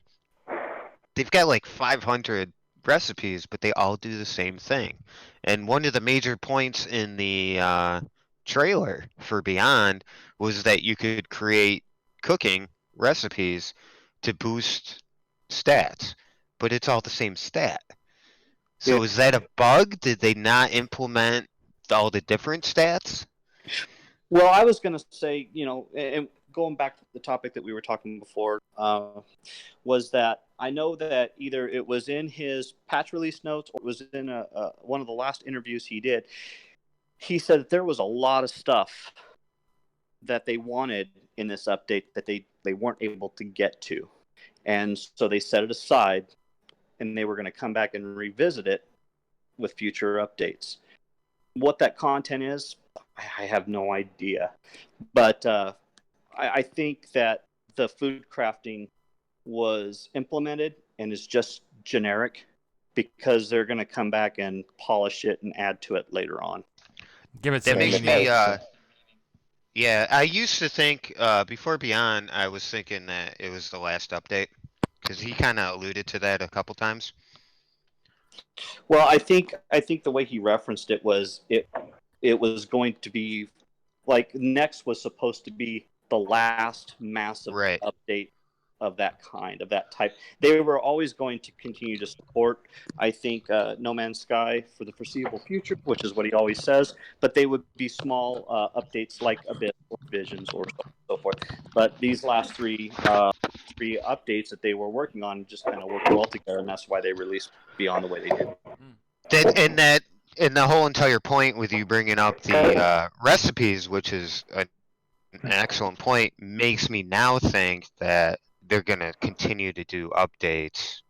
they've got like 500 recipes, but they all do the same thing. And one of the major points in the trailer for Beyond was that you could create cooking recipes to boost stats, but it's all the same stat. So is that a bug? Did they not implement all the different stats? Well, I was going to say, and going back to the topic that we were talking before, was that I know that either it was in his patch release notes or it was in one of the last interviews he did. He said that there was a lot of stuff that they wanted in this update that they weren't able to get to. And so they set it aside, and they were going to come back and revisit it with future updates. What that content is, I have no idea. But I think that the food crafting was implemented and is just generic because they're going to come back and polish it and add to it later on. Give it That some makes meaning. me yeah, I used to think before Beyond, I was thinking that it was the last update because he kind of alluded to that a couple times. Well, I think the way he referenced it was it was going to be like next was supposed to be the last massive Right. update of that kind, of that type. They were always going to continue to support, I think, No Man's Sky for the foreseeable future, which is what he always says. But they would be small updates like Abyss or Visions or so forth. But these last three updates that they were working on just kind of worked well together, and that's why they released Beyond the way they did. And the whole entire point with you bringing up the recipes, which is an excellent point, makes me now think that they're gonna continue to do updates.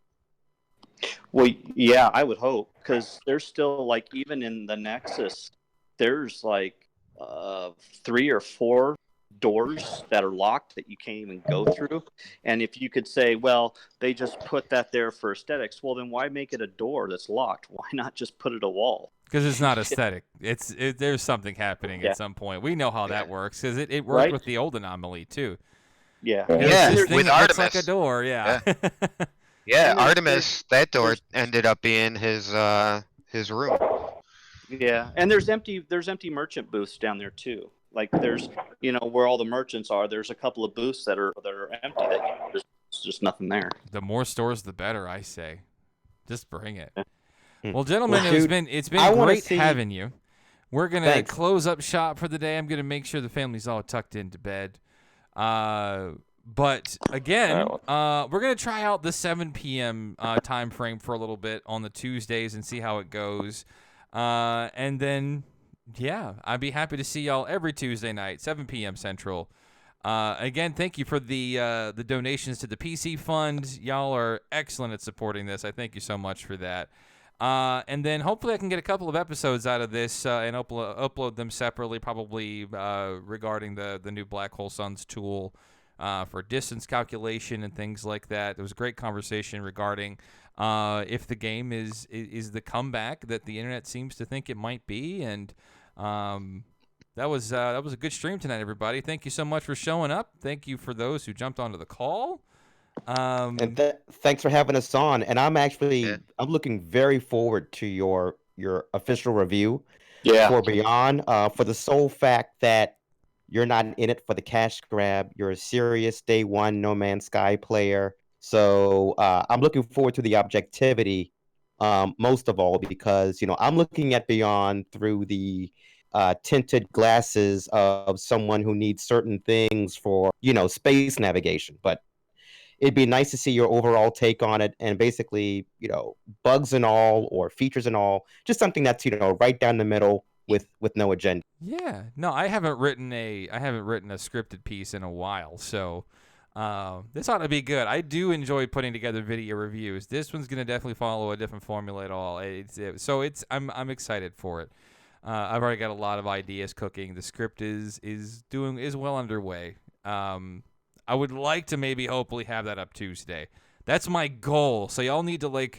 Well, yeah, I would hope, because there's still like, even in the Nexus, there's like 3 or 4 doors that are locked that you can't even go through. And if you could say, well, they just put that there for aesthetics, well, then why make it a door that's locked? Why not just put it a wall? Because it's not aesthetic. There's something happening Yeah. at some point. We know how that works because it worked Right? with the old anomaly too. Yeah. It was Yeah, this thing with that looks like Artemis. a door. Yeah. Yeah, And Artemis, that door there's- ended up being his room. Yeah, and there's empty merchant booths down there too. Like there's, where all the merchants are, there's a couple of booths that are empty that there's just nothing there. The more stores, the better. I say, just bring it. Hmm. Well, gentlemen, Well, dude, it's I been wanna great see- having you. We're gonna Thanks. close up shop for the day. I'm gonna make sure the family's all tucked into bed. But again, we're gonna try out the 7 p.m. Time frame for a little bit on the Tuesdays and see how it goes. And then, yeah, I'd be happy to see y'all every Tuesday night, 7 p.m. Central. Again, thank you for the donations to the PC Fund. Y'all are excellent at supporting this. I thank you so much for that. And then hopefully I can get a couple of episodes out of this and upload them separately, probably regarding the new Black Hole Suns tool for distance calculation and things like that. There was a great conversation regarding if the game is the comeback that the internet seems to think it might be. And that was a good stream tonight, everybody. Thank you so much for showing up. Thank you for those who jumped onto the call. And thanks for having us on. And I'm actually Yeah. I'm looking very forward to your official review Yeah. for Beyond, for the sole fact that you're not in it for the cash grab. You're a serious day one No Man's Sky player. So I'm looking forward to the objectivity, most of all, because I'm looking at Beyond through the tinted glasses of someone who needs certain things for space navigation. But it'd be nice to see your overall take on it, and basically, bugs and all, or features and all, just something that's right down the middle with no agenda. Yeah, no, I haven't written a scripted piece in a while, so this ought to be good. I do enjoy putting together video reviews. This one's gonna definitely follow a different formula at all. I'm excited for it. I've already got a lot of ideas cooking. The script is well underway. I would like to maybe hopefully have that up Tuesday. That's my goal. So y'all need to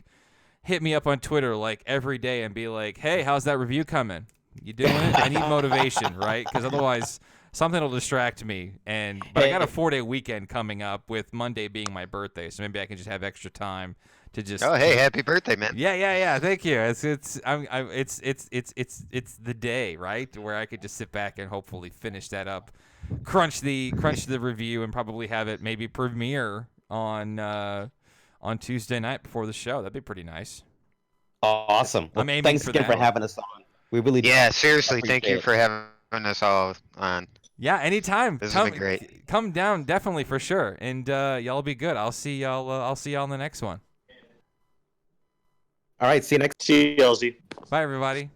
hit me up on Twitter every day and be like, "Hey, how's that review coming? You doing it?" I need motivation, right? Because otherwise something will distract me. But I got a 4-day weekend coming up, with Monday being my birthday, so maybe I can just have extra time to just. Oh, hey, happy birthday, man! Yeah. Thank you. It's the day, right, where I could just sit back and hopefully finish that up, crunch the review, and probably have it maybe premiere on Tuesday night before the show. That'd be pretty nice. Awesome. I'm aiming thanks for again that. for having us on. We really Yeah, seriously, thank appreciate you it. for having us all on. Yeah, anytime. This has been great. Come down, definitely, for sure. And y'all be good. I'll see y'all in the next one. All right, see you next. See you, LZ. Bye, everybody.